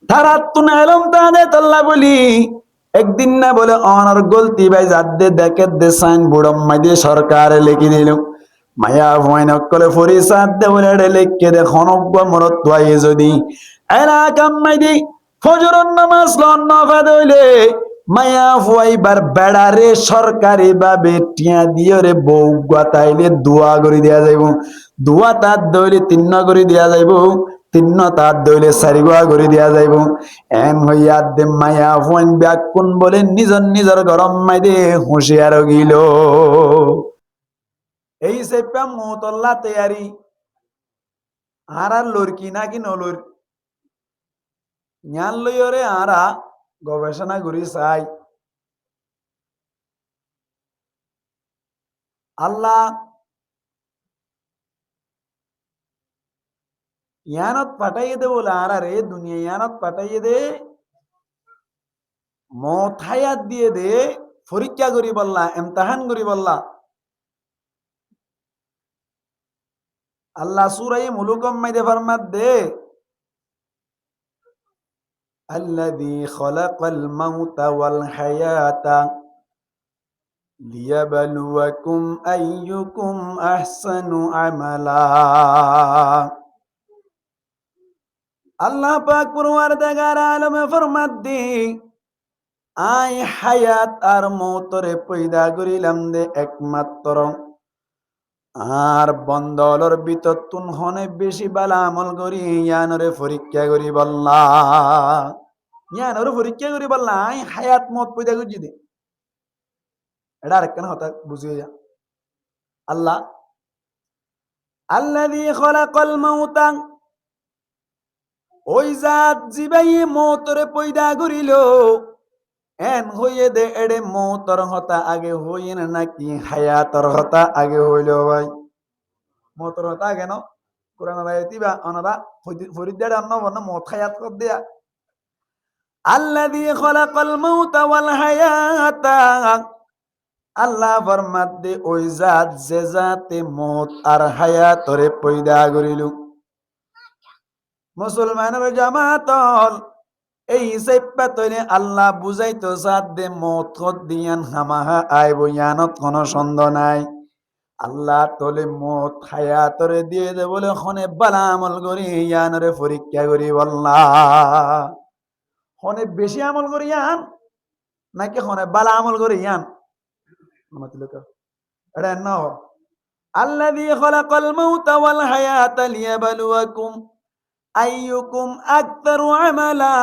তারা তুন এলম তাদের তল্লা বলি একদিন না বলে অনার গলতি ভাই যাদের দেখে দে সাইন বুড়ম মাইদে সরকারে লিখে দিল মায়া ভয় নকলে ফরি সাদ দে বলে লিখকে দে খনব্ব মরত তোয়াই যদি এলাকাম মাইদি ফজরন নামাজ লন্ন ফাদইলে মায়া ফুয়াইবার বেড়ারে সরকারি ভাবে টিয়া দিয়ে রে বউ গাতাইলে দোয়া করে দেয়া যাইব দোয়া তার দইলে তিন্ন করে দেয়া যাইব তিন্ন তার দইলে চারিগুয়া করে দেয়া যাইব এন হইয়া দে মায়া ফুয়াইন ব্যাকুন বলে নিজর নিজর গরম মাই দে হুঁশিয়ার গিল এই সেপা মতল্লা তৈয়ারি আর লড়কি নাকি নলর জ্ঞান লইরে আরা গবেষণা করি চাই আল্লাহ ইয়ানত পাঠাইয়ে দে বলে আর রে দুনিয়া ইয়ানত পাঠাইয়ে দে মথায়াত দিয়ে দে পরীক্ষা করি বললা এমতাহান করি বললা আল্লাহ সূরা মুলুকম মাইদে ফরমাত দে আল্লাযী খালাকাল মাউতা ওয়াল হায়াতা লিয়াবলুয়াকুম আইয়ুকুম আহসানু আমালা আল্লাহ পাক পরওয়ারদিগার আলমে ফরমাত দে আই হায়াত আর মৌতরে পয়দা করিলাম দে একমাত্র আর বন্দলর ভিতর তুন হনে বেশি বালা আমল করি ইয়ানরে পরীক্ষা করি বললা ইয়ানরে পরীক্ষা করি বললা আই হায়াত মত পয়দা করছি দে এটা আরেকখান হতা বুঝিয়ে যা আল্লাহ আল্লাযী খালাকাল মাউতা ওই জাত জিবাই মৌতরে পয়দা করিল এন হইয়ে দে এড়ে মৌতর হতা আগে হইয়ে না নাকি হায়াতর হতা আগে হইল ভাই মৌতর হতা আগে ন কোরআন আয়াতিবা অনারা ফরিদার অন্ন বন্ন মত হায়াত কর দিয়া আল্লাযী খালাকাল মাউতা ওয়াল হায়াতা আল্লাহ ফরমাত দে ওই জাত যে জাতে মত আর হায়াতরে পয়দা করিল মুসলমানের জামাতল এই সেপ্পা তৈরি আল্লাহ বুঝাইতো সাদ দে মত দিয়ান হামাহা আইব ইয়ানত কোনো সন্দেহ নাই আল্লাহ তোলে মত হায়াতরে দিয়ে দে বলে খনে বালা আমল করি ইয়ানরে পরীক্ষা করি বল্লা খনে বেশি আমল করি ইয়ান নাকি খনে বালা আমল করি ইয়ান এটা ন আল্লাযী খালাকাল মাউতা ওয়াল হায়াতা লিয়াবলুয়াকুম আইয়ুকুম আকতারু আমালা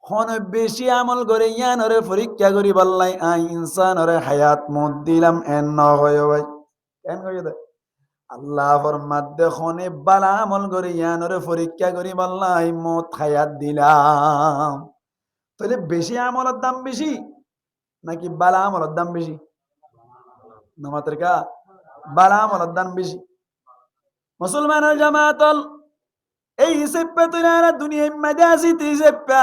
হন বেশি আমল করে ইয়ানরে পরীক্ষা করি বললাই আই ইনসানরে হায়াত মত দিলাম এন ন হয় ভাই কেন কই দে আল্লাহ ফরমাত দে খনে বালা আমল করে ইয়ানরে পরীক্ষা করি বললাই মত হায়াত দিলাম তাহলে বেশি আমলের দাম বেশি নাকি বালা আমলের দাম বেশি নামাতের কা বালা আমলের দাম বেশি মুসলমানের জামাতল এই সেপ্পা তুইরা দুনিয়ায় মাঝে আসিতে সেপ্পা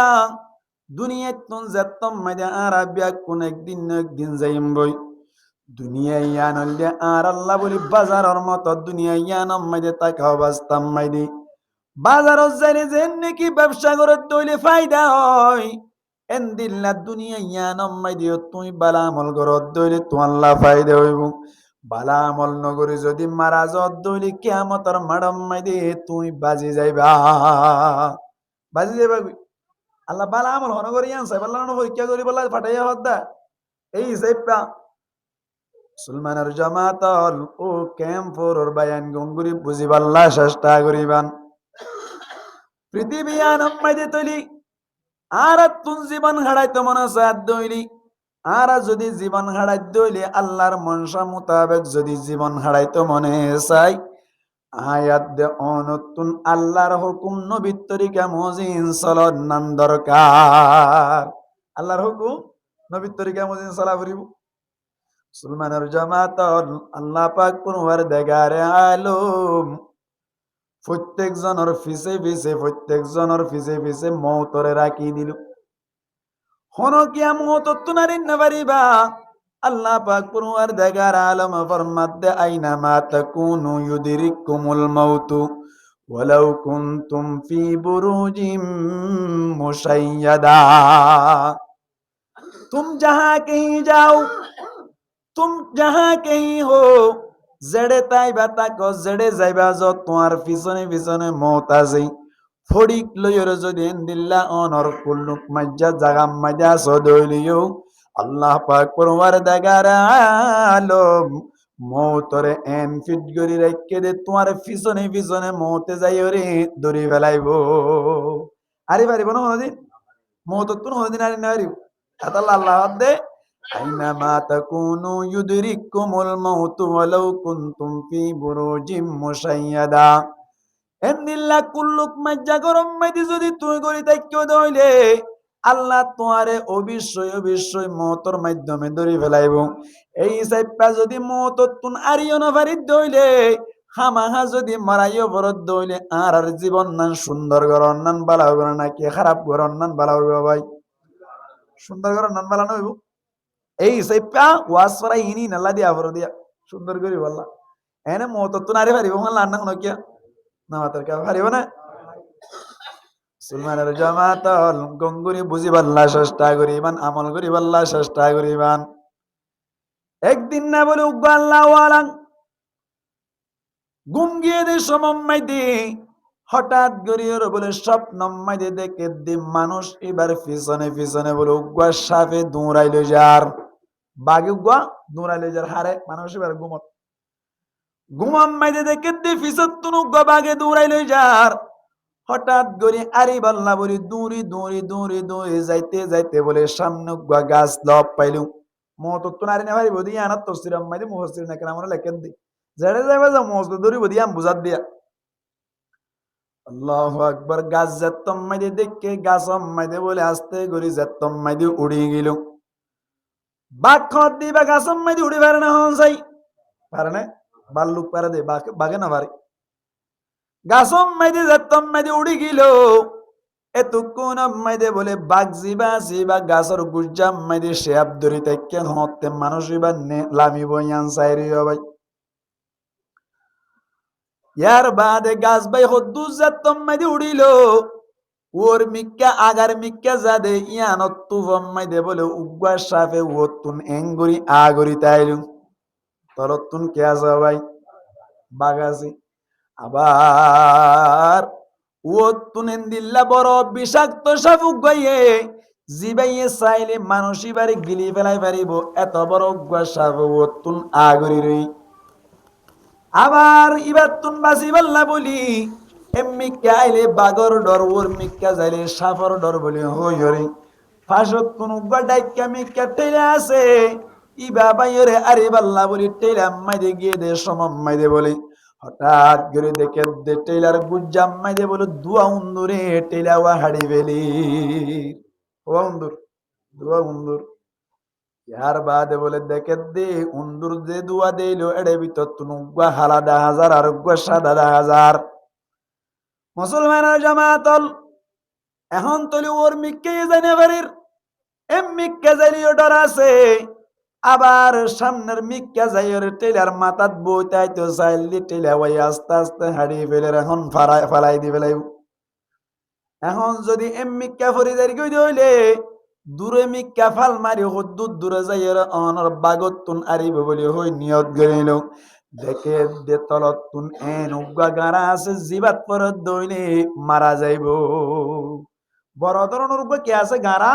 দুনিয়ায় তুন যেতম মাঝে আর আবিয়া কোন একদিন যাইম বই দুনিয়ায় ইয়ান হলে আর আল্লাহ বলি বাজারের মতো দুনিয়ায় ইয়ানম মাঝে তাকে অবস্থাম মাইদি বাজারত যাইলে যে নাকি ব্যবসা করে তৈলে ফায়দা হয় এন দিল্লা দুনিয়া ইয়ানম মাইদি তুই বালা আমল করত দইলে তো আল্লাহ ফায়দা হইব বালা আমল নগরী যদি মারা যত দইলে কিয়ামতের মাডম মাইদি তুই বাজি যাইবা আল্লাহ বালা আমল হন করি আনছে বাল্লা পরীক্ষা করি বলা ফাটাইয়া হদ্দা এই সেপা মুসলমানের জামাতল ও ক্যাম্পর বায়ান গঙ্গুরি বুঝিবাল্লা চেষ্টা করিবান পৃথিবী আনম মাইদি তৈলি আর তুন জীবন হারাইতে মনে সাথ দইলি আর যদি জীবন হারাই দইলে আল্লাহর মনসা মোতাবেক যদি জীবন হারাইতে মনে চাই আয়াত দে অনতুন আল্লাহর হুকুম নবীর তরিকা মজিন চলত নান দরকার আল্লাহর হুকুম নবীর তরিকা মজিন চলা ফুরিব মুসলমানের জামাত আল্লাহ পাক পুনবার দেগারে আলম প্রত্যেকজনের পিছে মৌতরে রাখি দিল হন কিয়া মৌত তুনারি না পারিবা আল্লাহ পাক পুনবার দেগার আলম ফরমাত দে আইনা মা তাকুনু ইউদরিকুমুল মাউতু ওয়ালাউ কুনতুম ফি বুরুজিম मुशय्यदा। तुम जहां कहीं जाओ, तुम जहां कहीं हो, जेड़े ताइबा তাকো, जेड़े যাইবা যত, তোমার পিছনে পিছনে মওত আছে। ফড়িক লইর যদি এন্দিল্লা অনর কুল্লুক মাজ্জা জাগাম মাজ্জা সদইলিও, আল্লাহ পাক পরওয়ারদিগার আলম মওতরে এন ফিট গরি রাইখে দে, তোমার পিছনে পিছনে মওতে যাইরে দড়ি ফেলাইবো। আরে পারিব না কোনদিন? মওত তো কোনদিন আরি না পারিব। আল্লাহ আল্লাহ দে, আইনামা তাকুনু ইউদরিকুমুল মাউতু ওয়ালাউ কুনতুম ফি বুরুজিম মুশাইয়াদা। এন্দিল্লা কুল্লুক মাজ্জা গরম মাইদি যদি তুই গরি তাইক্য দইলে, আল্লাহ তোমারে অবশ্যই অবশ্যই মওতর মাধ্যমে ধরি ফেলাইব। এই সাইপা যদি মওত তুন আরিও না পারি দইলে, হামাহা যদি মারাইও বরদ দইলে, আর আর জীবন নান সুন্দর গরন নান বালা হইব না, কি খারাপ গরন নান বালা হইব ভাই? সুন্দর গরন নান বালা হইব। এই সাইপা ওয়াজ করা ইনি নাল্লা দিয়া বড় দিয়া সুন্দর করি বললা, এনে মওত তুন আরি পারিব না লান না কিয়া না মাতার কা পারিব না। মুসলমানের জামাতল গঙ্গুরি বুঝি পাল্লা চেষ্টা করিবান, আমল করি পাল্লা চেষ্টা করিবান। একদিন না বলে উগ্র আল্লাহ ওয়ালাং ঘুম গিয়ে দে সমম্মাই দি, হঠাৎ গড়িয়ে বলে স্বপ্ন মাইদে দেখে দি মানুষ এবার পিছনে পিছনে বলে উগ্র সাপে দৌড়াইল যার, বাঘে উগ্র দৌড়াইল যার হারে মানুষ এবার ঘুমত ঘুমাম মাইদে দেখে দি পিছত তুন উগ্র বাঘে দৌড়াইল যার। হঠাৎ করে আরি বাল্লা বলি দৌড়ি দৌড়ি দৌড়ি দৌড়ি যাইতে যাইতে বলে সামনে গাছ লব পাইলু। মত তো নারী না ভাই বদি আনাত তসিরাম মাইদি মুহসির না কেন লেখেন দি জেড়ে যাইবা যা মস্ত দৌড়ি বদি আম বুঝাত দিয়া। আল্লাহু আকবার। গাছ যেতম মাইদি দেখে গাছ মাইদে বলে আস্তে করে যেতম মাইদি উড়ি গেল। বাঘ খত দিবা গাছ মাইদি উড়ি পারে না হন যাই পারে না, বাল্লুক পারে দে বাঘে না পারে। গাছম মাইদে যেতম মাইদে উড়ি গেল। এতক্ষণ মাইদে বলে বাঘ জিবা জিবা গাছর গুজাম মাইদে সে আব্দুরি তাইকে হতে মানুষ এবার লামিব ইয়ান সাইরি ভাই। ইয়ার বাদে গাছ বাই হদ্দু যেতম মাইদে উড়িল। ওর মিক্কা আগার মিক্কা যাদে ইয়ান তুফম মাইদে বলে উগ্র সাপে ওতুন এঙ্গুরি আগরি তাইলু। তলতুন কে আছে ভাই? বাঘ আছে। আবার ওতুনেন দিল্লা বড় বিষাক্ত সাপুক গাইয়ে জিবাইয়ে চাইলে মানুষই বাড়ি গিলি ফেলাই পারিব, এত বড় সাপ ওতুন আগরি রই। আবার ইবার তুন বাসি পাল্লা বলি এমনিকা আইলে বাগর ডর, ওর মিক্কা যাইলে সাপর ডর বলি হই হরি। ফাঁসত তুন ডাইকা মিক্কা টেলে আছে ইবা বাইরে আরে পাল্লা বলি টেলা মাইদে গিয়ে দে সমম্মাই দে বলি। হঠাৎ করে দেখে দে টেলার গুজ্জাম মাইদে বলে দুয়া উন্দুরে টেলা ওয়া হাড়ি বেলি ওয়া উন্দুর দুয়া উন্দুর। ইয়ার বাদে বলে দেখে দে উন্দুর যে দুয়া দিলো এড়ে ভিতর তুনুগা হালাদা হাজার আর গুয়া সাদা হাজার। মুসলমানের জামাতল এখন তলি ওর মিক্কে জানে বাড়ির এম মিক্কা যাইলিও ডর আছে। আবার সামনের মিক্কা যাইয়ের টেলার মাথাত বইতাইতো চাইলি টেলা ওই আস্তে আস্তে হারিয়ে ফেলে এখন ফালাই দি ফেলাই। এখন যদি এম মিক্কা ফরিদারি কই হইলে দূরে মিক্কা ফাল মারি হদ্দুর দূরে যাইয়ের অনর বাগতুন আরিব বলি হই নিয়ত গেল। দেখে দে তলতুন এন উগা গাড়া আছে জিবাত পরত দইলে মারা যাইব। বড় ধরনের উগা কে আছে গাড়া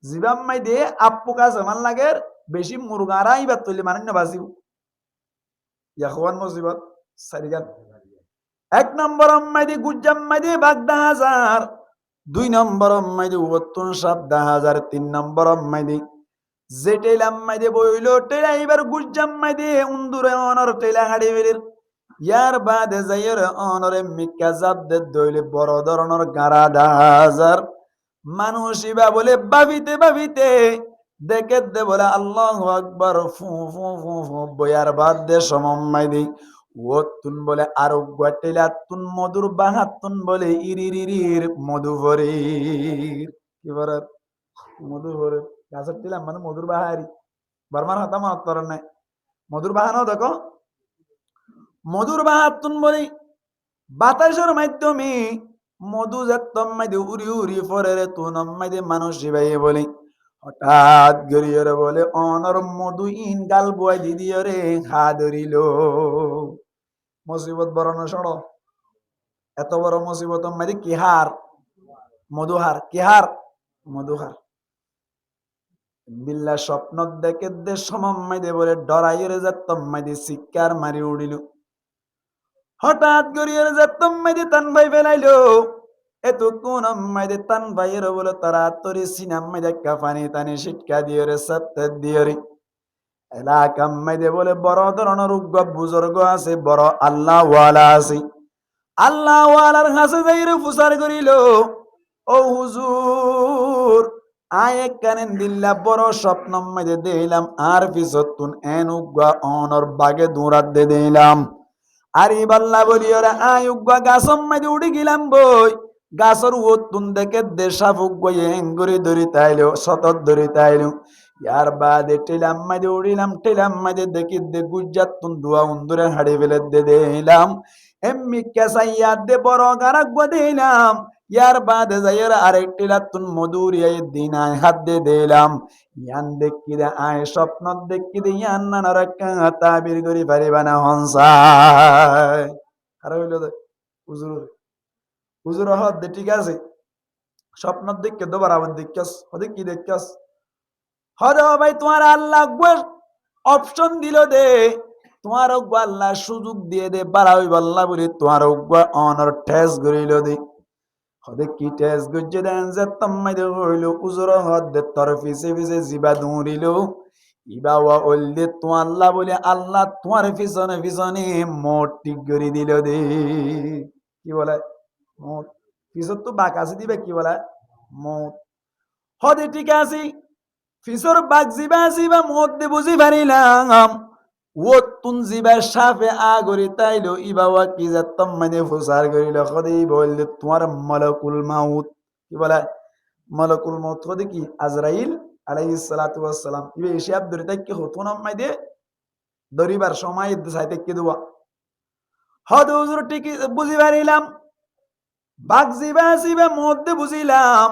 জিবাম মাই দে আপু কাছে মান লাগে বেশি মুরগারা ইবাত তৈলে মানে না বাসিব ইয়াখান মুসিবত সারিগান। এক নম্বর মাইদি গুজ্জাম মাইদি বাগদা হাজার, দুই নম্বর মাইদি ওতুন সাবদা হাজার, তিন নম্বর মাইদি যে টেলাম মাইদি বইল টেলা এবার গুজ্জাম মাইদি উন্দুরে অনর টেলা হাড়ি বেরির। ইয়ার বাদে যাইয়ের অনরে মিক্কা জাব দে দইলে বড় ধরনের গাড়া হাজার। মানুষ ইবা বলে ভাবিতে ভাবিতে দেখে দে বলে আল্লাহু আকবার ফু ফু ফু ফু বয়ার বাদ দে সমম্মাই দি ওতুন বলে আরো গটেলা তুন মধুর বাহাতুন বলে ইরিরিরির মধুভরীর কি বলে মধুভরীর গাছের টিলাম মানে মধুর বাহারি বর্মার হাতা মত করেন নাই মধুর বাহানো দেখো মধুর বাহাতুন বলে বাতাসের মাধ্যমে মধু যেতম মাইদে উড়ি উড়ি পরে রে তুনম মাইদে মানুষ ভাই বলে হঠাৎ গড়িয়ে বলে অনর মধু ইন গাল বয় দিদিও রে হা ধরিল মুসিবত বড় না সড় এত বড় মুসিবত মাইদে কি হার মধুহার কি হার মধুহার বিল্লা স্বপ্ন দেখে দে সমম্মাইদে বলে ডরাইরে যেতম মাইদে শিকার মারি উড়িল হঠাৎ গড়িয়ে যেতম মাইদে তান ভাই ফেলাইলো এত কোন আম্মাইদে তান ভাইয়ের বলে তারা তরি সিনাম মাইদে কাফানি তানি শিটকা দিয়ে রে সত্য দিয়ে রে এলাকা মাইদে বলে বড় ধরনের উগ্র বুজুর্গ আছে বড় আল্লাহ ওয়ালা আছে আল্লাহ ওয়ালার হাসে যাইরে ফুসার করিল ও হুজুর আয় কানেন দিল্লা বড় স্বপ্ন মাইদে দিলাম আর পিছতুন এন উগ্র অনর বাগে দৌড়াত দে দিলাম আরে বাল্লা বলি ওরা আয় উগ্র গাছম মাইদে উড়ি গেলাম বই গাছর ওতুন দেখে দেশা ফুক গয়ে এঙ্গুরি ধরি তাইলো সতত ধরি তাইলো ইয়ার বাদে টেলাম মাঝে উড়িলাম টেলাম মাঝে দেখি দে গুজ্জাত তুন দুয়া উন্দুরে হাড়ি ফেলে দে দিলাম এমনি কেসাইয়া দে বড় গারাক দিলাম ইয়ার বাদে যাইয়ের আরেক টেলা তুন মধুর এই দিন আয় হাত দে দিলাম ইয়ান দেখি দে আয় স্বপ্ন দেখি দে ইয়ান নানা রক্ষা তাবির করি পারিবা না হনসায় আর হইল দে হুজুর হুজুর হদ দে ঠিক আছে স্বপ্ন দেখে তো বরাবর দেখাস হদে কি দেখাস হরে ভাই তোমার আল্লাহ অপশন দিল দে তোমার আল্লাহ সুযোগ দিয়ে দে বাড়াই বল্লা বলে তোমার অনর ঠেস গড়িল দে হদে কি ঠেস গজ্জে দেন যে তম্মাই দে হইল উজুর হদ দে তোর পিছে পিছে জিবা দৌড়িল ইবা ওয়া ওল্লে তোমার আল্লাহ বলে আল্লাহ তোমার পিছনে পিছনে মোট ঠিক করে দিল দে কি বলে মত পিছত তো বাক আছে দিবে কি বলে মত হদে ঠিক আছে ফিসর বাগ জিবা জিবা মধ্যে বুঝি পারিলাম ও তুন জিবা সাফে আগরি তাইলো ইবাওয়া কি যাতম মানে ফুসার করিল খদি বললে তোমার মালাকুল মাউত কি বলে মালাকুল মাউত খদি কি আজরাইল আলাইহিস সালাতু ওয়াস সালাম ইবে হিসাব ধরে তাই কি হতো না মাইদে দরিবার সময় সাইতে কি দুয়া হদ হুজুর ঠিক বুঝি পারিলাম বাগ জিবা জিবা মধ্যে বুঝিলাম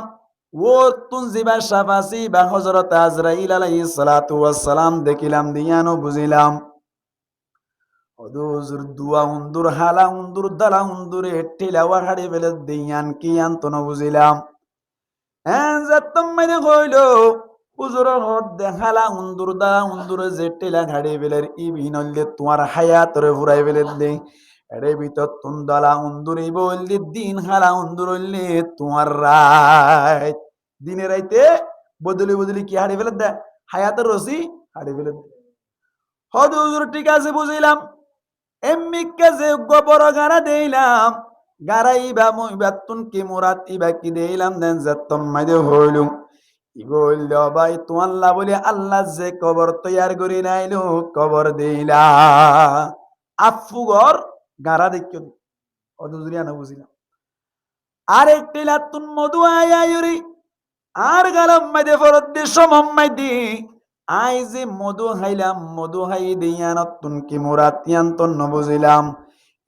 ও তুন জিবা সাফাসি বা হযরত আজরাইল আলাইহিস সালাতু ওয়াস সালাম দেখিলাম দিয়ানো বুঝিলাম হুজুর দুয়া উন্দুর হালা উন্দুর দালা উন্দুর ঠেলাওয়া হাড়ি ফেলে দিয়ান কি আন্তন বুঝিলাম হ্যাঁ যাতম মেরে কইল হুজুর হদ দেখালা উন্দুর দা উন্দুর যে ঠেলা হাড়ি ফেলে ইবিনলে তোমার হায়াতরে ফুরাই ফেলে দে এরে ভিতর তুন দালা উন্দুরি বললি দিন হালা উন্দুর হইলে তোমার রাত দিনে রাইতে বদলি বদলি কি হাড়ি ফেলে দেয় হায়াতের রসি হাড়ি ফেলে দেয় হদ হুজুর ঠিক আছে বুঝিলাম এমনি কাজে গোবর গারা দিলাম গারাই বা মইবাতুন কি মুরাত ইবা কি দিলাম দেন যাতম মাইদে হইলু ইবল ভাই তো আল্লাহ বলে আল্লাহ যে কবর তৈয়ার করে নাইলো কবর দিলা আফুগর গারা দেখিও অদুজরিয়া না বুঝিলাম আরেকটি লাতুন মধু আয়ায়ুরি আর গালাম মাইদে ফরদ দেশ মোহাম্মদি আই যে মধু হাইলাম মধু হাই দিয়ানতুন কি মুরাতিয়ান তন বুঝিলাম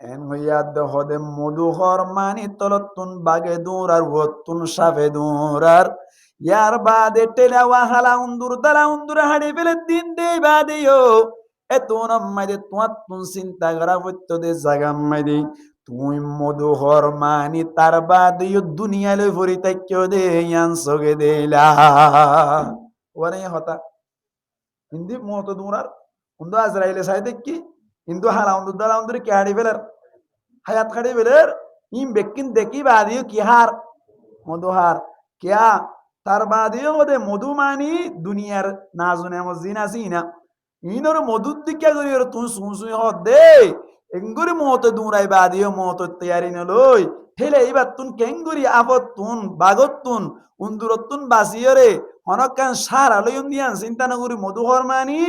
এন হইয়া দহদে মধু হর মানি তলতুন বাগে দূরার ওতুন সাফে দূরার ইয়ার বাদে টেলাওয়া হালা উন্দুর দালা উন্দুর হাড়ি ফেলে দিন দে বাদিও এতুন মাইদে তুন চিন্তা করা হইত দে জাগা মাইদে তুই মধু হর মানি তার বাদিও দুনিয়ালে ভরি তাক্য দে ইয়ান সগে দেলা ওরে হতা হিন্দি মত দুরার উন্দু আজরাইলে সাইতে কি হিন্দু হালা উন্দু দালা উন্দুর কি হাড়ি ফেলার হায়াত খাড়ি ফেলের ইম বেকিন দেখি বাদিও কি হার মধুহার কিয়া তার বাদিও ওদে মধু মানি দুনিয়ার নাজুনে মজিন আসি না ইনর মধুর দিকে করি তুই সুই হদ দে এঙ্গুরি মত দুরাই বাদিও মত তৈয়ারি নলই ঠেলে এইবার তুন কেঙ্গুরি আপত তুন বাগত তুন উন্দুরত তুন বাসিয়রে হনকান সারা লইন দিয়ান চিন্তা নগরি মধুহর মানি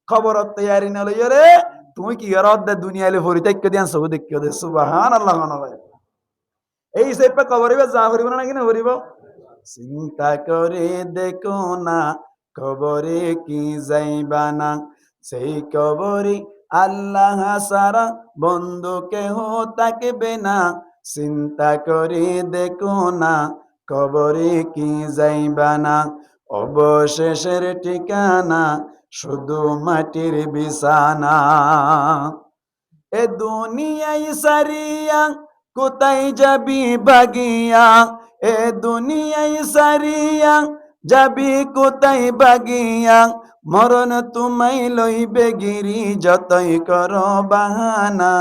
খবরত তৈয়ারি নলইরে তুমি কি করত দে দুনিয়ালে ফরিতাক্য দিয়ান সব দেখিও দে সুবহানাল্লাহ মানবাই এই সেপে কবরিবে যা করিব না কিনা করিব চিন্তা করে দেখো না কবরে কি যাইবা না সেই কবরে আল্লাহ সারা বন্ধু কেহ থাকবে না চিন্তা করে দেখো না কবরে কি যাইবা না, অবশেষের ঠিকানা শুধু মাটির বিছানা। এ দুনিয়ায় সারিয়া কোথায় যাবি বাগিয়া, এ দুনিয়ায় সারিয়া যাবি কোথায় বাগিয়া, মরণ তোমায় লইবে গিরি যতই করো বাহানা,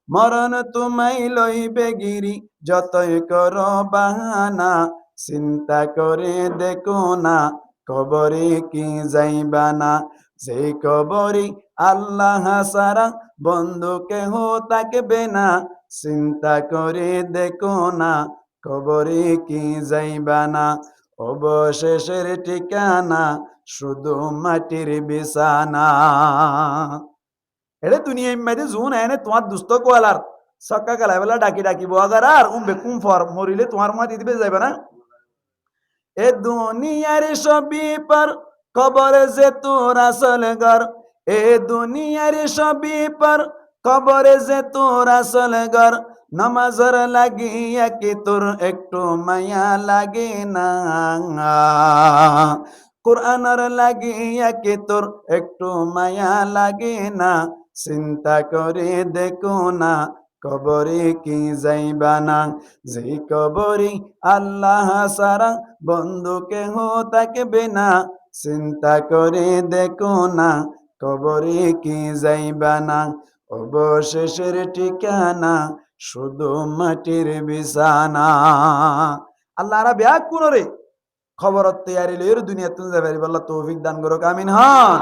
মরণ তোমায় লইবে গিরি যতই করো বাহানা, চিন্তা করে দেখো না কবরে কি যাইবা না, যে কবরে আল্লাহ সারা বন্ধু কেহ থাকবে না, চিন্তা করে দেখো না কবরে কি যাইবা না, অবশেষের ঠিকানা শুধু মাটির বিছানা। এটা দুনিয়া মেয়েদের জুন এনে তোমার দুস্থ কোয়ালার সক্কা কালাই বেলা ডাকি ডাকি বোয়াগার আর বেকুম ফর মরিলে তোমার মা দিতে যাইবে না। এ দুনিয়ার সবই পর কবর যে তোর আসল ঘর, এ দুনিয়ার সবই পর কবর যে তোর আসল ঘর, নামাজের লাগিয়া কি তোর একটু মায়া লাগে না, কোরআনের লাগিয়া কি তোর একটু মায়া লাগে না, চিন্তা করে দেখো না কবরে কি যাইবা না, যে কবরে আল্লাহ সারা বন্ধু কেহ থাকবে না, চিন্তা করে দেখো না কবরে কি যাইবা না, অবশেষের ঠিকানা শুধু মাটির বিছানা। আল্লাহরা ব্যাগ পুনরে খবর তৈয়ারি লইর দুনিয়া তুমি যাবে বল্লা তৌফিক দান করো আমিন হন।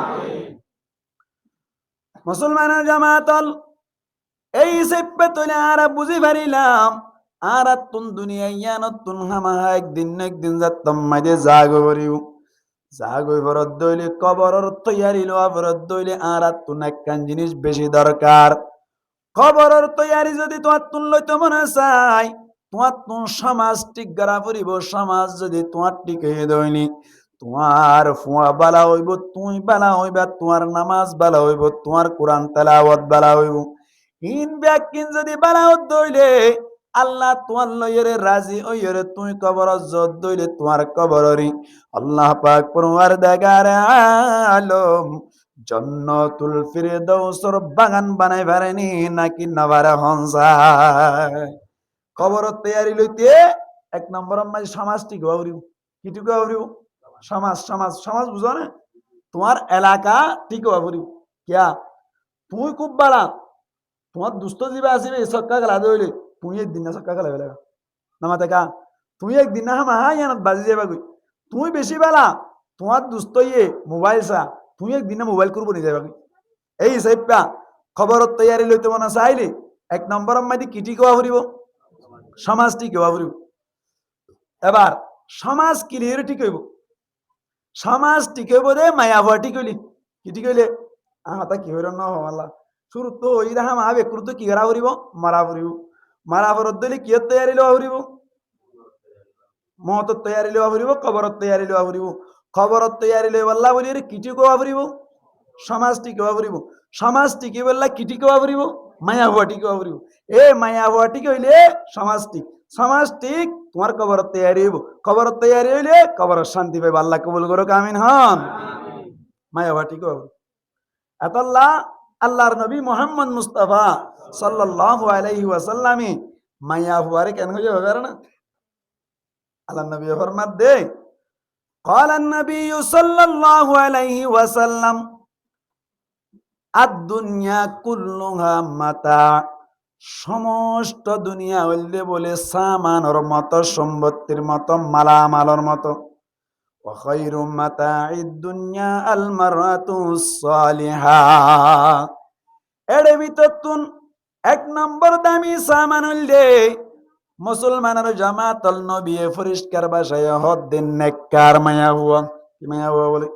মুসলমানের জামাতল এই সেপ্পে তোলে আর বুঝি পারিলাম আর তুন দুনিয়া ইয়ান তুন হামা একদিন যাত্তম মাঝে জাগরিও জাগই বরদ দইলে কবরর তৈয়ারি লওয়া বরদ দইলে আর তুন একখান জিনিস বেশি দরকার। খবরের তৈয়ারি যদি তোমার তুন লইতে মনে চাই, তোমার তুন সমাজ ঠিক গড়া পড়িব, সমাজ যদি তোমার টিকে দইনি তোমার ফুয়া বালা হইব, তুই বালা হইবা, তোমার নামাজ বালা হইব, তোমার কোরআন তেলাওয়াত বালা হইব। ইন ব্যাকিন যদি বালাওত দইলে আল্লাহ তোমার লইরে রাজি ওইরে তুই কবর যত দইলে তোমার কবররি আল্লাহ পাক পরওয়ারদিগার আলম জান্নাতুল ফিরদাউসর বাগান বানাই পারেনি নাকি নবারে হনসায়। খবর তৈয়ারি লইতে এক নম্বর মাঝে সমাজটি গৌরিব কিটু গৌরিব সমাজ সমাজ সমাজ বুঝো না, তোমার এলাকা ঠিক গৌরিব কিয়া তুই খুব বাড়া তোমার দুস্থ জীবে আসিবে সক্কা গেলা দইলে তুই একদিন না সক্কা গেলা বেলা নামাতে কা তুই একদিন না হামা ইয়ানত বাজি যাবা গই তুই বেশি বেলা তোমার দুস্থ ইয়ে মোবাইল সা তুই একদিন না মোবাইল করবো নিয়ে যাবা গই। এই সাইপা খবর তৈয়ারি লইতে মনে চাইলে এক নম্বর মাঝে কিটি কোয়া ফুরিব সমাজটি কোয়া ফুরিব। এবার সমাজ ক্লিয়ার ঠিক হইব, সমাজ ঠিক হইব দে মায়া ভয় ঠিক হইলি কিটি কইলে আহতা কি হইর ন হমাল্লা শুরু তো ওই রাহা মা বেকুর তো কি করা ফুরিব মারা ফুরিব, মারা ফরত দিলে কি তৈয়ারি লওয়া ফুরিব মত তৈয়ারি লওয়া ফুরিব, খবর তৈয়ারি লওয়া ফুরিব, খবর তৈয়ারি লই বললা বলি কিটি কোয়া ফুরিব সমাজটি কোয়া ফুরিব, সমাজটি কি বললা কিটি কোয়া ফুরিব মায়া ভুয়াটি কোয়া ফুরিব। এ মায়া ভুয়াটি কইলে সমাজটি, সমাজটি তোমার খবর তৈয়ারি হইব, খবর তৈয়ারি হইলে খবর শান্তি পাইব আল্লাহ কবুল করুক আমিন হন। মায়া ভুয়াটি কোয়া ফুরিব এতল্লাহ আল্লাহর নবী মোহাম্মদ মুস্তাফা সাল্লাল্লাহু আলাইহি ওয়াসাল্লামে মায়া ভুয়ারে কেন হইয়া হবে না আল্লাহ নবী ফরমাত দে قال النبي صلى الله عليه وسلم الدنيا كلها متاع, সমস্ত দুনিয়া হইলে বলে সামানের মতো সম্পত্তির মতো মালামালের মতো। وخير متاع الدنيا المرأة الصالحة, এর ভিতর তুন এক নম্বর দামি সামান হইলে মুসলমানের জামাতল নবী পরিষ্কার ভাষায় হদ্দিন নেককার মায়া হুয়া, কি মায়া হুয়া বলে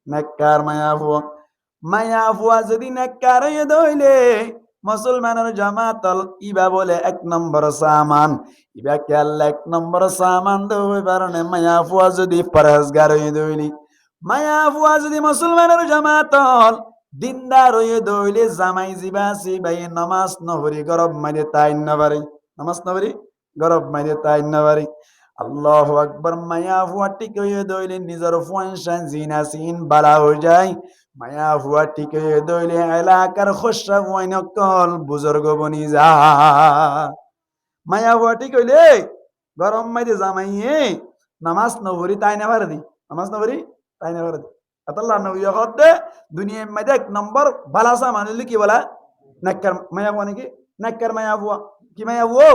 নেককার মায়া হুয়া, মায়া হুয়া যদি নেককার হয়ে দইলে মুসলমানের জামাতল ইবা বলে এক নম্বর সামান, ইবা কে আল্লাহ এক নম্বর সামান দেওয়ার কারণে মায়া হুয়া যদি পরহেজগার হয়ে দইলি, মায়া হুয়া যদি মুসলমানের জামাতল দিনদার হয়ে দইলে জামাই জিবাসি ভাই নামাজ নহরি গরব মাইরে তাই নবারে নামাজ নহরি গরব মাইরে তাই নবারে আল্লাহু আকবার মায়া হুয়া ঠিক হয়ে দইলে নিজের ফুয়ানশান জিনাসিন বালা হয়ে যায় মায়া হুয়া ঠিক হয়ে দইলে এলাকার খসরা হুয়াইন কল বুজুর্গ বনি যা মায়া হুয়া ঠিক হইলে গরম মাইরে জামাইয়ে নামাজ নহরি তাই নবারে দি নামাজ নহরি তাই নবারে দি আল্লাহ নবী হতে দুনিয়ার মধ্যে এক নম্বর বালাসা মানুষ কি বলা নাক্কার মায়া হুয়া নাকি নাক্কার মায়া হুয়া কি মায়া হুয়া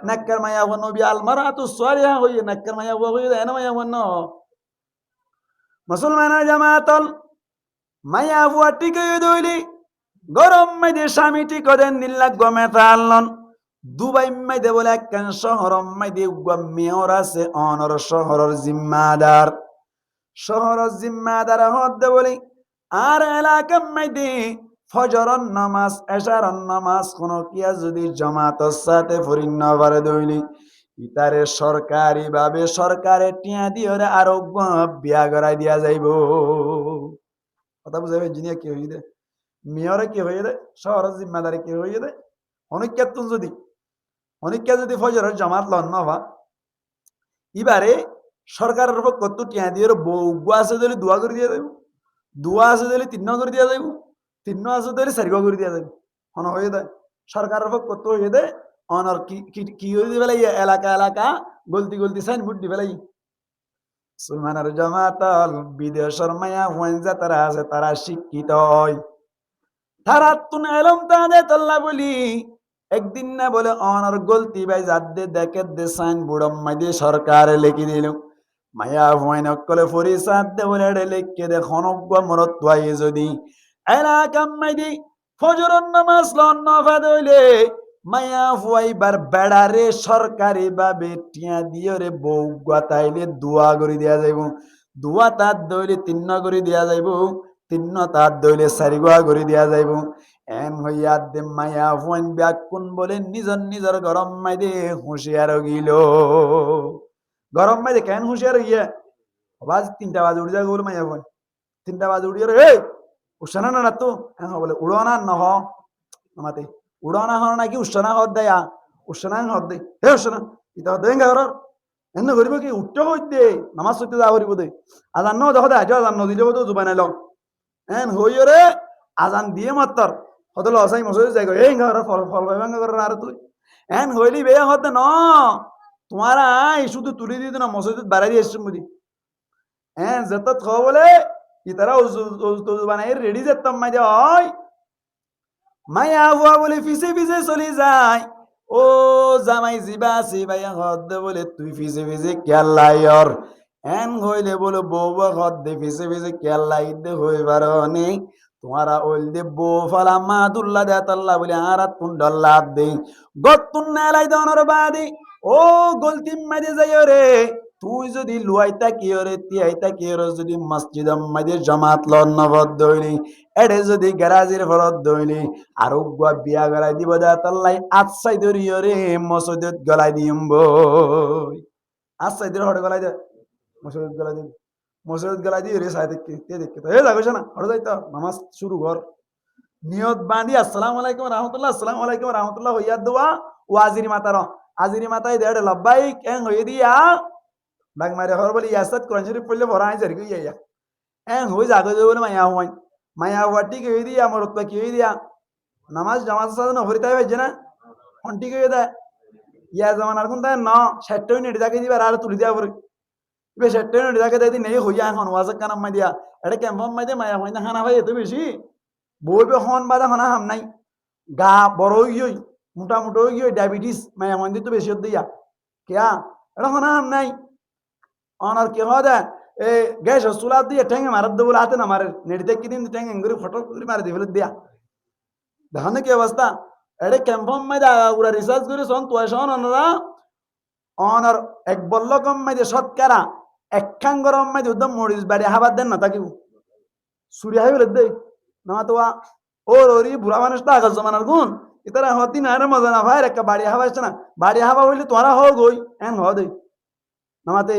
নাক্কার মায়া হুয়া নবী আল মারাতু সালিহা হইয়ে নাক্কার মায়া হুয়া হইয়ে এনা মায়া হুয়া ন মুসলমানের জামাতল মায়া হুয়া টিকে দইলি গরম মধ্যে স্বামী টিকে দেন নিল্লা গমে তালন দুবাই মধ্যে বলে একখান শহর মধ্যে মেয়র আছে অনর শহরের জিম্মাদার শহরের জিম্মাদার হতে বলি আর এলাকা মধ্যে ফজরন নামাজ এশারন নামাজ কোন কিয়া যদি জামাতের সাথে পরিণ করে দইলি ইতারে সরকারি ভাবে সরকারে টিয়া দিয়ে আরো বিয়া করাই দিয়া যাইব কথা বুঝাবে জিনিয়া কি হইয়ে দে মেয়রে কি হইয়ে দে শহরের জিম্মাদারে কি হইয়ে দে অনেককে যদি ফজরের জামাত লন নবা এবারে সরকারের উপর কত টিয়া দিয়ে বউ আছে দিলে দোয়া করে দিয়া যাইব দোয়া আছে দিলে তিন্ন করে দিয়া যাইব তিন্ন আছে দিলে চারিগা করে দিয়া যাইব হন হয়ে দেয় সরকারের উপর কত হয়ে দেয় অনর কি হয়ে দিয়ে পেলাই এলাকা এলাকা গলতি গলতি সাইনবোর্ড দি পেলাই মুসলমানের জামাতল বিদেশের মায়া হুয়েঞ্জা তারা আছে তারা শিক্ষিত হয় তারা তুন এলম তাদের তল্লা বলি একদিন না বলে অনর গলতি ভাই যাদে দেখে দে সাইনবোর্ড মাইদে সরকার লিখি দিল মায়া হুয়াইন কলে ফরিসাদ দে বলে লিখকে দে খনজ্ঞ মরত তুয়াই যদি এলাকা মাইদি ফজরন নামাজ লন নফা দইলে মায়া হুয়াইবার বেড়ারে সরকারি ভাবে টিয়া দিয়ে রে বউ গাতাইলে দোয়া করে দিয়া যাইব দোয়া তার দইলে তিন্ন করে দিয়া যাইব তিন্ন তার দইলে চারিগোয়া করে দিয়া যাইব এন হইয়া দে মায়া হুয়াইন ব্যাকুন বলে নিজর নিজর গরম মাইদে হুঁশিয়ার গিল গরম মাইদে কেন হুঁশিয়ার গিয়া আবাজ 3টা বাজে উঠে যায় বলে মাইয়া হুয়াইন 3টা বাজে উঠিয়ে রে উসানা না তো হ্যাঁ বলে উড়ানা নহ আমাতে উড়ানা হন নাকি উসানা হদ দেয়া উসানা হদ দে হে উসানা ইতা হদ দেঙ্গা ঘর এন্ন করিব কি উঠতে হইতে নামাজ পড়তে যা করিব দে আজান ন দেখো দে আজ আজান ন দিলে তো জুবাই নাইল এন হইও রে আজান দিয়ে মাত্তর হদ লসাই মসজিদ যাই এই ঘর ফল ফল ভাঙা করার আর তুই এন হইলি বে হতে ন তোমার আই শুধু তুলি দিত না মসজিদ বাড়াই দিয়ে এসছি মুদি হ্যাঁ যেত থ বলে ইতারা বানাই রেডি যেতাম মাঝে হয় মায়া হুয়া বলে ফিসে ফিসে চলে যায় ও জামাই জিবা আসি ভাইয়া হদ বলে তুই ফিসে ফিসে কেল্লাইর এন হইলে বলে বউ হদ দে ফিসে ফিসে কেল্লাই দে হইবার নেই তোমারা ওইল দে বউ ফালা মা দুল্লা দে তাল্লা বলে আর তুন ডল্লা দে গতুন নেলাই দনর বাদি ও গলতিম মাঝে যাই রে তুই যদি লুয়াইতা কি রে তিয়াইতা কি রে যদি মসজিদ মাঝে জামাত লন নবদ দইলি এডে যদি গ্যারাজের ফরত দইলি আর গুয়া বিয়া গলাই দিব দা তাল্লাই আচ্ছাই ধরিও রে মসজিদত গলাই দিম বই আচ্ছাই ধরে হড়ে গলাই দে মসজিদত গলাই দিম মসজিদত গলাই দিও রে সাই দেখতে তে দেখতে তো এ যাবে না হড়ে যাইতা নামাজ শুরু কর নিয়ত বাঁধি আসসালামু আলাইকুম রাহমাতুল্লাহ আসসালামু আলাইকুম রাহমাতুল্লাহ হইয়া দোয়া ও আজিরি মাতার আজিরি মাতাই দেড় লব্বাইক এং হই দিয়া ডাক মারে হর বলি ইয়াসাত কোরআন শরীফ পড়লে ভরা আই জারি গইয়া এং হই জাগো যে বলে মায়া ওয়াটি কই দিয়া মরত কি হই দিয়া নামাজ জামাত সাথে না হরিতাই হইছে না হন্টি কই দা ইয়া জামানার কোন তাই ন 60 মিনিট জাগে দিবার আর তুলি দিয়া পরে ইবে 60 মিনিট জাগে দেই নেই হইয়া এখন ওয়াজ কানাম মাই দিয়া এটা কেমন মাই দে মায়া হই না খানা ভাই এত বেশি বইবে হন বাদা খানা হাম নাই গা বড় হই মোটা মোটা হই ডায়াবেটিস মায়া হই তো বেশি দিয়া কেয়া এটা খানা হাম নাই অনার কি হয় দে এ গ্যাস চুলা দিয়ে ঠেঙে মারার দেবো হাতে না মারে নেড়িতে কিদিন ঠেঙে এঙ্গুরি ফটো করে মারি দিয়ে ফেলে দিয়া দেখো না কি অবস্থা এটা ক্যাম্পম মাইদা ওরা রিসার্চ করে শোন তুই শোন অনরা অনার এক বল্ল কম মাইদে শতকরা একখান গরম মাইদে উদ্যম মরিচ বাড়ি হাবার দেন না তাকে সুরি হাই বলে দেই না তো ওর ওরি বুড়া মানুষটা আগল জমানার গুণ ইতারা হতি না রে মজা না ভাই একটা বাড়ি হাওয়া আসছে না বাড়ি হাওয়া হইলে তোরা হোক ওই এন হ দেই নামাতে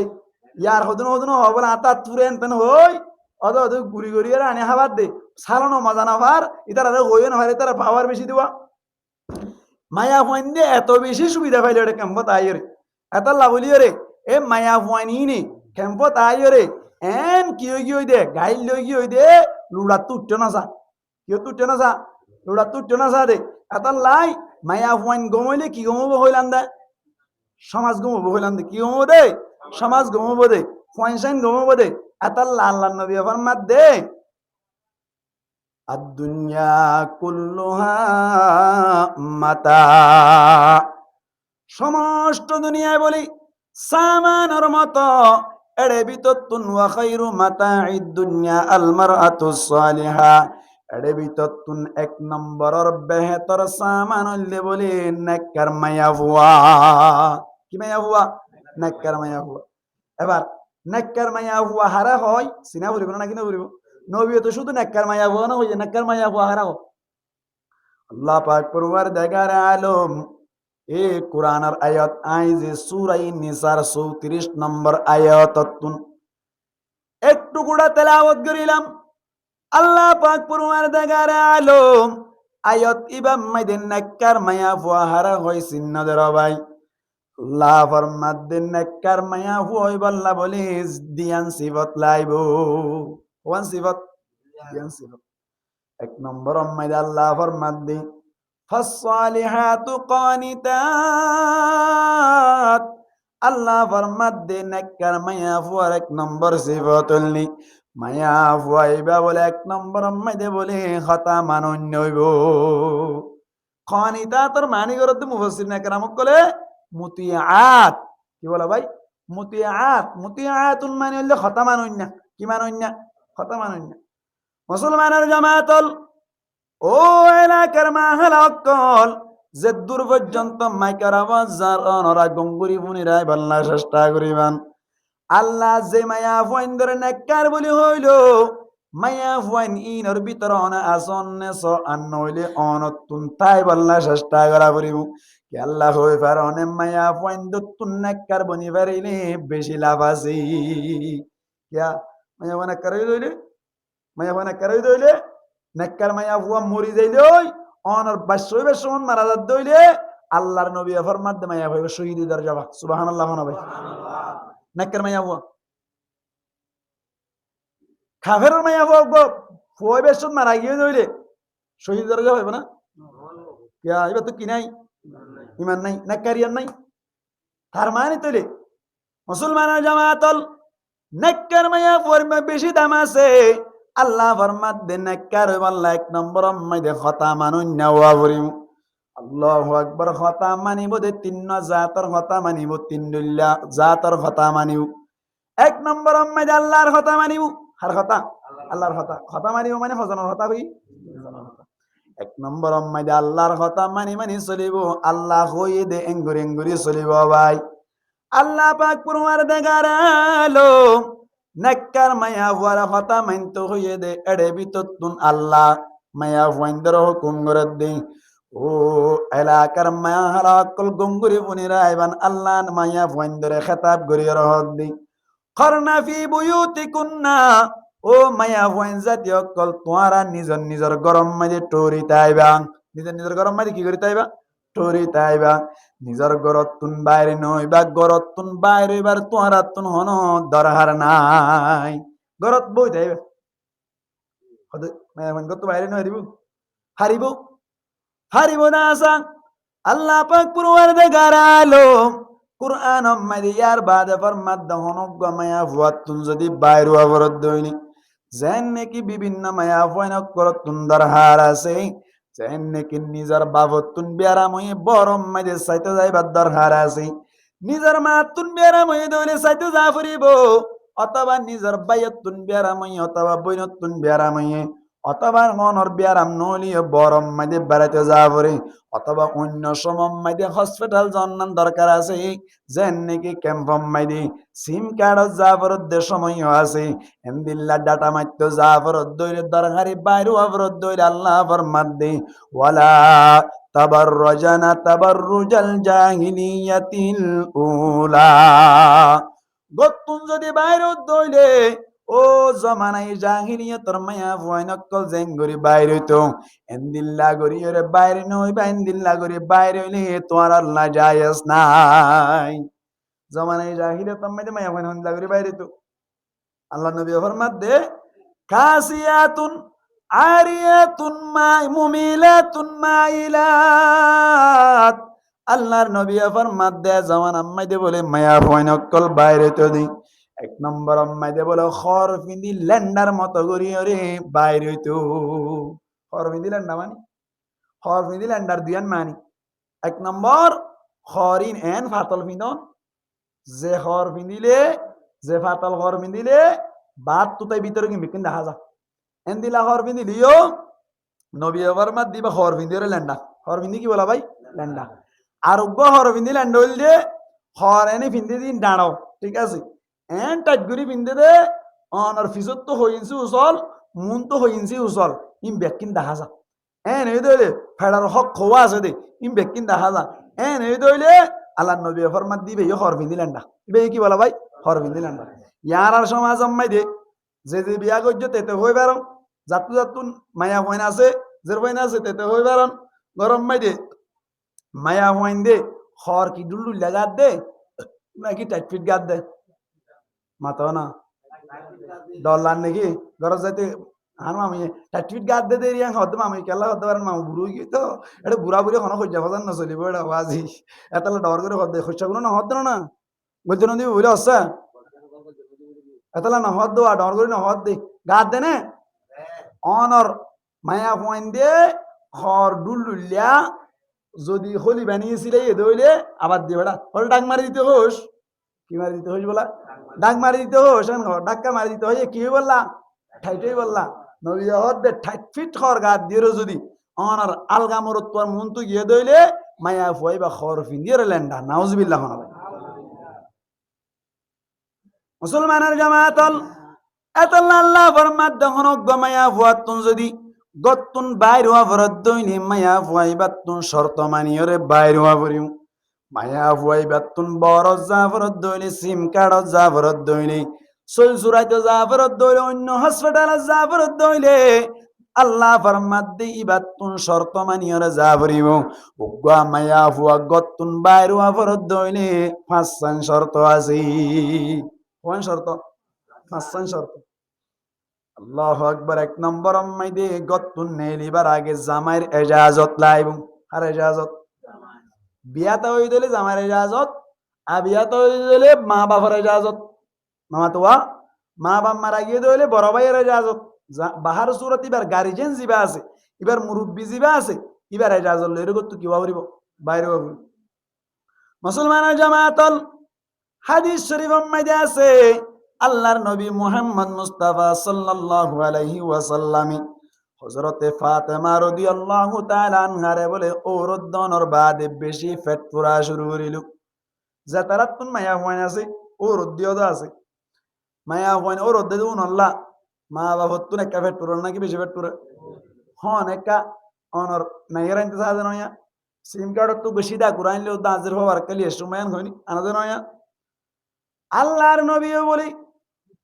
ইয়ার হদুন হদুন হবল আতা তুরেন তেন হই অত অত ঘুরি ঘুরি আর আনে হাবার দে সারানো মজা না ভার ইতারা হইও না ভার ইতারা পাওয়ার বেশি দিবা মায়া ফুয়াইন এত বেশি সুবিধা পাইলে ওটা কেম্প তাই রে এত লাভলি রে এ মায়া ফুয়াইনি নে কেম্প তাই রে এন কি হই দে গাইল লই কি হই দে লুড়া তুট্ট না সা কেউ তুট্ট না সা লুড়া তুট্ট না সা দে এত লাই মায়া ফুয়াইন গমইলে কি গমব হইলাম দে সমাজ গমব হইলাম দে কি গমব দে সমাজ গমব দে ফুয়াইন সাইন গমব দে এত আল্লাহ নবী ফরমাত দে আদ-দুনিয়া কুল্লুহা মাতা সমস্ত দুনিয়ায় বলি সামানের মতো এড়ে বিতত্তুন ওয়া খায়রু মাতাঈদ দুনিয়া আল মারআতুস সালিহা এড়ে বিতত্তুন এক নম্বরের বেহতর সামান হইলে বলি নেককার মায়া হুয়া কি মায়া হুয়া নেককার মায়া হুয়া এবার নেককার মায়া হুয়া হারা হয় সিনা বলিব না কিনা বলিব নবী তো শুধু নেককার মায়া হুয়া না হইছে নেককার মায়া হুয়া হারা হয় আল্লাহ পাক পরওয়ারদিগার আলম এ কোরআনের আয়াত আইজে সূরা নিসার 34 নম্বর আয়াততুন একটু গুড়া তেলাওয়াত করিলাম আল্লাহ পাক পরওয়ারদিগার আলম আয়াত ইবাম মাইদেন নেককার মায়া হুয়া হারা হয় সিন্নদের ভাই আল্লাহ ফরমাদ্দিন নেককার মায়া হুয়া বল্লা বলে দিয়ান সিফত লাইবো ওয়ান সিফত দিয়ান সিফত এক নম্বর মাইদে আল্লাহ ফরমাদ্দি ফাসসালিহাতু কানিতাত আল্লাহ ফরমাদ্দি নেককার মায়া হুয়ার এক নম্বর সিফতুলনি মায়া হুয়াইবা বলে এক নম্বর মাইদে বলে খতা মানন্য হইব কানিতাতর মানি করতে মুফাসসিরিন একরামক বলে মুতিআত কি বলা ভাই মুতিআতুন মানে হইলে খতা মানন্য কি মানন্য খতা মানন্য মুসলমানের জামাতল ও এলাকার মাহালা অকল যে দূর পর্যন্ত মাইকার আওয়াজ যার অনরা গঙ্গুরি ফুনিরাই বাল্লা চেষ্টা করিবান আল্লাহ যে মায়া ফুয়াইন ধরে নেককার বলি হইল মায়া ফুয়াইন ইনর ভিতর অনা আসন্নে স আন্ন হইলে অনতুন তাই বাল্লা চেষ্টা করা করিব কি আল্লাহ হই পার অনে মায়া ফুয়াইন দতুন নেককার বনি পারিলে বেশি লাভ আছে কিয়া মায়া বানা করে দইলে মায়া বানা করে দইলে নেককার মায়া হুয়া মরি যাইলে ওই অনর 22 সমান মারা যাত দইলে আল্লাহর নবী ফরমাত দে মায়া ভাই শহীদ দরজা বা সুবহানাল্লাহ না ভাই নেককার মায়া হুয়া কাফেরের মায়া হুয়া গো 22 সমান মারা গিয়ে দইলে শহীদ দরজা হবে না কিয়া এবার তো কি নাই ঈমান নাই নেককারিয়ান নাই তার মানে তইলে মুসলমানের জামাতল নেককার মায়া হুয়ার বেশি দাম আছে আল্লাহ ফরমাত দেন নেককার আল্লাহ এক নম্বর মাইদে খতা মানুন নেওয়া করিম আল্লাহু আকবার খতা মানিব দে তিন জাতর খতা মানিব তিন দুল্লা জাতর খতা মানিব এক নম্বর মাইদে আল্লাহর খতা মানিব হার খতা আল্লাহর খতা মানিব মানে হজনের খতা হই এক নম্বর মাইদে আল্লাহর খতা মানি চলিব আল্লাহ হই দে এঙ্গুরি এঙ্গুরি চলিব ভাই আল্লাহ পাক পরওয়ারদিগার আলম নেককার মায়া হুয়ার কথা মানতে হইয়ে দে এড়ে বিততুন আল্লাহ মায়া হুয়াইন্দর হুকুম করে দে ও এলাকার মায়া হালাকল গঙ্গুরি বুনিরা আইবান আল্লাহ মায়া হুয়াইন্দরে খেতাব করিয়ে রহত দি করনা ফি বুয়ুতিকুন্না ও মায়া হুয়াইন জাতি অকল তোয়ারা নিজর নিজর গরম মাঝে টরি তাইবা নিজর গরম মাঝে কি করি তাইবা টরি তাইবা নিজর গরতুন বাইরে নইবা গরতুন বাইরে এবার তোয়ারাতুন হন দরহার নাই গরত বই তাইবা গত বাইরে নয় হারিব না আসা আল্লাহ পাক পরওয়ারদিগার আলম কুরআন মাদিয়ার বাদে ফরমাত দহন মায়া ফুয়াতুন যদি বাইরে অবরোধ দইনি যেন নাকি বিভিন্ন মায়া ফুয়ান করতুন দরহার আছে যেন নাকি নিজের বাবতুন বিয়ারাময়ে বরম মাঝে চাইতে যাইবার দরকার আছে নিজের মাতুন বিয়ারাময়ে দইলে চাইতে যা ফুরিব অথবা নিজের বাইতুন বিয়ারাময়ে অথবা বইনতুন বিয়ারাময়ে অথবা মনর বিয়ারাম নলিয়ে বরম মাঝে বেড়াতে যা ফুরি অথবা অন্য সমম মাঝে হসপিটাল জন্নান দরকার আছে যেন নাকি ক্যাম্পম মাঝে সিম কার্ড যা ফরত সময় আছে এন্দিল্লা ডাটা মাইতো যা ফরত দইলে দরকারি বাইরে অবরোধ দইলে আল্লাহ ফরমাত দে ওয়ালা তাবাররাজানা তাবাররুজাল জাহিলিয়াতিল উলা গতুন যদি বাইরে দইলে ও জমানাই জাহিলিয়াতর মায়া ভয়নকল জেঙ্গরি বাইরে হইতো এন্দিল্লা গরি ওরে বাইরে নই বা এন্দিল্লা গরি বাইরে হইলে তোমার আল্লাহ জায়েজ নাই জমানাই জাহিলিয়াতর মাঝে মায়া ভয়নকল গরি বাইরে তো আল্লাহ নবী ফরমাত দে কাসিয়াতুন আরিয়াতুন মুমিলাতুন মাইলাত আল্লাহর নবী ফরমাত দে জামান আম্মাই দে বলে মায়া ভয়নকল বাইরে তো দি এক নম্বর আম্মাই দে বলে খর ফিন্দি ল্যান্ডার মতো করি ওরে বাইরে হইতো খর ফিন্দি ল্যান্ডার মানি খর ফিন্দি ল্যান্ডার দিয়ান মানি এক নম্বর খরিন এন ফাতল ফিন্দন যে খর ফিন্দিলে যে ফাতল খর ফিন্দিলে বাদ তো তাই ভিতরে কি বিকিন দেখা যা এন দিলা খর ফিন্দিলিও নবী ফরমাত দিবা খর ফিন্দি ওরে ল্যান্ডা খর ফিন্দি কি বলা ভাই ল্যান্ডা আর উগ্র খর ফিন্দি ল্যান্ডা হইল দিয়ে খর এনে ফিন্দি দিন ডাঁড়াও ঠিক আছে এন টাইটগুড়ি পিন্ধে দে অনর ফিসত তো হইনছি উচল মুন তো হইনছি উচল ইম বেকিন দেখা যা এন এই দইলে ফেডার হক খোয়া আছে দে ইম বেকিন দেখা যা এন এই দইলে আল্লাহ নবী ফরমাত দিবে ইয়ে হর বিন্দিলেন্ডা ইবে কি বলা ভাই হর বিন্দিলেন্ডা ইয়ার আর সমাজ আম্মাই দে যে যে বিয়া করছো তেতে হই বেরন জাতু জাতুন মায়া হইন আছে জের হইন আছে তেতে হই বেরন গরম মাই দে মায়া হইন দে হর কি ডুল্লু লাগাত দে নাকি টাইট ফিট গাত দে মাতো না ডলার নাকি গরজ যাইতে আর মামি টাইট গাদ দে দেরি হদ মামি কেলা হতে পারেন মামু বুড়ো গিয়ে তো এটা বুড়া বুড়ি কোনো খোঁজা ফাজান না চলিব এটা আজি এতালে ডর করে হদ দে খোঁজা গুলো না হদ না বলছো না দিবি বুঝলে হচ্ছে এতালে না হদ দেওয়া ডর করে না হদ দে গাদ দে না অনর মায়া পয়েন দে হর ডুল্লুলিয়া যদি হলি বানিয়েছিল এ দইলে আবার দিয়ে বেড়া হল ডাক মারি দিতে হোস কি মারি দিতে হোস বলা ডাক মারি দিতে হোস ডাক্কা মারি দিতে হয় কি বললা ঠাইটাই বললা নবী হদ্দে ঠাইট ফিট খর গাদ দিয়ে যদি অনার আলগা মরত তোর মন তো গিয়ে দইলে মায়া ফুয়াই বা খর ফিন্দিয়ে লেন্ডা নাউজুবিল্লাহ হনা মুসলমানের জামায়াতল এতল আল্লাহ ফরমাত যখন মায়া ফুয়াতুন যদি গত্তুন বাইর হওয়া ফরত দইনি মায়া ফুয়াই বাতুন শর্ত মানিয়রে বাইর হওয়া পড়িও মায়া ফুয়াই বাতুন বড় জাফরত দইনি সিম কার্ডত জাফরত দইনি সই সুরাইতে জাফরত দইলে অন্য হসপিটালে জাফরত দইলে আল্লাহ ফরমাত দি ইবাতুন শর্ত মানিয়রে জাফরিও উগ্গা মায়া ফুয়া গত্তুন বাইর হওয়া ফরত দইলে পাঁচজন শর্ত আছে কোন শর্ত পাঁচজন শর্ত আল্লাহু আকবার এক নম্বর আম্মাই দে গত্তুন নেলিবার আগে জামাইর ইজাজত লাইব আর ইজাজত বিয়াতা হই দিলে জামাইর ইজাজত আর বিয়াতা হই দিলে মা বাবার ইজাজত মামা তোয়া মা বাপ মারা গিয়ে দিলে বড় ভাইয়ের ইজাজত বাহার সুরত এবার গার্জিয়ান জিবা আছে এবার মুরব্বি জিবা আছে এবার ইজাজত লইরে গত্তু কি বাবরিব বাইরে বাবরি মুসলমানের জামায়াতল হাদিস শরীফ মধ্যে আছে আল্লাহর নবী মুহাম্মদ মুস্তাফা সাল্লাল্লাহু আলাইহি ওয়াসাল্লাম হযরতে ফাতেমা রাদিয়াল্লাহু তাআলা আনহারে বলে ও রদ্দনর বাদে বেশি পেট পুরা শুরু হইল জাতারাতুন মায়া হইন আছে ও রদ্দিও আছে মায়া হইন ও রদ্দে দুন আল্লাহ মা বাবতুন একটা পেট পুরা নাকি বেশি পেট পুরা হন একটা অনর নাইরা ইন্তজার নয়া সিম কার্ড তো বেশি দা কুরআন লে দাজের হওয়ার কালি সুমায়ান হইনি আনাদে নয়া আল্লাহর নবীও বলি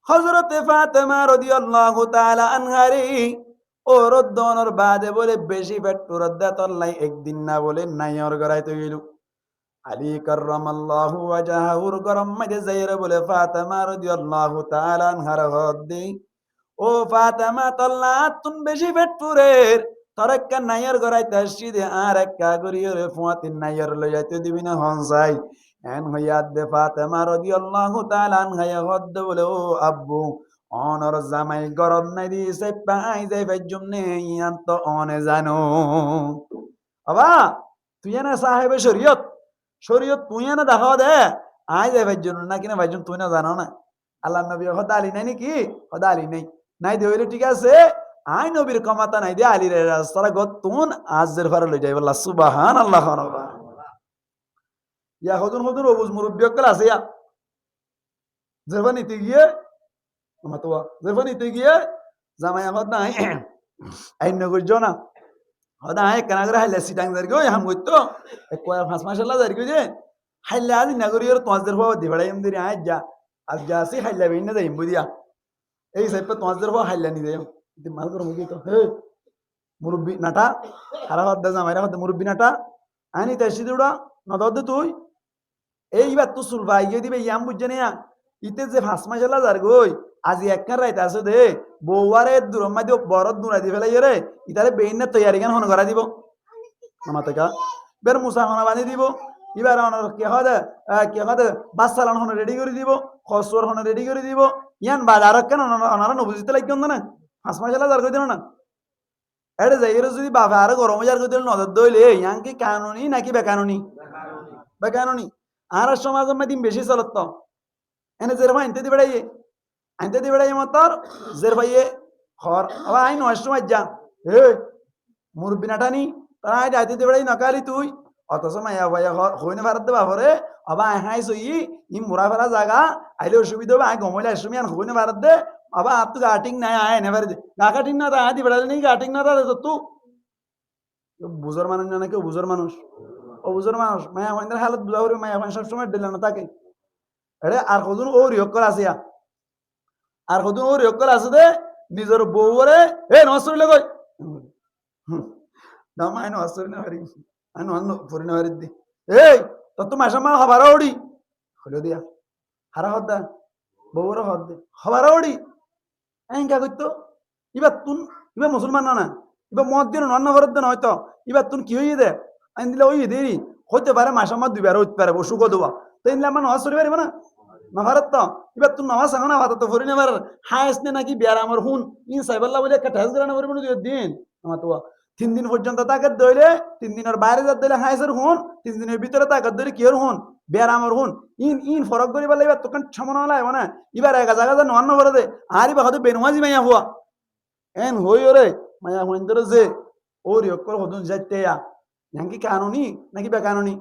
হযরতে ফাতেমা রাদিয়াল্লাহু তাআলা আনহারি ও রদ্দনর বাদে বলে বেশি পেট রদ্দা তল্লাই একদিন না বলে নাইয়র গরাইতে গেল আলী কাররামাল্লাহু ওয়াজহাহুর গরম মাঝে যাইরা বলে ফাতেমা রাদিয়াল্লাহু তাআলা আনহার হদ্দি ও ফাতেমা তল্লা তুন বেশি পেট পুরের তোর একটা নাইয়র গরাইতে আসছি দে আর একটা গরিয়রে ফুয়াতিন নাইয়র লই যাইতে দিবি না হন যাই এন হইয়াদ দে ফাতেমা রাদিয়াল্লাহু তাআলা আনহা হদ্দ বলে ও আব্বু অনর জামাই গরম নাই দিছে পাই যাই ভাইজুম নেই ইয়ান তো অনে জানো বাবা তুই না সাহেবে শরীয়ত শরীয়ত তুই না দেখা দে আই যাই ভাইজুম না কিনা ভাইজুম তুই না জানো না আল্লাহ নবী হদা আলী নাই নাকি হদা আলী নাই নাই দে হইলে ঠিক আছে আই নবীর ক্ষমতা নাই দে আলীর রাস্তা গতুন আজের ফারে লই যাই বল্লা সুবহানাল্লাহ ইয়া হদুন হদুন অবুজ মুরব্বী অকল আছে ইয়া জেরবানিতে গিয়ে মাতোয়া জেরবানিতে গিয়ে জামাই হদ নাই আইন নগর না হদা আয় কানাগরা হাইলা সিটাং জারি গো হাম গইতো এক কয় পাঁচ মাশাআল্লাহ জারি গো যে হাইলা আদি নগরীর তোয়াজের হওয়া দিবাড়াই এমদিরি আয় যা আজ যাসি হাইলা বেইনা যাই বুদিয়া এই সাইপে তোমার হাইলানি দেয় মাল করে মুখি তো হে মুরব্বী নাটা হারা হদ্দা জামাইরা হদ্দা মুরব্বী নাটা আনি তাই সিদুড়া নদদ্দে তুই এইবার তো সুলবা ইয়ে দিবে ইয়াম বুঝছে না ইতে যে ফাঁস মাসালা যার গই আজি একখান রাইতে আছে দে বউয়ারে দূরম্মা দিও বরদ দূরা দি ফেলাই রে ইতারে বেইনের তৈয়ারি গান হন করা দিব আমার থেকে বের মুসা হনা বানি দিব এবার অনার কে হদে বাচ্চালান হনে রেডি করে দিব খসর হনে রেডি করে দিব ইয়ান বাজার কেন ওনারা নবুঝিতে লাগবে না ফাঁস মাসালা যার কই দিল না এটা যাই যদি বাবা আর গরম যার কই দিল নজর দইলে ইয়ান কি কানুনি নাকি বেকানুনি বেকানুনি আর সমাজ দিন বেশি চলত এনে জের ভাই আনতে দি বেড়াইয়ে মতর জের ভাইয়ে হর আবার আই নয় সময় যা হে মুরব্বী নাটানি তারা আই আইতে দি বেড়াই নকালি তুই অথচ মাইয়া ভাইয়া হইনে ভারত দেবা হরে আবার আই হাই সই ই মুরা ফেরা জায়গা আইলে অসুবিধা হবে আই গমইলে আসমি আর হইনে ভারত দে আবার আর তো গাটিং নাই আয় এনে ভারত গা কাটিং না আই দি বেড়ালে নেই গাটিং না তো তুই বুঝর মানুষ না কেউ বুঝর মানুষ ও বুঝর মানুষ মায়া ভাইদের হালত বুঝা করে মায়া ভাই সবসময় দিলে না তাকে এরে আর কদিন ও রিয়ক করে আসিয়া আর কদিন ও রিয়ক করে আছে দে নিজের বউরে এ নসর লই দাম আই নসর না হারি আই নন ফরি না হারি দি এই তো মাসা মা হবার ওড়ি হলো দিয়া হারা হদ্দা বউরে হদ দে হবার ওড়ি এঙ্কা কইতো ইবা মুসলমান না ইবা মদ দিন নন্ন ভরত দেন হয়তো ইবার তুন কি হইয়ে দে আইন দিলে ওই দেরি হইতে পারে মাসা মা দুইবার হইতে পারে বসুক দেওয়া তো ইনলে আমার নজ করি পারিব না নভারত তো এবার তুই নমাজ সাঙ্গ না ভাত তো ফরি নেবার হাইস নে নাকি বিয়ার আমার হুন ইন সাইবাল্লাহ বলে একটা ঠেস গেলে না পারবো দুই দিন আমার তো 3 দিন পর্যন্ত তাকে দইলে 3 দিনের বাইরে যা দইলে হাইসের হুন 3 দিনের ভিতরে তাকে দইলে কি এর হুন বিয়ার আমার হুন ইন ফরক করি বলে এবার তোকে সামনে না মানে এবার এক জায়গা যা নন্ন করে দে আর এবার হয়তো বেনওয়াজি মাইয়া হুয়া এন হই ওরে মাইয়া হুন তোর যে ওর ইয়কর হদুন যাইতে নাকি কানুনি নাকি বেকানুনি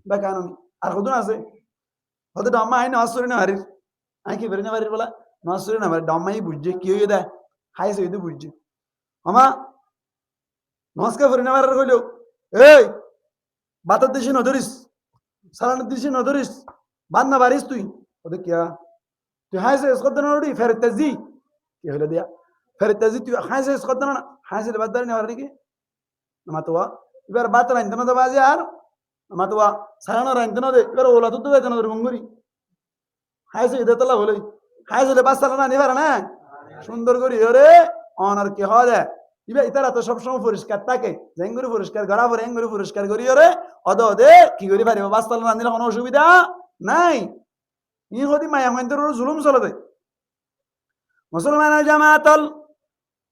বেকানুনি আর হদুন আছে হয়তো ডম্মা আই নসরি না হারির আই কি বেরিয়ে না বাড়ির বলা নসরি না বাড়ি ডম্মাই বুঝছে কি হয়ে দেয় হাই সে বুঝছে আমা নমস্কার ফরি না বাড়ির হইল এই বাতার দেশে নধরিস সালানের দেশে নধরিস বাদ না বাড়িস তুই ওদের কিয়া তুই হাই সে এসকর দেন ওড়ি ফের তেজি কি হইলো দিয়া ফের তেজি তুই হাই সে এসকর দেন না হাই সে বাদ দাঁড়ি না বাড়ি কি মাতোয়া এবার বাত রাইতে না বাজে আর মাতোয়া সালানো রাইতে না দে এবার ওলা তো যাইতে না মঙ্গুরি হাইছে ইদে তলা হলই হাইছে বাস চালানা নিবার না সুন্দর করি ওরে অনার কি হয় দে ইবে ইতারা তো সবসময় পরিষ্কার থাকে জেঙ্গুরি পরিষ্কার করা পরে এঙ্গুরি পরিষ্কার করি ওরে অদে কি করি পারিব বাস চালানা নিলে কোনো অসুবিধা নাই ই হদি মায়া মাইন্দের জুলুম চলে দে মুসলমানের জামাতল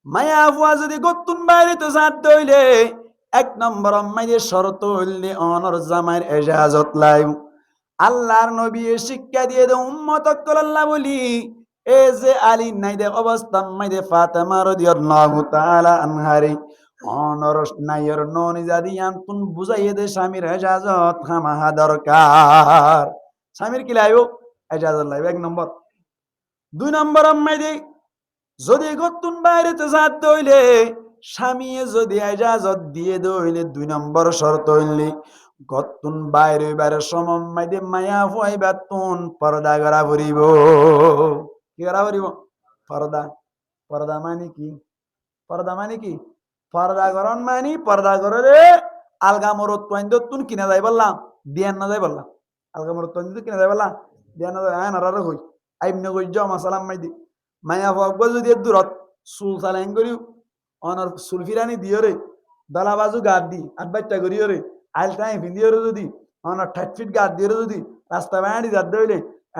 মায়া ফুয়া যদি গতুন বাইরে তো জাত দইলে 1 নম্বর মাইরে শর্ত হইলে অনর জামাইর ইজাজত লাই আল্লাহর নবী শিক্ষা দিয়ে দে উম্মত আল্লাহ বলি এ যে আলী নাই দে অবস্থা মাইদে ফাতেমা রাদিয়াল্লাহু তাআলা আনহারি অনর নাইয়ের ননি জাদি আনতুন বুঝাইয়ে দে স্বামীর ইজাজত হামাহা দরকার স্বামীর কি লাইব ইজাজত লাইব 1 নম্বর 2 নম্বর মাইদে যদি গতুন বাইরে তো জাত দইলে স্বামী যদি ইজাজত দিয়ে দইলে 2 নম্বর শর্ত হইলে গতুন বাইরে সমমাইদে মায়া ফুয়াইবা তুন পর্দা করা ফুরিব কি করা ফুরিব পর্দা পর্দা মানে কি পর্দা মানে কি পর্দা করন মানে পর্দা করে আলগা মরত তুন কিনা যাই বললাম দিয়ান না যাই বললাম আলগা মরত কিনা যাই বললাম দিয়ান না যাই নারা কই আইমনে কই যাও মাসালাম মাইদি মায়া ফুয়াক যদি দূরত চুল চালাইন করি অনর চুল ফিরানি দিও রে দলা বাজু গাদ দি আটবাইটা করিও রে আইল টাই ভিন্দিও যদি অনর 60 ফিট গাদ দিও যদি রাস্তা বাড়ি যাদ দইলে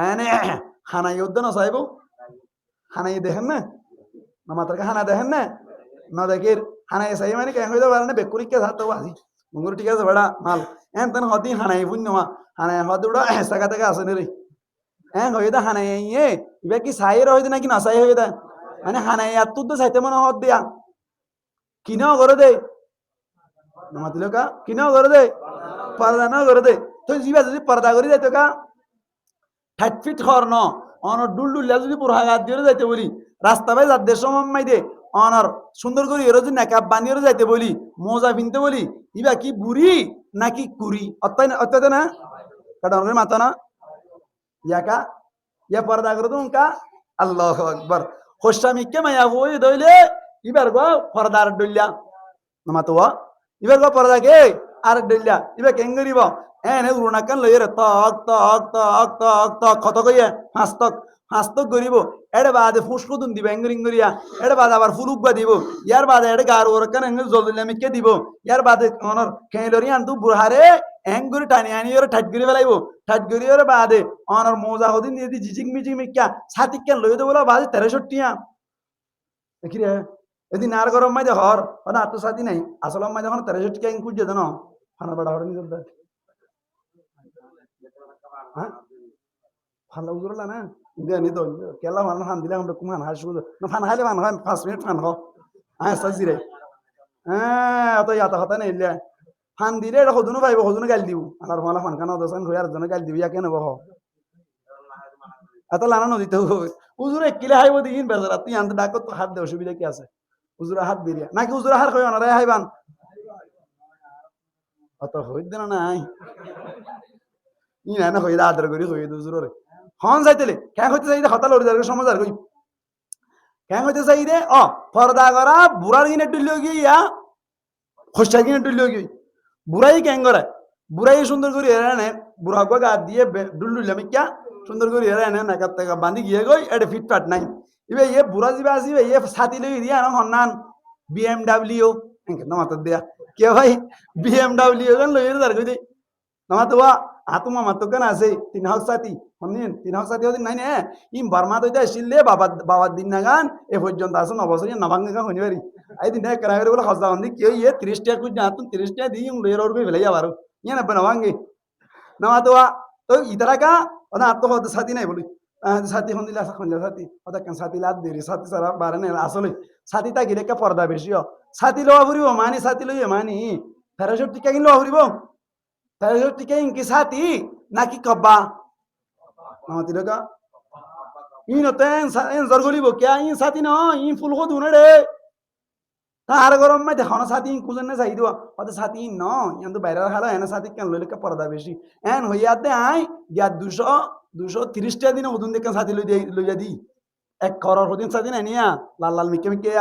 এনে হানাই উদ্দ না চাইব হানাই দেখেন না মামাতারকে হানা দেখেন না না দেখের হানাই চাই মানে কেন হইতে পারে না বেকুরিকে থাকতে আজি মুঙ্গুর ঠিক আছে বেড়া মাল এন তেন হদি হানাই পুণ্য হানাই হদ উড়া সাকা থেকে আসে রে হ্যাঁ হইদা হানাই এ ইবা কি চাইর হইদে নাকি না চাই হইদা মানে হানাই আর তুই তো চাইতে মনে হদ দিয়া কিনাও করে দে নামাতিল কা কিনাও করে দে পর্দা না করে দে তো জিবা যদি পর্দা করে দেয় তো কা 60 ফিট খর ন অনর ডুলডুলিয়া যদি পুরা গাদ দিয়ে যাইতে বলি রাস্তা বাই যাদের সময় দে অনর সুন্দর করে এর যদি নাকাব বানিয়ে যাইতে বলি মোজা পিনতে বলি ইবা কি বুড়ি নাকি কুড়ি অত্যাই না কাটা মাথা না ইয়াকা ইয়া পর্দা করে তো উনকা আল্লাহু আকবার খোসামিকে মায়া হই দইলে ইবার গো পর্দার ডইলা নামাতো ইবার গো পর্দা কে আর ডইলা ইবার কেন করিব এনে উড়না কান লইরে তক তক তক তক তক কত কইয়ে হাস্তক গরিব এড়ে বাদে ফুসকুতুন দিব এঙ্গরিয়া এড়ে বাদে আবার ফুলুকবা দিব ইয়ার বাদে এড়ে গার ওরকান এঙ্গর জলদিলামিকে দিব ইয়ার বাদে অনর খেলরি আনতু বুড়হারে এঙ্গুরি টানি আনি ওরে ঠাট গরি ফেলাইব ঠাট গরি ওরে বাদে অনর মোজা হদিন দিয়ে জিজিক মিজিক মিক্কা ছাতিক কেন লইতে বলা বাদে 1300 টিয়া দেখি রে এদিন আর গরম মাঝে হর না তো সাথী নাই আসলে মাঝে এখন 1300 টিকা ইনকুজ যেত না খানা বড় হরে নিতে হ্যাঁ ফালা উজরলা না দেনি তো কেলা মান হান দিলে আমরা কুমান হাসু না ফান খাইলে ফান খাই 5 মিনিট ফান খাও হ্যাঁ সাজিরে হ্যাঁ অত ইয়াতা কথা নাই লে ফান দিলে এটা হদুনো পাইব হদুনো গাল দিব আর মালা ফান কানা দসান কই আর জন গাল দিব ইয়া কেন বহ এত লানা নদীতে উজুরে কিলে হাইব দিন বেজারা তুই আনতে ডাকো তো হাত দে অসুবিধা কি আছে উজুরা হাত দিরিয়া নাকি উজুরা হার কই না রে হাইবান অত হই দেনা নাই ই না হই আদর করি হই উজুরে হন যাইতেলে কেন হইতে যাইতে হতা লড়ি যাবে সমাজ আর কই কেন হইতে যাইতে পর্দা করা বুড়ার গিনে টুলিও গিয়া খোসা গিনে টুলিও গি বুড়াই কেন করে বুড়াই সুন্দর করে এনে বুড়া গো গা দিয়ে ডুলডুলামি কিয়া সুন্দর করে এনে না কাট টাকা বাঁধি গিয়ে গই এটা ফিটফাট নাই ইবে ইয়ে বুড়া যাবে আসিবে ইয়ে ছাতি লই দিয়া না হন্নান BMW এনকে নামাত দিয়া কে ভাই BMW গান লই দার কই দে নামাত ওয়া আতুমা মাত গান আছে তিন হক সাথী হন্নিন তিন হক সাথী ওদিন নাই নে ইম বার্মা দইতে আসিলে বাবা দিন না গান এ পর্যন্ত আসুন অবশ্যই নাভাঙ্গে গান হনি পারি আই দিন করাইরে বলে খসদা হন্দি কি ইয়ে 30 টাকা কুছ জাতুন 30 টাকা দিই লই রোড पे ফেলাই আবার ইয়া না নাভাঙ্গে নামাত ওয়া তো ইতারা কা ওনা আত্ম হদ সাথী নাই বলি সাথী হন্দিলা সাথী ওটা কেন সাথী লাদ দেরি সাথী সারা বারে না আসলে সাথী তা গিলে কা পর্দা বেশি সাথী লওয়া ফুরিব মানি সাথী লইয়ে মানি 1300 টিকা কিন লওয়া ফুরিব 1300 টিকা ইনকি সাথী নাকি কব্বা নামাতি কা ইন তেন এন জরগলিব কিয়া ইন সাথী ন ইন ফুল কো দুনে রে তার গরম মে দেখো না সাথী কুজন না চাই দিও ওটা সাথী ন ইয়ান তো বাইরে খালো এনা সাথী কেন লইলে কা পর্দা বেশি এন হইয়াতে আই গিয়া 230 টা দিন ওদুন দেখে সাথী লইয়া দি 1 করোড় হদিন সাথী না নিয়া লাল লাল মিকে মিকে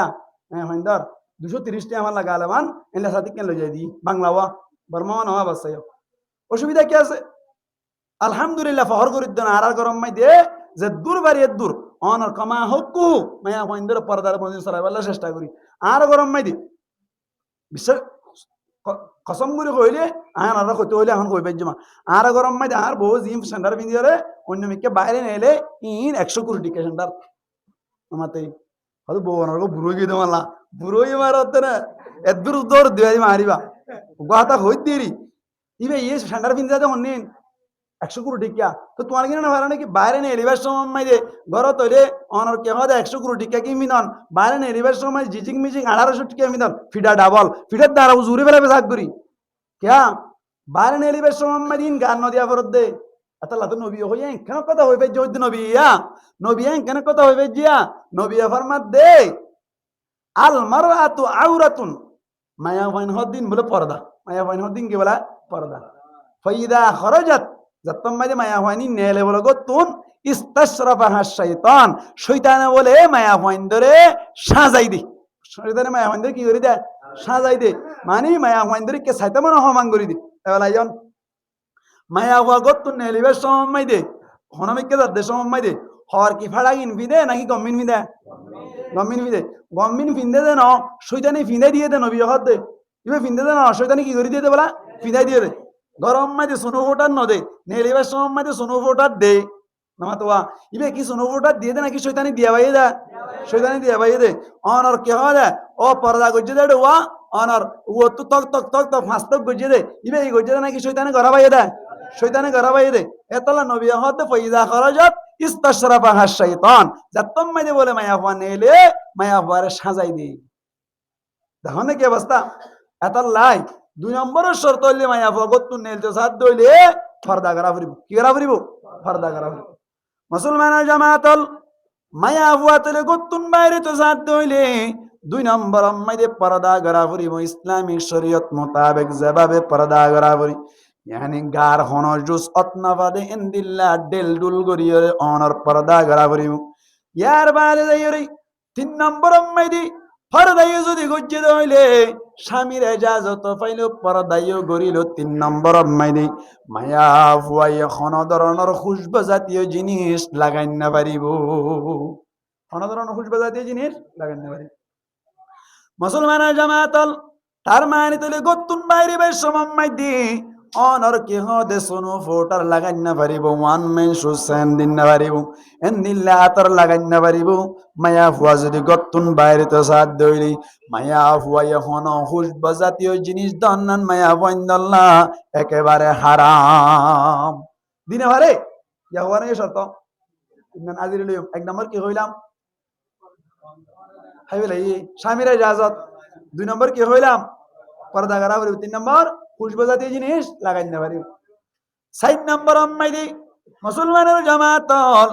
হ্যাঁ হইন্দর 230 টা আমার লাগালে মান এলা সাথী কেন লইয়া দি বাংলাওয়া বর্মা নওয়া বাসায় অসুবিধা কি আছে আলহামদুলিল্লাহ ফহর করি দেন আর গরম মাই দে যে দূর বাড়ি দূর অনর কমা হকু মায়া হইন্দর পর্দার মধ্যে সরাইবার চেষ্টা করি আর গরম মাই দি বিশ্বাস কসম করে কইলে আন আর কইতে হইলে এখন কইবে জমা আর গরম মাই আর বহু জিম সেন্টার বিন্দিরে অন্য মিকে বাইরে নেলে ইন 100 কোটি টিকা সেন্টার আমাতে ಅದು ಬೋನರ್ಗೋ ಬುರುಗಿದವಲ್ಲ ಬುರುಗಿ ಮಾರತ್ತನ ಎದ್ರು ದೋರ್ ದೇವಿ ಮಾರಿবা গাতা হইতেরি ইবে এই সেন্টার বিন্দিতে হন্নিন 100 কোটি টিকা তো তোমার কিনা না ভাড়া নাকি বাইরে নে এলিভার সময় দে ঘর তৈলে অনর কে হয় 100 কোটি টিকা কি মিনন বাইরে নে এলিভার সময় জিজিং মিজিং 1800 টিকা মিনন ফিডা ডাবল ফিডার দ্বারা উজুরে ফেলে বেসাক করি क्या বাইরে নে এলিভার সময় দিন গান নদিয়া ফরত দে আতাল্লাহ তো নবী হইয়া কেন কথা হইবে জোদ নবী নবী কেন কথা হইবে জিয়া নবী ফরমাত দে আল মারআতু আওরাতুন মায়া ফাইন হদিন বলে পর্দা মায়া ফাইন হদিন কি বলা পর্দা ফাইদা খরাজাত যতম মাঝে মায়া ফাইনি নেলে বলে গতুন ইস্তাশরাফাহা শাইতান শয়তানে বলে মায়া ফাইন ধরে সাজাই দে শয়তানে মায়া ফাইন ধরে কি করে দে সাজাই দে মানে মায়া ফাইন ধরে কে শয়তান হমান করি দে তাহলে আইজন মায়া হওয়া গতুন নেলিবে সময় দে হনমিকে দে সময় দে হর কি ফাড়াগিন বিদে নাকি গম্মিন বিদে গম্মিন বিদে গম্মিন ফিন্দে দে ন শয়তানি ফিন্দে দিয়ে দে নবী হদ দে ইবে ফিন্দে দে না শয়তানি কি করে দিয়ে দে বলা ফিদাই দিয়ে দে গরম মাঝে সোনো ফোটার ন দে নেলিবার সময় মাঝে সোনো ফোটার দে নামাতোয়া ইবে কি সোনো ফোটার দিয়ে দে নাকি শয়তানি দিয়া বাইয়ে দে শয়তানি দিয়া বাইয়ে দে অনর কে হয় দে ও পর্দা গজ্জে দে ওয়া অনর ও তো তক তক তক তক ফাস্তক গজ্জে দে ইবে এই গজ্জে দে নাকি শয়তানি গরা বাইয়ে দে শয়তানি গরা বাইয়ে দে এতলা নবী হদ দে ফাইদা খরাজাত ইস্তাশরাফাহা শাইতান যতম মাঝে বলে মায়া হওয়া নেলে মায়া হওয়ারে সাজাই দে দেখো না কি অবস্থা এতলাই 2 নম্বরের শর্ত হইলে মায়া হওয়া গত্তু নেলতে সাথ দইলে পর্দা করা ফুরিব কি করা ফুরিব পর্দা করা ফুরিব মুসলমানের জামাতল মায়া হওয়া তলে গত্তুন বাইরে তো সাথ দইলে 2 নম্বর মাইদে পর্দা করা ফুরিব ইসলামী শরীয়ত মোতাবেক যেভাবে পর্দা করা ফুরিব यानी गार होनर जुस अतना बादे इंदिल्ला डेल डुल गरियो ऑनर पर्दा गरा भरियो यार बादे दयरी নম্বর মাইদি পর্দাইও যদি গজ্জে হইলে স্বামীর এজাজত পাইল পর্দাইও গরিল। 3 নম্বর মাইদি মায়া ফুয়াই কোন ধরনের খুশবা জাতীয় জিনিস লাগাই না পারিব, কোন ধরনের খুশবা জাতীয় জিনিস লাগাই না পারিব। মুসলমানের জামাতল তার মানে তুলে গত্তুন বাইরে বেশ সমম মাইদি অনর কেহ দে সোনো ফোটার লাগাই না পারিব, ওয়ান মেন সুসেন দিন না পারিব, এন দিল্লা আতর লাগাই না পারিব। মায়া ফুয়া যদি গত্তুন বাইরে তো সাথ দইলি মায়া ফুয়া এখন খুশবা জাতীয় জিনিস দন্নান মায়া বইন্দল্লা একেবারে হারাম দিনে ভারে ইয়া হওয়া নাই শর্ত। আজির 1 নম্বর কি হইলাম স্বামীর ইজাজত, 2 নম্বর কি হইলাম পর্দা করা পারিব, 3 নম্বর খুশবা জাতীয় জিনিস লাগাই না পারিব। 4 নম্বর মাইদি মুসলমানের জামাতল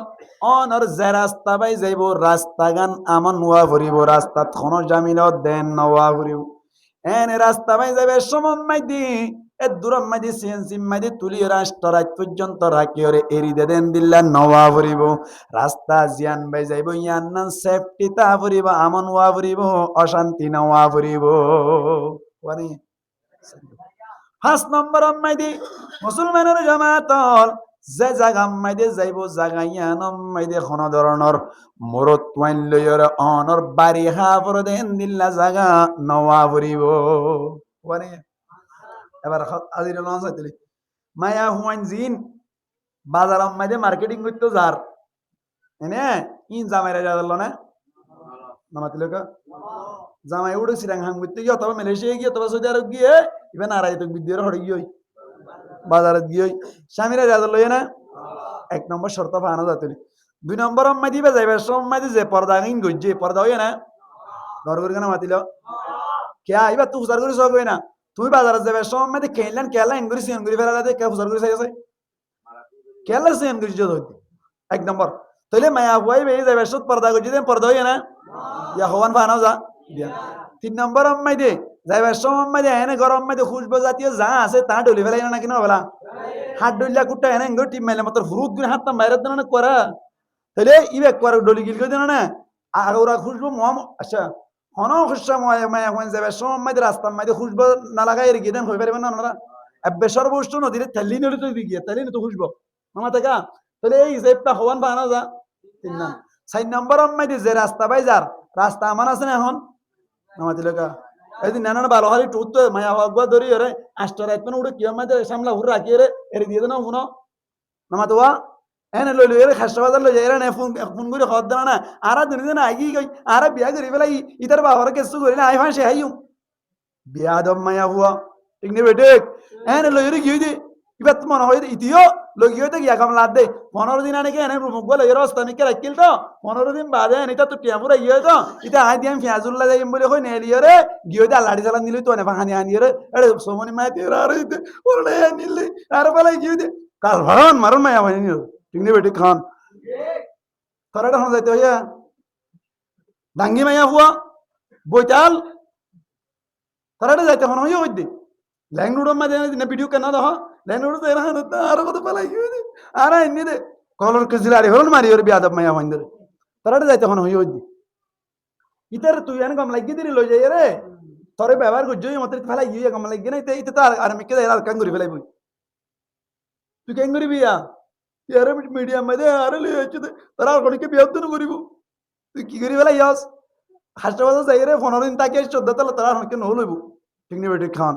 অনর যে রাস্তা বাই যাইব রাস্তা গান আমন নোয়া ফুরিব, রাস্তাত কোনো জামিনত দেন নওয়া ফুরিব। এনে রাস্তা বাই যাবে সমম মাইদি এ দূরম মাইদি সিএনসি মাইদি তুলি রাষ্ট্র রাত পর্যন্ত রাখিওরে এরি দেন দিল্লা নওয়া ফুরিব। রাস্তা জিয়ান বাই যাইব ইয়ান নান সেফটি তা ফুরিব, আমন ওয়া ফুরিব, অশান্তি নওয়া ফুরিব। 5 নম্বর মাইদি মুসলমানের জামাতল যে জায়গা মাইদে যাইব জায়গা ইয়ানম মাইদে কোন ধরনের মরত ওয়াইন লইর অনর বাড়ি হাফর দেন দিল্লা জায়গা নওয়া ফুরিব। এবার আজির লঞ্চ হইতলি মায়া হুয়াইন জিন বাজার মাইদে মার্কেটিং করতে যার এনে ইন জামাইরা যাদল না নামাতিলক জামাই উড়ে সিরাং হাং করতে গিয়ে অথবা মালয়েশিয়া গিয়ে অথবা সৌদি আরব গিয়ে ইভেন আড়াই তো বিদ্যুৎ হড়ে গিয়ে বাজারত গিয়ে স্বামীরা যাদল লইয়ে না 1 নম্বর শর্ত পানো যাতলি। 2 নম্বর মাইদি বা যাইবার সময় মাইদি যে পর্দা গিন গজ্জে পর্দা হইয়া না ঘর করে কেন মাতিল কে এবার তুই হুজার করে সব হই না তুমি বাজারে যাবে সময় মাইদি কেনলেন কেলা এনগুরি সিএন গুরি ফেলা দে কে হুজার করে চাইছে কেলা সিএন গুরি যদ হইতে 1 নম্বর তাহলে মায়া হুয়াই বে যাবে সব পর্দা গজ্জে দেন পর্দা হইয়া না ইয়া হওয়ান পানো যা দিয়া। 3 নম্বর মাইদি যাইবার সময় মাইদি এনে গরম মাইদি খুশবা জাতীয় যা আছে তা ডলি ফেলাই না কিনা বলা হাত ডলিয়া কুট্টা এনে এঙ্গো টিম মাইলে মাত্র হুরুত গুলি হাত বাইরে দেন না করা তাহলে ইবে করা ডলি গিল কই দেন না আর ওরা খুশবো মম আচ্ছা হন খুশা মায়া মায়া হইন যাবে সময় মাইদি রাস্তা মাইদি খুশবো না লাগাই রে গিদেন হই পারবে না ওনারা এবে সর্বষ্ট নদীরে থালি নলি তো দিগিয়া তালি তো খুশবো মামা টাকা তাহলে এই জেবটা হওয়ান বানা যা 4 নম্বর মাইদি যে রাস্তা বাই যার রাস্তা আমান আছে না এখন নামাতিলকা এদিন নানা ভালো হালি টুত মায়া হওয়া ধরি রে আষ্টর রাত উড়ে কি মাঝে সামলা হুর রাখি রে এর দিয়ে দেন শুনো নামাতোয়া এনে লই লই রে খাসা বাজার লই যাই রে ফোন করে খদ দেনা না আর দিন দিন আগি কই আর বিয়া করি ফেলাই ইতার বাবার কেসু করি না আই ফাঁসে হাইউ বিয়া দম মায়া হুয়া ঠিক নে বেটে এনে লই রে গিয়ে দে ইবাত মনে হয় ইতিও লই গিয়ে দে গিয়া কাম লাদ দে 15 দিন আনে কে এনে মুখ বলে এর অবস্থা নিকে রাখিল তো 15 দিন বাদে এনে তো টিয়ামুরা ইয়ে তো ইতা আই দিয়াম ফিয়াজুল্লাহ যাইম বলে কই নেলিয়ে রে গিয়ে দে লাড়ি চালান দিলি তো এনে হানি হানি রে আরে সোমনি মাই তেরা আর ইতে ওরে নিলি আর বলে গিয়ে দে কাল ভরন মারন মায়া ভাই নি ঠিক নে বেটে খান তরাটা হন যাইতে হইয়া ডাঙ্গি মায়া হুয়া বইতাল তরাটা যাইতে হন হইয়া হইতে ল্যাংডুড় মাঝে না ভিডিও কেন দহ ল্যাংডুড় তো এরা আর কত পালাই গিয়ে দে আর এনে দে কলর কেজিলারি হরন মারি ওর বিয়াদব মায়া হইন দে তরাটা যাইতে হন হইয়া হইতে ইতার তুই এনে কম লাগিয়ে দিলি লই যাই রে তরে ব্যবহার করছই মতে ফেলাই গিয়ে কম লাগিয়ে না ইতে তো আর মিকে আর কান করি ফেলাই বই তুই কেন করি বিয়া ইয়ারে মিডিয়াম মাঝে আরে লই যাচ্ছে তারা আর কোনকে বিয়া তো করিব তুই কি করি ফেলাই ইয়াস হাসপাতাল যাই রে 15 দিন তাকে 14 তালা তারা হনকে ন লইব ঠিক নে বেটে খান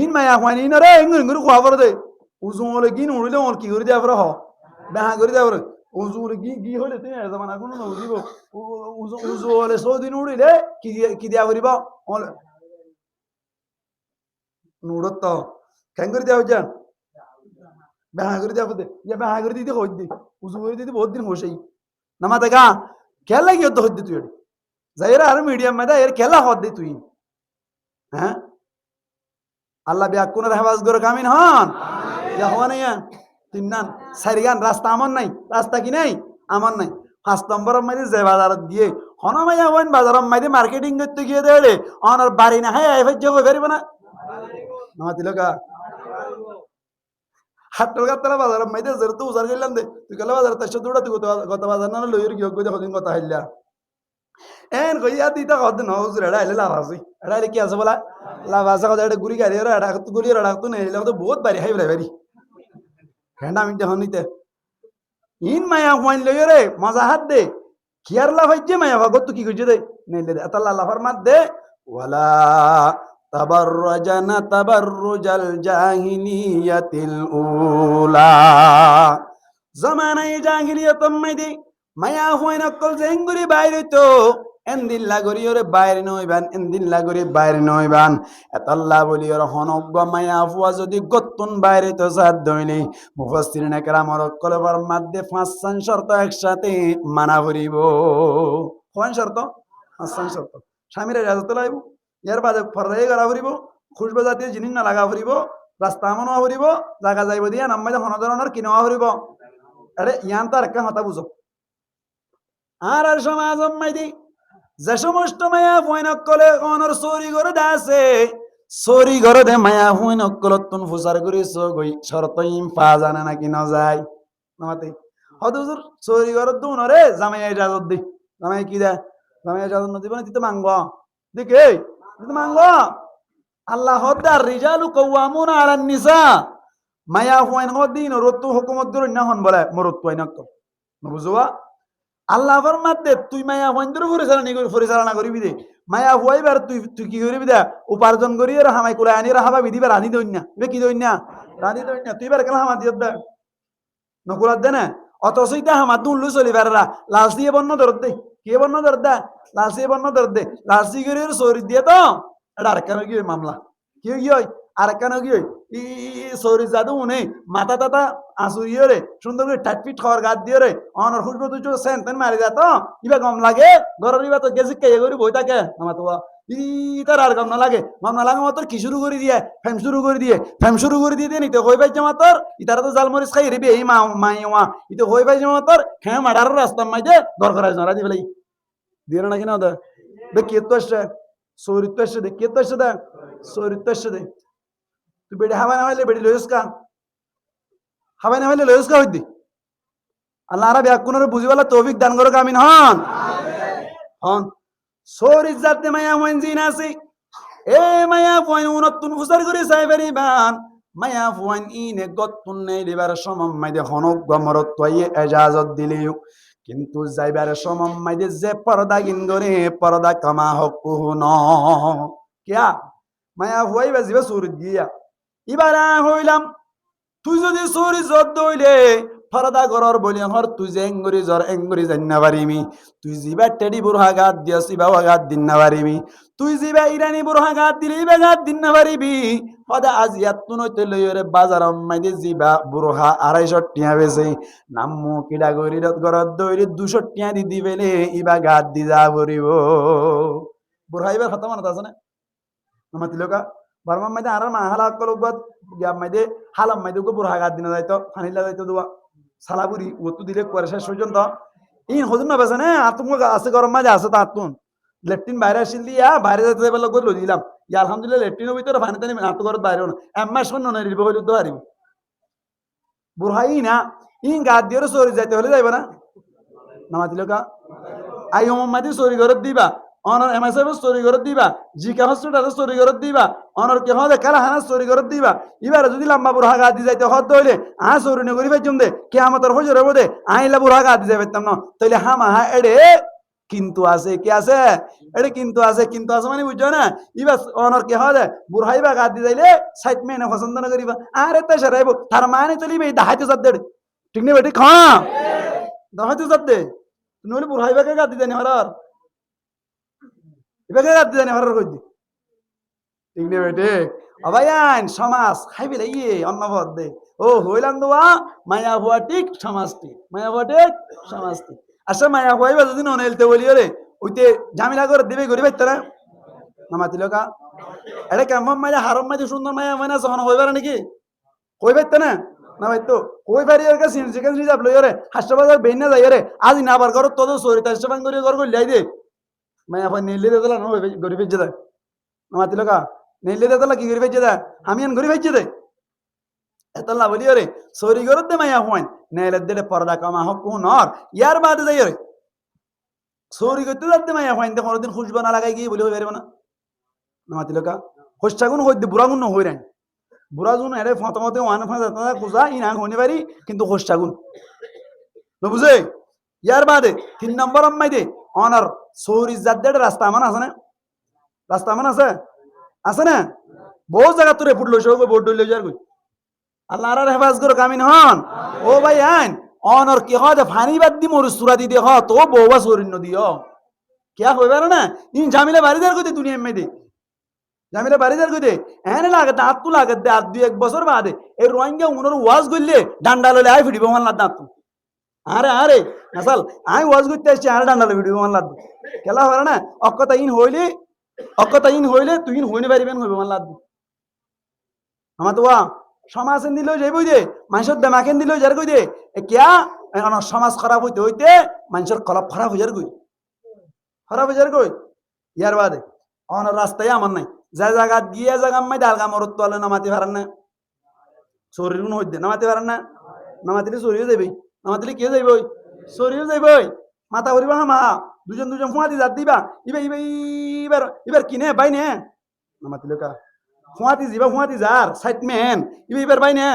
ইন মায়া খান ইন রে এঙ্গুর এঙ্গুর খোয়া দে উজু হলে গিন উড়িলে ওর কি করে দেয়া হ বেহা করে দেয়া উজু হলে গি হলে তুই এর জামানা কোনো ন দিব উজু হলে 100 দিন উড়িলে কি দেয়া করিব ওল নুড়ত তো কেন করে দেয়া হইছে বেহা করে দেয়া দে ইয়া বেহা করে দিতে হই দি উজু করে দিতে বহুত দিন বসেই নামা দেখা খেলা কি হতে হইতে তুই যাইরা আর মিডিয়াম মাদা এর খেলা হদ দে তুই হ্যাঁ আল্লাহ বিয়াকুনের হেফাজ করে কামিন হন ইয়া হওয়া নাই 3 নান 4 গান রাস্তা আমার নাই রাস্তা কি নাই আমার নাই 5 নম্বর মাইদি যে বাজারত গিয়ে হনমাইয়া হইন বাজারত মাইদি মার্কেটিং করতে গিয়ে দেড়ে অনর বাড়ি না হ্যাঁ এফ যোগ করিব না নামাতিলকা হাটল গাতলা বাজারত মাইদি জের তো উজার গেলাম দে তুই গেল বাজারত এসে দৌড়া তুই গত বাজার না লইর গিয়ে কই দেখো দিন কথা হইলা এন কইয়া দিতা কত ন হুজুর এটা আইলে লাভ আছে এটা আইলে কি আছে বলা লাভ আছে কথা এটা গুড়ি গাড়ি ওরা এটা তো গুড়ি ওরা তো নেই তো বহুত বাড়ি হাই বাড়ি হ্যাঁ আমি যখন নিতে ইন মায়া হুয়াইন লই রে মজা হাত দে কিয়ার লাভ হইছে মায়া ভাগত কি কইছে দে নেই দে আতাল্লাহ লাফার মাত দে ওয়ালা তাবাররাজানা তাবাররুজাল জাহিলিয়াতিল উলা জামানায়ে জাহিলিয়াতম মাইদি মায়া হুয়াইন অকল জেঙ্গুরি বাইরে তো এন্দিন লাগরি ওরে বাইরে নইবান এন্দিন লাগরি বাইরে নইবান এতাল্লাহ বলি ওর হনজ্ঞ মায়া ফুয়া যদি গত্তুন বাইরে তো সাদ দইলি মুফাসসিরিন একরামর কলবার মধ্যে পাঁচজন শর্ত একসাথে মানা করিব কোন শর্ত পাঁচজন শর্ত স্বামীর ইজাজত লাইব ইয়ার বাদে ফরদাই করা করিব খুশবা জাতীয় জিনিস না লাগা করিব রাস্তা মনোয়া করিব জায়গা যাইব দিয়া নাম্বাই হন ধরনের কিনোয়া করিব আরে ইয়ান তো আরেকটা কথা বুঝো আর আর সমাজ মাইদি যে সমস্ত মায়া হুইন অকলে অনর চোরি করে দাসে চোরি করে দে মায়া হুইন অকলত তুন ফুসার করে গই শরত ইম পা জানে নাকি ন যায় নামাতে হদুজুর চোরি করে দু নরে জামাই ইজাজত দি জামাই কি দে জামাই ইজাজত নদিব না দিতে মাঙ্গ দেখে দিতে মাঙ্গ আল্লাহ হদ্দার রিজালু কওয়ামুনা আলান নিসা মায়া হুইন গদিন রতু হুকুমত দর না হন বলে মরত তুই নক বুঝুয়া আল্লাহ ফরমাতে তুই মায়া হুইন্দর পরিচালনা করিবি দে মায়া হুয়াইবার তুই কি করিবি দে উপার্জন করি আর হামাই কুলা আনি হাবা বিধিবা রাধি দইনা এবে কি দইনা রাধি দইনা তুই বার কেলা হামা দিয়ত দে নকুলাত দে না অথচ ইতা হামা তুললু চলিবাররা লাশ দিয়ে বন্ন দরদ দে কে বন্ন দরদ দে লাশ দিয়ে বন্ন দরদ দে লাশ দিয়ে করি চোরি দিয়ে তো এটা আরেকখানে কি মামলা কি হয় আরেকখানে কি ই চোরি জাদু উনে মাথা টাতা আসুরিয়ে রে সুন্দর করে টাটপিট খাওয়ার গাত দিয়ে রে অনর খুশবো তুই সেন তেন মারি যা তো ইবা গম লাগে ঘরের ইবা তো গেছি কে করি বই থাকে আমার তো ই তার আর গম না লাগে মাত্র কি শুরু করে দিয়ে ফেম শুরু করে দিয়ে নিতে হই পাইছে মাত্র ইতারা তো জালমরিচ খাই রেবি এই মাইয়া ইতে হই পাইছে মাত্র খেয়ে মারার রাস্তা মাইতে দর করাই জরা দি ফেলাই দিয়ে নাকি না ওদের বে কে তো আসছে চৌরিত্ব আসছে দে কে তো আসছে দে চৌরিত্ব আসছে দে তুই বেড়ে হাওয়া না হইলে বেড়ে লইস কা হাওয়া না হইলে লইস কা হইদি আল্লাহ আরা ব্যাকুনের বুঝিবালা তৌফিক দান করো আমিন হন হন চৌরিত জাতে মায়া হইন জিন আছে এ মায়া হইন উনতুন ফুসার করে সাইবারি বান মায়া হইন ইনে গত্তুন নেই দিবার সমম মাইদে হনক গমরত তয়ে এজাজত দিলিও কিন্তু যাইবার সমম মাইদে যে পর্দা গিন করে পর্দা কামা হকু ন কিয়া মায়া হইবা জিবা চৌরিত গিয়া ইবারা হইলাম তুই যদি চৌরি জত দইলে ফরদা গরর বলি হর তুই যে এঙ্গুরি জান্না পারিমি তুই জিবা টেডি বুরহা গাত দিয়াস ইবা গাত দিন না পারিবি তুই জিবা ইরানি বুরহা গাত দিলে ইবা গাত দিন না পারিবি হদা আজ ইয়াতুন হইতে লইরে বাজার মাইদে জিবা বুরহা 250 টিয়া বেছে নামমু কিডা গরিরত গরত দইরে 200 টিয়া দি দিবেলে ইবা গাত দি যা পরিব বুরহা ইবা খতম না আছে না আমাতিলকা বারমান মাইদে আর মা হালা কলগত গিয়া মাইদে হালাম মাইদে গো বুরহা গাত দিন যাইতো ফানিলা যাইতো দুয়া সালাবুরি ওতু দিলে করে শেষ পর্যন্ত ইন হজুন না বেছে না আতুম আছে গরম মাঝে আছে তাতুন লেট্রিন বাইরে আসিল দিয়া বাইরে যেতে যাবে লোক লই দিলাম ইয়া আলহামদুলিল্লাহ লেট্রিনের ভিতরে পানি টানি আত্ম ঘর বাইরে না এম্মা শূন্য নয় রিব হইলে তো হারিব বুরহাই না ইন গাত দিয়ে চোরি যাইতে হলে যাইব না নামাতিল কা আই মাদি চোরি ঘরত দিবা অনর এমএসএফ চোরি ঘরত দিবা জিকা হসপিটাল চোরি ঘরত দিবা অনর কে হদে কালা হানা চোরি ঘরত দিবা এবারে যদি লম্বা বুড়া গা দি যাইতে হদ হইলে আ চোরি নগরি পাইছুম দে কিয়ামতের ফজর হবো দে আইলা বুড়া গা দি যাই পাইতাম না তাইলে হামা হা এডে কিন্তু আছে কি আছে এডে কিন্তু আছে মানে বুঝছো না ইবা অনর কে হদে বুড়াইবা গা দি যাইলে সাইট মেনে পছন্দ না করিবা আরে তে সেরাইব তার মানে চলিবে দাহাইতে জাত দে ঠিক নেই বেটি খা দাহাইতে জাত দে নইলে বুড়াইবা কে গা দি জানি হরার এবারে রাত জানি হরার কই দি ঠিক নেই বেটি অবায়ান সমাজ খাইবে লাইয়ে অন্নভদ দে ও হইলাম দোয়া মায়া ভুয়া ঠিক সমাজটি মায়া ভুয়া ঠিক সমাজটি আচ্ছা মায়া ভুয়াইবা যদি ননেলতে বলি রে ওইতে ঝামেলা করে দিবে গরিব তারা নামাতিল কা এটা কেমন মায়া হারম মাঝে সুন্দর মায়া মানে সহন হইবার নাকি কই বাইতে না না ভাই তো কই বাড়ি এর কাছে চিকেন রিজার্ভ লই রে হাসপাতাল বেইনা যাই রে আজ না আবার করো তো সরি তার সেবান করে ঘর কই লাই দে মায়া ভাই নেলে দে দিলা না গরিব যেদা নামাতিল কা নেলে দে দিলা কি গরিব যেদা আমি আন গরিব যেদা এতলা বলি রে সরি করতে মায়া হইন নেলে দে পর্দা কামা হক কোন আর ইয়ার বাদ যাই রে চুরি করতে যাতে মাইয়া ফাইনতে কোনোদিন খুশবা না লাগাই গিয়ে বলে হয়ে পারবে না নামাতি লোকা খোঁজাগুন হইতে বুড়াগুন নহই রাই বুড়াগুন এরে ফতমতে ওয়ান ফাঁস খোঁজা ই না হইতে পারি কিন্তু খোঁজাগুন বুঝে ইয়ার বাদে 3 নম্বর আম্মাই দে অনার চুরি জাদ্দের রাস্তা মান আছে না রাস্তা মান আছে না বহু জায়গা তোরে ফুট লইছে বোর্ড লই যার কই আল্লাহ আর হেফাজ করো কামিন হন ও ভাই আইন অনর কি হয় ফানি বাদ দি মোর সুরা দি দে হ তো বউবা সরিন দিও কিয়া হইবে না ইন জামিলা বাড়িদার কইতে দুনিয়া এমে দে জামিলা বাড়িদার কইতে এনে লাগে দাঁত তু লাগে দাঁত 2-1 বছর বাদে এই রোহিঙ্গা উনর ওয়াজ গইলে ডান্ডা লইলে আই ফিডিব মান দাঁত আরে নাসাল আই ওয়াজ করতে আসছি আর ডান্ডা লই ফিডিব মান কেলা হয় না অকতা ইন হইলে তুই হইনে পারিবেন হইবে মান আমার তো সমাজ দিলেও যাইবই দে মানুষের দেমাকেন দিলেও যার কই দে কিয়া সমাজ খারাপ হইতে হইতে মানুষের কলপ খারাপ হয়ে যার কই ইয়ার বাদে অনার রাস্তায় আমার নাই যা জায়গা গিয়ে জায়গা মাই ডালগা মরত তোলে নামাতে পারেন না শরীর গুণ হইতে নামাতে পারেন না নামাতিলে চরিও যাইবই নামাতিলে কে যাইবই চরিও যাইবই মাথা করিবা হামা দুজন ফুঁয়াতি জাত দিবা এবার কিনে বাই নে নামাতিলে কা ফুঁয়াতি যার সাইট মেন ইবার বাই নে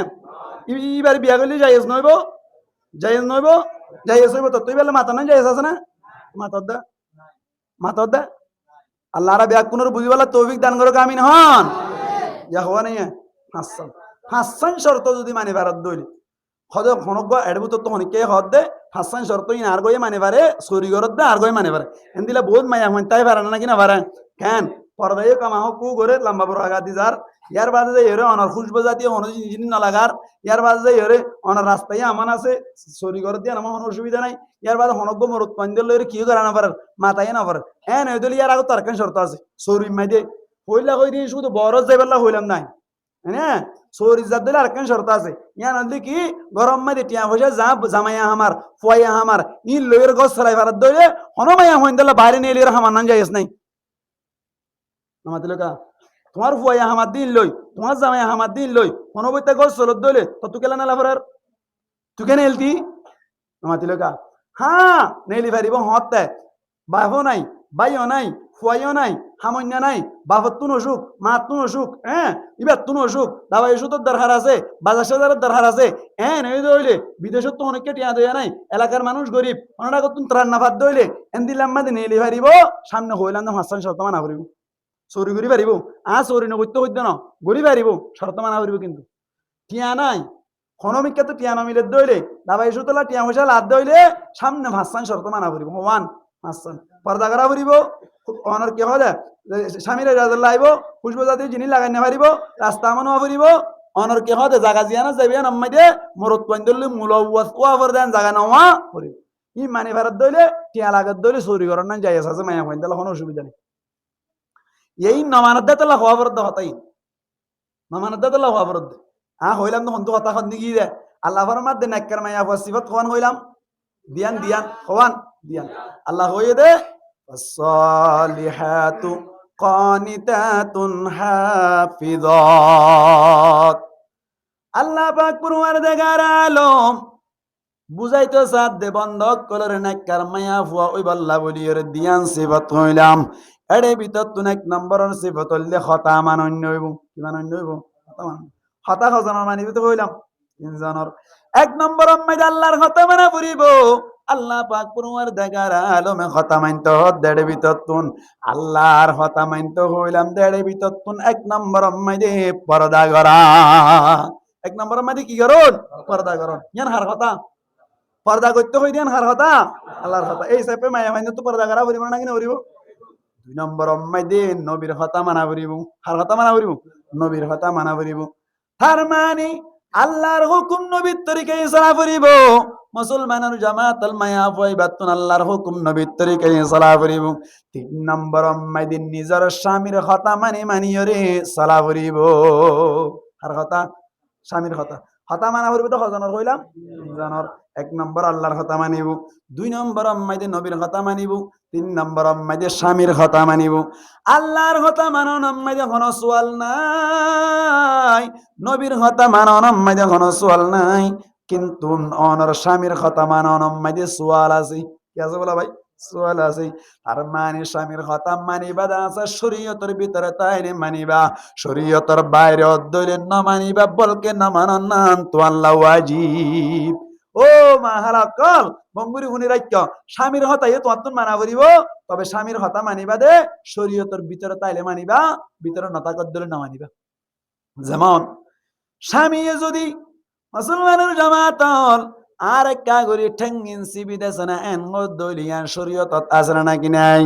ইবার বিয়া করলে যাইজ নইব যাইজ হইব তো তুই বেলা মাথা নাই যাইজ আছে না মাতর দা আল্লাহ রা বিয়া কোনর বুঝিবালা তৌফিক দান করো আমিন হন যা হওয়া নাই হাসান শর্ত যদি মানে ভারত দইলে হদ হনক এডবু তো হনিকে হদ দে হাসান শর্ত ইন আর গয়ে মানে পারে সরি গরত দে আর গয়ে মানে পারে এন্দিলা বহুত মায়া হন তাই পারে না কিনা পারে কেন পর্দায় কামাহ কু করে লম্বা বড় আগা দি যার ইয়ার বাদে যাই হরে অনার খুশবো জাতীয় অন জিনিস না লাগার ইয়ার বাদে যাই হরে অনার রাস্তায় আমান আছে সরি গরত দিয়ে আমার কোনো অসুবিধা নাই ইয়ার বাদে হনক মরত পান্ডেল লইরে কি করে না পারে মাথায় না পারে হ্যাঁ নয় দিলে ইয়ার আগে তার কেন শর্ত আছে সরি মাই দে হইলা কই দিয়ে শুধু বড় যাইবেলা হইলাম নাই হ্যাঁ চোর ইজ্জাত দিলে আর কেন শর্ত আছে ইয়া নদী কি গরম মাই টিয়া পয়সা যা জামাইয়া আমার ফুয়াইয়া আমার ই লইয়ের গছ ছড়াই ভারত দইলে হনমাইয়া হইন দিলে বাইরে নিয়ে লিয়ে হামার নাম যাইস নাই নামাতে লোকা তোমার ফুয়াইয়া হামার দিন লই তোমার জামাইয়া হামার দিন লই হনবইতে গছ চলত দইলে তো তুই কেলা নেলা ফরার তুই কেন এলতি নামাতে লোকা হ্যাঁ নেলি পারিব হতে বাহো নাই বাইও নাই ফুয়াইও নাই হামন্যা নাই বাপত তুন অসুখ মাত তুন অসুখ হ্যাঁ ইবার তুন অসুখ দাওয়াই ওষুধের দরকার আছে বাজার সাজারের দরকার আছে হ্যাঁ নই দইলে বিদেশত তো অনেককে টিয়া দেয়া নাই এলাকার মানুষ গরিব অনেক তুন ত্রাণ না ভাত দইলে এন্দিলাম মাদে নেলি পারিব সামনে হইলাম না হাসান শর্ত মানা করিব চুরি করি পারিব চুরি নকরতে হইতে না গরি পারিব শর্ত মানা করিব কিন্তু টিয়া নাই হনমিকা তো টিয়া নমিলে দইলে দাওয়াই ওষুধলা টিয়া পয়সা লাদ দইলে সামনে হাসান শর্ত মানা করিব হওয়ান হাসান পর্দা করা করিব অনার কি হলে স্বামীরা রাজার লাইব খুশবো জাতীয় জিনিস লাগাই না পারিব রাস্তা মনে পারিব অনার কি হতে জাগা জিয়ানা যাবে নামাই দে মরত পাইন্দলি মুলওয়াজ কোয়াফর দেন জাগা নাওয়া করিব ই মানে ভারত দইলে টিয়া লাগাত দইলে চুরি করার না যাই আছে মায়া পাইন্দল কোনো অসুবিধা নেই এই নমানত দেতলা হওয়া বরদ হতাই নমানত দেতলা হওয়া বরদ হইলাম তো হন্তু হতা খন্দি কি দে আল্লাহ ফরমাত দে নাক্কার মায়া ফসিফত হওয়ান হইলাম দিয়ান হওয়ান দিয়ান আল্লাহ হইয়ে দে الصالحات قانتات حافظات আল্লাহ পাক পরওয়ারদিগার আলম বুঝাইতো সাদ দে বন্ধক কলর নাক্কার মায়া ফুয়া ওই বাল্লা বলিয়র দিয়ান সিফত হইলাম এড়ে ভিতর তুন এক নম্বরের সিফত হইলে খতা মানন্য হইব কি মানন্য হইব খতা খজানোর মানিব তো হইলাম তিনজনের এক নম্বর মাইদ আল্লাহর খতা মানা পড়িব আল্লাহ পাক পরওয়ারদিগার আলমে খতা মানতে দেড়ে ভিতর তুন আল্লাহর খতা মানতে হইলাম দেড়ে ভিতর তুন এক নম্বর মাইদে পর্দা করা এক নম্বর মাইদে কি করুন পর্দা করুন ইয়ান হার কথা পর্দা করতে হই দেন হার কথা আল্লাহর কথা এই সাপে মায়া মাইনে তো পর্দা করা পরিব না কিনা পরিব দুই নম্বর মাইদে নবীর কথা মানা পরিব হার কথা মানা পরিব নবীর কথা মানা পরিব তার মানে আল্লাহর হুকুম নবীর তরিকায় চলা পরিব মুসলমানের জামাত আল মায়া ফাইবাতুন আল্লাহর হুকুম নবীর তরিকায় চলা পরিব তিন নম্বর মাইদিন নিজের স্বামীর কথা মানিয়রে চলা পরিব আর কথা স্বামীর কথা হতা মানা পরিব তো হজনের কইলাম জানর এক নম্বর আল্লাহর কথা মানিব দুই নম্বর মাইদে নবীর কথা মানিব তিন নম্বর মাইদে স্বামীর কথা মানিব আল্লাহর কথা মানন মাইদে কোনো সোয়াল নাই নবীর কথা মানন মাইদে কোনো সোয়াল নাই কিন্তু অনর স্বামীর কথা মানন মাইদে সোয়াল আছে কি আছে বলা ভাই সোয়াল আছে আর মানে স্বামীর কথা মানিবা আছে শরীয়তের ভিতরে তাইলে মানিবা শরীয়তের বাইরে অধ্যয়ন না মানিবা বলকে না মানান না তো আল্লাহ ওয়াজিব ও মাহারা কল বঙ্গুরি হুনি রাখ্য স্বামীর হতা এ তোমার মানা করিব তবে স্বামীর হতা মানিবা দে শরীয়তের ভিতরে তাইলে মানিবা ভিতরে নতাকত ধরে না মানিবা যেমন স্বামী যদি মুসলমানের জামাতল আর একটা করে ঠেঙ্গিন সিবি দেছে না এন দলিয়ান শরীয়তত আছে নাকি নাই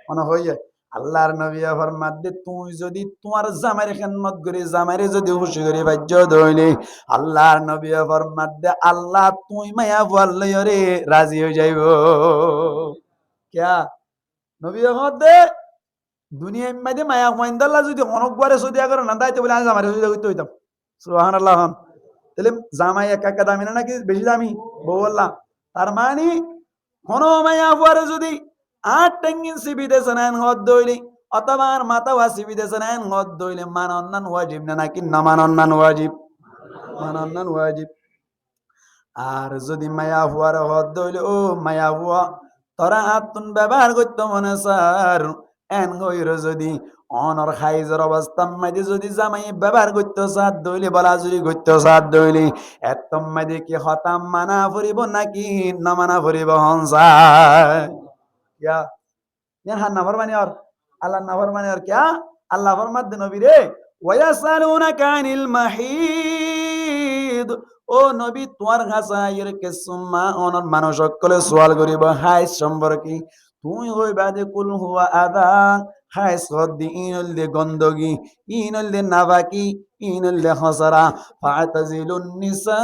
মনে হইয়ে আল্লাহর নবী ফরমাত দে তুই যদি তোমার জামাইর খেদমত করি জামাইরে যদি খুশি করি বাজ্য দইলে আল্লাহর নবী ফরমাত দে আল্লাহ তুই মায়া বল রে রাজি হয়ে যাইব কিয়া নবী ফরমাত দে দুনিয়া মাঝে মায়া মাইন্দাল্লাহ যদি অনকবারে সদিয়া করে না দাইতে বলে আমি জামাইরে যদি হইতে হইতাম সুবহানাল্লাহ তাহলে জামাই একা দামি না নাকি বেশি দামি বউ বললাম তার মানে কোন মায়া পরে যদি 8 টেঙ্গিন সিবি দেশে নেন হদ দইলে অথবা আর মাথা সিবি দেশে নেন হদ দইলে মানন্নান ওয়াজিব না নাকি না মানন্নান ওয়াজিব মানন্নান ওয়াজিব আর যদি মায়া হুয়ার হদ দইলে ও মায়া হুয়া তোরা হাতুন ব্যবহার করতে মনে স্যার এন হইর যদি অনর খাইজর অবস্থা মাঝে যদি জামাই ব্যবহার করতে সাথ দইলে বলা যদি করতে সাথ দইলে এত মাঝে কি হতাম মানা ফুরিব নাকি না মানা ফুরিব হংসায় क्या यहाँ नफर माने और अल्लाह नफर माने और क्या अल्लाह फरमात नबी रे वयसलूनका अनिल महिद ও নবী তোমার কাছে আইর কে সুম্মা অনর মানুষ সকলে সওয়াল করিব হাই সম্পর্কে তুই হইবা যে কুল হুয়া আদা হাই সদ্দি ইনল দে গন্দগি ইনল দে নাবাকি ইনল দে হসরা ফাতাজিলুন নিসা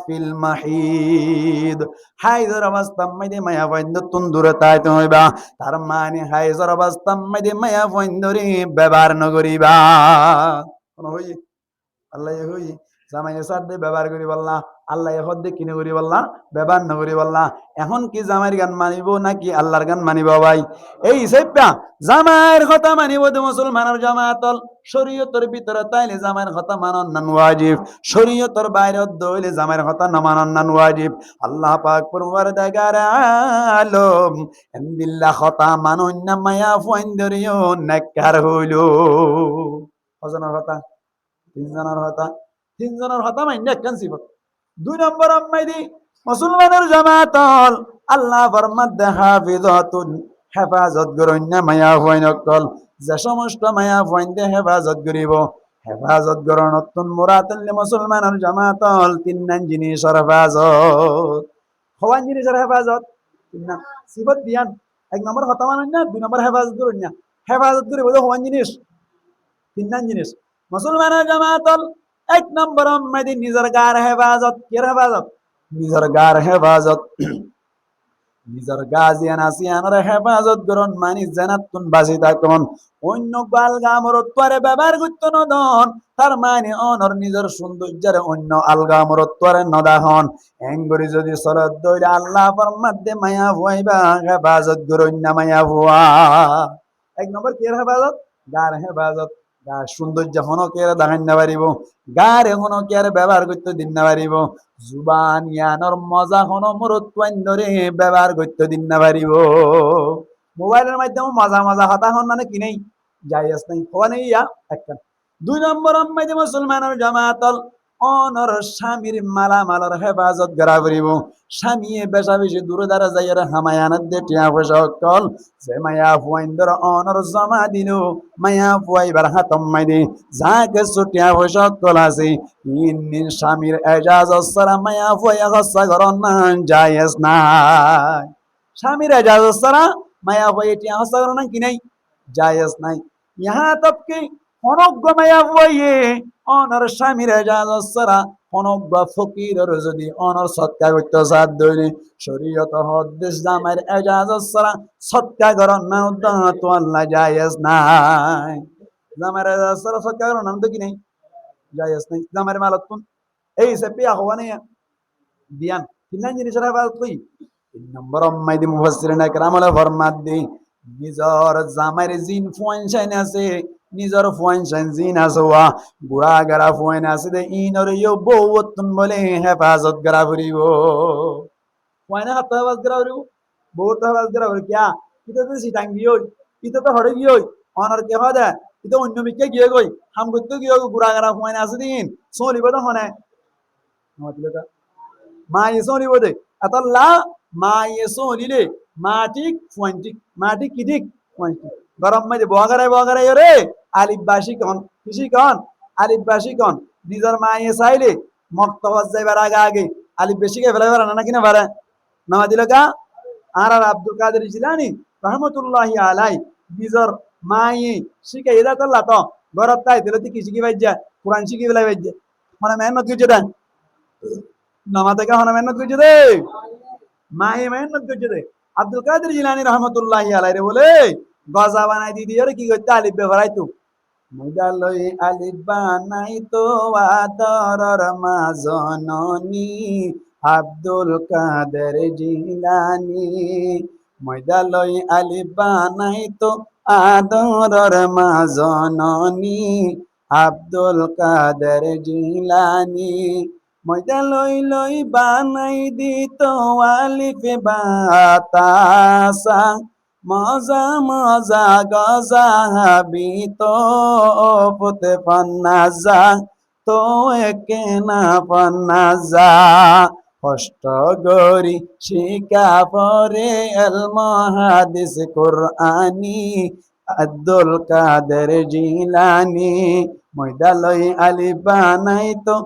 ফিল মাহিদ হাইজর অবস্থা মধ্যে মায়া বন্ধ তুন দূরে তাইতে হইবা তার মানে হাইজর অবস্থা মধ্যে মায়া বন্ধরে ব্যবহার নগরিবা কোন হই আল্লাহ হই জামাইয়ের সাথে ব্যবহার করি বললা আল্লাহ হদ দিয়ে কিনে করি বললা ব্যবহার না করি বললা এখন কি জামাইয়ের গান মানিব নাকি আল্লাহর গান মানিব ভাই এই সেপা জামাইয়ের কথা মানিব তো মুসলমানের জামাতল শরীয়তের ভিতরে তাইলে জামাইয়ের কথা মানন না ওয়াজিব শরীয়তের বাইরে দইলে জামাইয়ের কথা না মানন না ওয়াজিব আল্লাহ পাক পরওয়ারদিগার আলম বিল্লাহ কথা মানন না মায়া ফইন্দরিও নেককার হইলো কজনের কথা তিনজনের কথা তিনজনের হতা মাইন্ডা একখান সিফত 2 নম্বর আম্মাইদি মুসলমানের জামাতল আল্লাহ ফরমাত দে হাফিজাতুন হেফাজত করন্না মায়া হইনকল যে সমস্ত মায়া হইন্দে হেফাজত করিব হেফাজত করণতুন মুরাতাল মুসলমানের জামাতল 3 নাম জিনিসের হেফাজত হওয়ান জিনিসের হেফাজত 3 নাম সিফত দিয়ান 1 নম্বর হতা মানন্না 2 নম্বর হেফাজত করন্না হেফাজত করিব হওয়ান জিনিস 3 নাম জিনিস মুসলমানের জামাতল 1 নম্বর আম্মাদি নিজের গার হেফাজত কির হেফাজত নিজের গার হেফাজত নিজের গাজিয়ান আসিয়ানের হেফাজত করন মানি জানাতুন বাসি থাকুন অন্য গাল গামরত্বরে ব্যবহার করতে নদন তার মানে অনর নিজের সৌন্দর্যের অন্য আলগা মরত্বরে নদাহন এঙ্গরি যদি সরদ দইলে আল্লাহ ফরমাত দে মায়া ভুয়াইবা হেফাজত করন না মায়া ভুয়া 1 নম্বর কির হেফাজত গার হেফাজত গার সৌন্দর্য হনকের দাগান না পারিব গার হনকের ব্যবহার করতে দিন না পারিব জুবান ইয়ানর মজা হন মরত্বাইন ধরে ব্যবহার করতে দিন না পারিব মোবাইলের মাধ্যমে মজা মজা হতা হন মানে কি নেই জায়েজ নাই হওয়া নেই ইয়া একটা 2 নম্বর আম্মাইদে মুসলমানের জামাতল অনর স্বামীর মালামালের হেফাজত করা করিব স্বামী বেশা বেশি দূরে দ্বারা যাইয়ার হামায়ানত দে টিয়া পয়সা অকল যে মায়া ফুয়াইন্দর অনর জমা দিল মায়া ফুয়াইবার হাতম মাইদে যা কিছু টিয়া পয়সা অকল আছে ইন্নি স্বামীর এজাজত ছাড়া মায়া ফুয়াইয়া খরচা করন না জায়েজ নাই স্বামীর এজাজত ছাড়া মায়া ফুয়াইয়া টিয়া খরচা করন না কি নাই জায়েজ নাই ইহা তবকি অনজ্ঞ মায়া ফুয়াইয়ে অনর স্বামীর এজাজত ছাড়া অনজ্ঞ ফকিরের যদি অনর সৎকা করতে সাথ দইলে শরীয়ত হদ্দেশ জামাইয়ের এজাজত ছাড়া সৎকা করন না তো আল্লাহ জায়েজ নাই জামাইয়ের এজাজত ছাড়া সৎকা করন না তো কি নাই জায়েজ নাই জামাইয়ের মালতুন এই সে পিয়া হওয়া নেই দিয়ান কিনা জিনিসের হেফাজত কই 3 নম্বর আম্মাইদি মুফাসসিরিন একরাম হলো ফরমাত দি নিজর জামাইয়ের জিন ফুয়াইন আছে নিজর ফুয়াইন জিন আছে ওয়া বুড়া গারা ফুয়াইন আছে দে ইনর ইয়ো বউতুন বলে হেফাজত করা করিব ফুয়াইন হেফাজত করা করিব বহুত হেফাজ করে বলে কিয়া ইতো তো সিটাং গিয়ে ইতো তো হরে গিয়ে অনার কে হয় দে ইতো অন্য মিকে গিয়ে গই হাম করতে গিয়ে গুড়াগাড়া হুমায় আছে দিন চলিব তো হনে মা এসো নিব দে আতাল্লা মা এসো নিলে মাটিক ফুয়ান্টিক মাটিক কিদিক ফুয়ান্টিক গরম মাঝে বগারে রে আলিফ বাসি কন খুশি কন আলিফ বাসি কন নিজের মা এ চাইলে মক্তবাজ যাইবার আগে আলিফ বেশি কে ফেলে না কিনা পারে নামা দিল কা আর আব্দুল কাদের জিলানি রহমতুল্লাহি আলাই নিজের মায়ে শিখে এদা করলা তো গরত তাই দিলে কি শিখি বাইজা কোরআন শিখি ফেলাই বাইজা মানে মেহনত কিছু দেন নামা থেকে হনা মেহনত করছে দে মায়ে মেহনত করছে দে আব্দুল কাদের জিলানি রহমতুল্লাহি আলাই রে বলে গজা বানাই দি দিয়ে কি করতে আলিফ বেফরাই তো মুদালই আলিফ বানাই তো আদরর মাজননী আব্দুল কাদের জিলানি ময়দালই আলিফ বানাই তো আদরর মাজননী আব্দুল কাদের জিলানি ময়দা লই বানাই দিত আলিফ বাতাসা মজা গজা হাবিত পুতে পন্নাজা তো একে না পন্নাজা কষ্ট গরি শিকা পরে এল মহাদিস কোরআনি আব্দুল কাদের জিলানি ময়দা লই আলিফ বানাই তো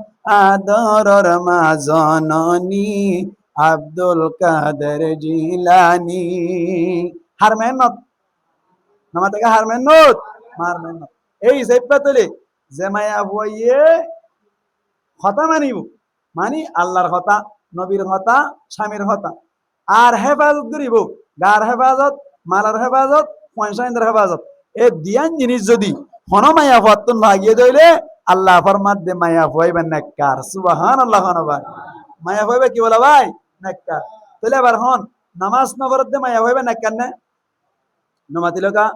আদরর মাজননী আব্দুল কাদের জিলানি হার মেহনত নামা থেকে হার মেহনত মার মেহনত এই সেপটা তোলে যে মায়া বইয়ে কথা মানিব মানি আল্লাহর কথা নবীর কথা স্বামীর কথা আর হেফাজত করিব গার হেফাজত মালার হেফাজত পয়সা ইন্দ্রের হেফাজত এই দিয়ান জিনিস যদি হন মায়া ফতুন ভাগিয়ে দইলে আল্লাহ ফরমাত দে মায়া হইবেন নেককার সুবহানাল্লাহ ভাই মায়া হইবে কি বলা ভাই নেককার তাহলে আবার হন নামাজ নগরত দে মায়া হইবে নেককার না নমাতিলকা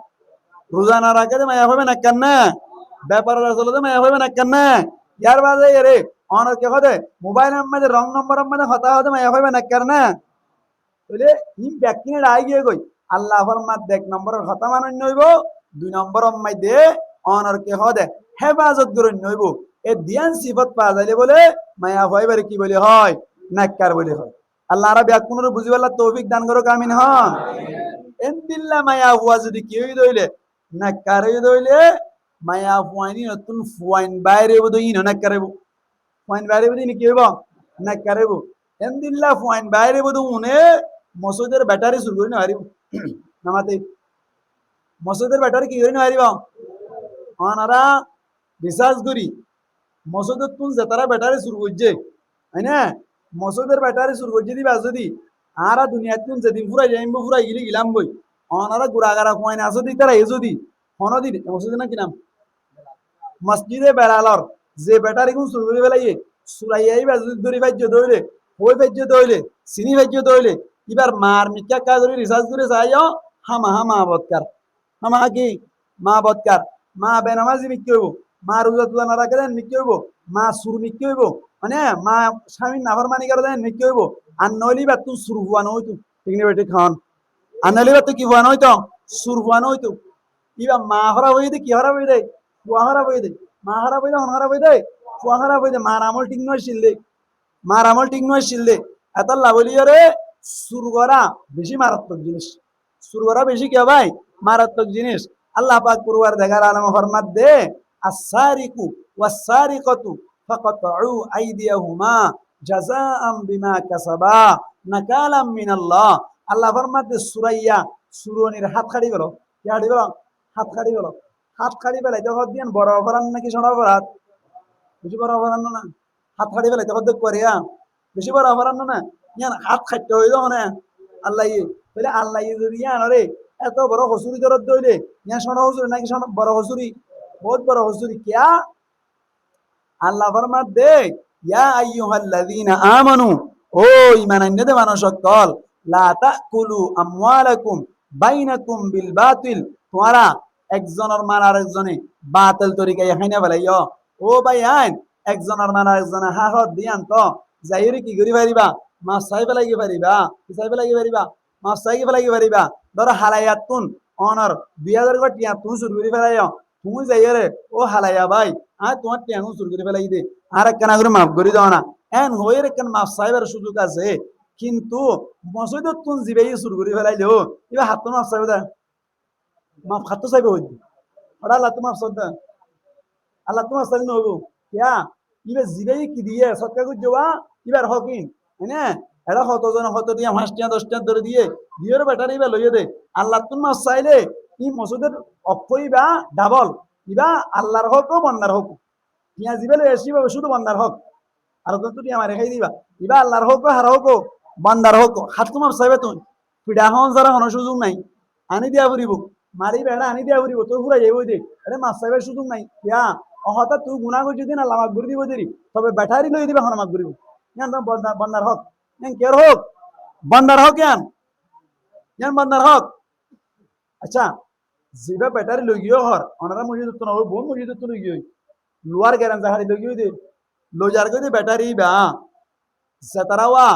রোজা না রাখে দে মায়া হইবে নেককার না ব্যাপার রাসূল দে মায়া হইবে নেককার না ইয়ার বাদে রে অনর কে হদে মোবাইল মধ্যে রং নম্বর মধ্যে হতা হতে মায়া হইবে নেককার না তাহলে ইম ব্যক্তিনে রাই গিয়ে কই আল্লাহ ফরমাত দেখ নম্বরের হতা মানন্য হইব দুই নম্বর মধ্যে অনর কে হদে হেফাজত করুন নইব এ দিয়ান সিফত পাওয়া যাইলে বলে মায়া হইবারে কি বলে হয় নাক্কার বলে হয় আল্লাহ আরব কোন বুঝি বললা তৌফিক দান করো কামিন হন এন্দিল্লা মায়া হুয়া যদি কি হই দইলে নাক্কার হই দইলে মায়া ফুয়ানি নতুন ফুয়াইন বাইরে বদ ইন নাক্কারেব ফুয়াইন বাইরে বদ ইন কি হইব নাক্কারেব এন্দিল্লা ফুয়াইন বাইরে বদ উনে মসজিদের ব্যাটারি শুরু করি না হারিব নামাতে মসজিদের ব্যাটারি কি করি না হারিব অনারা রিসার্চ করি মসজিদের তুন যেতারা ব্যাটারি শুরু করছে তাই না মসজিদের ব্যাটারি শুরু করছে দিবা যদি আরা দুনিয়া তুন যেদিন ফুরাই যাইম ফুরাই গিলি গিলাম বই অনারা গুড়াগাড়া কয়না আছে দি তারা এই যদি হনদি মসজিদে না কি নাম মসজিদে বেড়ালর যে ব্যাটারি কোন শুরু করে ফেলাইয়ে সুরাইয়াই বা যদি দড়ি ভাজ্য দইলে ওই ভাজ্য দইলে চিনি ভাজ্য দইলে এবার মার মিকা কাজ করে রিসার্চ করে চাইও হামা বৎকার হামা কি মা বৎকার মা বেনামাজি মিকি হইব মা রোজা তুলা না রাখে দেন মিকি হইব মা সুর মিকি হইব মানে মা স্বামীর নাফর মানি করে দেন মিকি হইব আর নইলি বা তুই সুর হুয়ানো হইতো ঠিক বেটি খান আর নইলি বা তুই কি হুয়ানো হইতো সুর হুয়ানো হইতো ইবা মা হরা হই দে কি হরা হই দে ফুয়া হরা হই দে মা হরা হই দে হন হরা হই দে ফুয়া হরা হই দে মার আমল ঠিক নয় শিলদে মার আমল ঠিক নয় শিলদে এত লাভলি রে সুর করা বেশি মারাত্মক জিনিস সুর করা বেশি কি ভাই মারাত্মক জিনিস আল্লাহ পাক পুরবার দেখার আলম ফরমাত দে আস-সারিকু ওয়াস-সারিকাতু ফাকাতউ আইদিয়াহুমা জাযাআম বিমা কাসাবা নাকালাম মিনাল্লাহ আল্লাহ ফরমাত দে সুরাইয়া সুরনির হাত খাড়ি গেল কি হাড়ি গেল হাত খাড়ি গেল হাত খাড়ি বেলাই তো দিন বড় অপরাধ নাকি ছোট অপরাধ বেশি বড় অপরাধ না হাত খাড়ি বেলাই তো করিয়া বেশি বড় অপরাধ না ইয়ান হাত খাইতে হইল মানে আল্লাহ বলে আল্লাহ যদি ইয়ান রে এত বড় হসুরি দরদ দইলে ইয়া ছোট হসুরি নাকি বড় হসুরি বহুত বড় হসুরি কিয়া আল্লাহ ফরমাত দে ইয়া আইয়ুহাল্লাযীনা আমানু ও ঈমান আনতে মানুষ সকল লা তাকুলু আমওয়ালাকুম বাইনাকুম বিল বাতিল তোমরা একজনের মাল আরেকজনে বাতিল তরিকায় খাইনা ফেলাইও ও ভাই আইন একজনের মাল আরেকজনে হাহত দিয়ান তো যাইরে কি করি পারিবা মাছ চাই পেলাই পারিবা কি চাই পেলাই পারিবা মাছ চাই ফেলাই পারিবা ধরো হালাইয়াতুন অনার 2000 টিয়া তুমি শুরু করে ফেলাই তুমি যাই রে ও হালাইয়া ভাই আর তোমার টিয়া শুরু করে ফেলাই দে আর একখানা করে মাফ করে দাও না এন হয়ে একখান মাফ চাইবার সুযোগ আছে কিন্তু মসজিদত তুন জিবাই শুরু করে ফেলাইলেও এবার হাত মাফ চাইবে দা মাফ খাতো চাইবে হইতে ওটা আল্লাহ তো মাফ চাইবে আল্লাহ তো মাফ চাইলে নহবো কিয়া এবার জিবাই কি দিয়ে সৎকা করে যাওয়া এবার হকিন হ্যাঁ এটা কতজন কত দিয়ে 5 টিয়া 10 টিয়া ধরে দিয়ে দিয়ে ব্যাটারি বা লইয়ে দে আল্লাহ তুন মাফ চাইলে ই মসজিদের অক্ষইবা ডাবল ইবা আল্লাহর হক ও বন্দার হক টিয়া জিবে লই আসি শুধু বন্দার হক আর তো টিয়া মারে খাই দিবা ইবা আল্লাহর হক হার হক বান্দার হক হাত তোমার চাইবে তুই পিঠা হন যারা কোনো সুযোগ নাই আনি দিয়া ফুরিব মারি বেড়া আনি দিয়া ফুরিব তুই ঘুরাই যাইব দে আরে মাছ চাইবার সুযোগ নাই ইয়া হঠাৎ তুই গুণা করছি দিন আল্লাহ মাক ঘুরি দিব দেরি তবে ব্যাটারি লই দিবা হন মাক ঘুরিব ইয়ান বান্দার হক ইয়ান কের হক বান্দার হক ইয়ান ইয়ান বান্দার হক আচ্ছা জিবা ব্যাটারি লই গিয়ে হর ওনারা মসজিদ তো না বোন মসজিদ তো লই গিয়ে লোয়ার গ্যারেন জাহারি লই গিয়ে দে লোজার কই ব্যাটারি বা সেতারাওয়া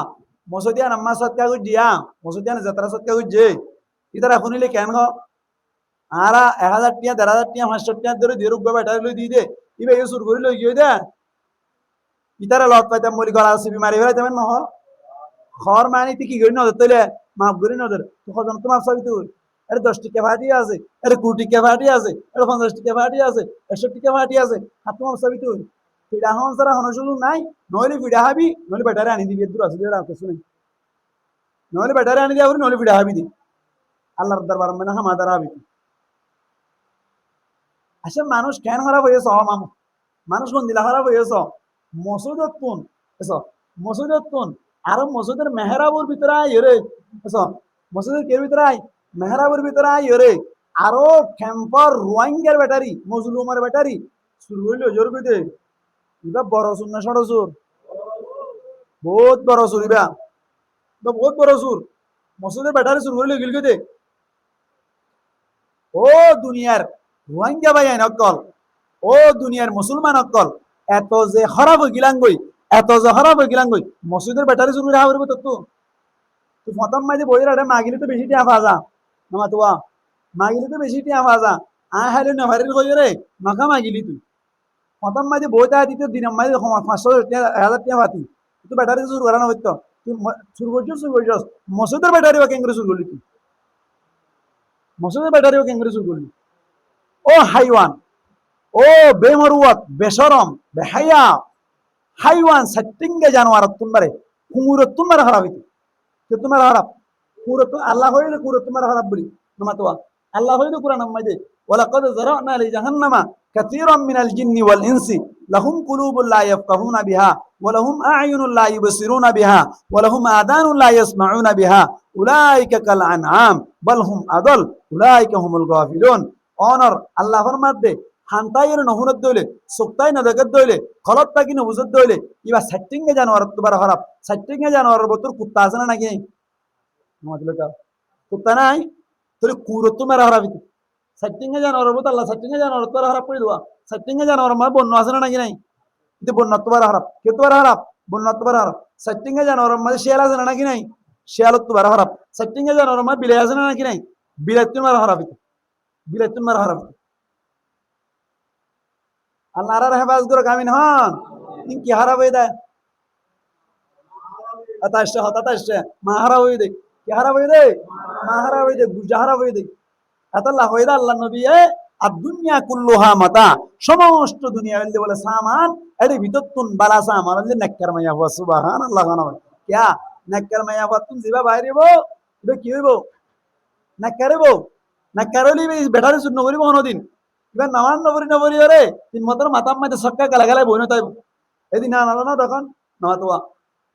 মসজিদিয়া নাম্মা সৎকা গুজিয়া মসজিদিয়া যাত্রা সৎকা গুজে ইতারা শুনিলে কেন আরা 1000 টিয়া 1500 টিয়া 500 টিয়া ধরে দিয়ে রুগবা ব্যাটারি লই দিয়ে দে ইবে ইউ সুর করে লই গিয়ে দে ইতারা লত পাইতাম মরি গলা সিবি মারি ফেলাই তেমন নহ খর মানি তি কি করি নজর তইলে মাফ করি নজর তো কজন তো মাফ চাবি তুই আরে 10 টিকা ফাটি আছে আরে 20 টিকা ফাটি আছে আরে 50 টিকা ফাটি আছে 100 টিকা ফাটি আছে হাত মাফ চাবি তুই পিড়া হন সারা হন সুযোগ নাই নইলে পিড়া হাবি নইলে ব্যাটারি আনি দিবি দূর আছে যেটা কিছু নাই নইলে ব্যাটারি আনি দিবি নইলে পিড়া হাবি দি আল্লাহর দরবার মানে হামাদার হাবি আসলে মানুষ কেন খারাপ হয়েছ মানুষ কোন দিলা খারাপ হয়েছ মসজিদত কোন এসো মসজিদত কোন আর মসজিদের মেহরাবুর ভিতরে আইরে এসো মসজিদের কে ভিতরে আই মেহরাবুর ভিতরে আইরে আরো ক্যাম্পার রোহিঙ্গার ব্যাটারি মজলুমের ব্যাটারি শুরু হইলো জোর কইতে ইবা বড় সুর না ছোট সুর বহুত বড় সুর ইবা বহুত বড় সুর মসজিদের ব্যাটারি শুরু হইলো গিল কইতে ও দুনিয়ার রোহিঙ্গা ভাই আইন অকল ও দুনিয়ার মুসলমান অকল এত যে খারাপ হয়ে গিলাং গই এত যে খারাপ হয়ে গিলাং গই মসজিদের ব্যাটারি শুরু রাখা করবো তো তুই ফতম মাঝে বই রে মাগিলে তো বেশি টিয়া ফাজা নমা তোয়া মাগিলে তো বেশি টিয়া ফাজা আ হাইলে নভারির কই রে নখা মাগিলি তুই ফতম মাঝে বই তা দিতে দিন মাঝে 500 টিয়া 1000 টিয়া ফাতি তুই ব্যাটারি শুরু করা না হইতো তুই শুরু করছিস মসজিদের ব্যাটারি বা কেঙ্গরে শুরু করলি তুই মসজিদের ব্যাটারি বা কেঙ্গরে শুরু করলি ও হাইওয়ান ও বেমরুয়াত বেশরম বেহায়া হাইওয়ান সত্যিঙ্গে জানোয়ার তোমারে কুমুর তোমার খারাপ হইতে কে তোমার খারাপ কুমুর আল্লাহ হইলে কুমুর তোমার খারাপ বলি নমাতোয়া আল্লাহ হইলে কুরআন মাইদে ওয়ালাকাদ যারানা লি জাহান্নামা কাসীরাম মিনাল জিন্নি ওয়াল ইনসি লাহুম কুলুবুন লা ইয়াফকাহুনা বিহা ওয়া লাহুম আ'য়ুনুন লা ইবসিরুনা বিহা ওয়া লাহুম আযানুন লা ইয়াসমাউনা বিহা উলাইকা কাল আনআম বাল হুম আদাল উলাইকা হুমুল গাফিলুন অনর আল্লাহর মধ্যে হান্তাইয়ের নহুরত দইলে সুক্তাই না দেখাত দইলে খলত তাকি নবুজত দইলে ইবা সেটিংয়ে জানোয়ার তোবার খারাপ সেটিংয়ে জানোয়ার বতর কুত্তা আছে না নাকি আমাদের কুত্তা নাই তোর কুরত তোমার খারাপ সেটিংয়ে জানোয়ার বতর আল্লাহ সেটিংয়ে জানোয়ার তোবার খারাপ করে দেওয়া সেটিংয়ে জানোয়ার মানে বন্য আছে না নাকি নাই কিন্তু বন্য তোবার খারাপ কে তোবার খারাপ বন্য তোবার খারাপ সেটিংয়ে জানোয়ার মানে শিয়াল আছে না নাকি নাই শিয়াল তোবার খারাপ সেটিংয়ে জানোয়ার মানে বিলাই আছে না নাকি নাই বিলাই তোমার খারাপ বিলাই তোমার খারাপ আল্লাহর হেফাজত করে কামিন হন কি হারাপ হয়ে দেয় হতাশে মা হারাপ হয়ে দেয় কি হারাপ হয়ে দেয় মা হারাপ হয়ে দেয় গুজা হারাপ হয়ে দেয় আল্লাহ হয়ে দেয় আল্লাহ নবী আর দুনিয়া কুল্লুহা মাতা সমস্ত দুনিয়া বলে সামান এর ভিতর তুন বালা সামান নেককার মাইয়া হওয়া সুবহান আল্লাহ কিয়া নেককার মাইয়া হওয়া তুন দিবা বাইরে বো এটা কি হইব নেককারে বো নেককার হইলে বেটারে শূন্য করিব কোনোদিন এবার নামান নবরি রে তিন মতর মাতাম মাঝে সবকা গালা বই নয় এদিন না না তখন না তো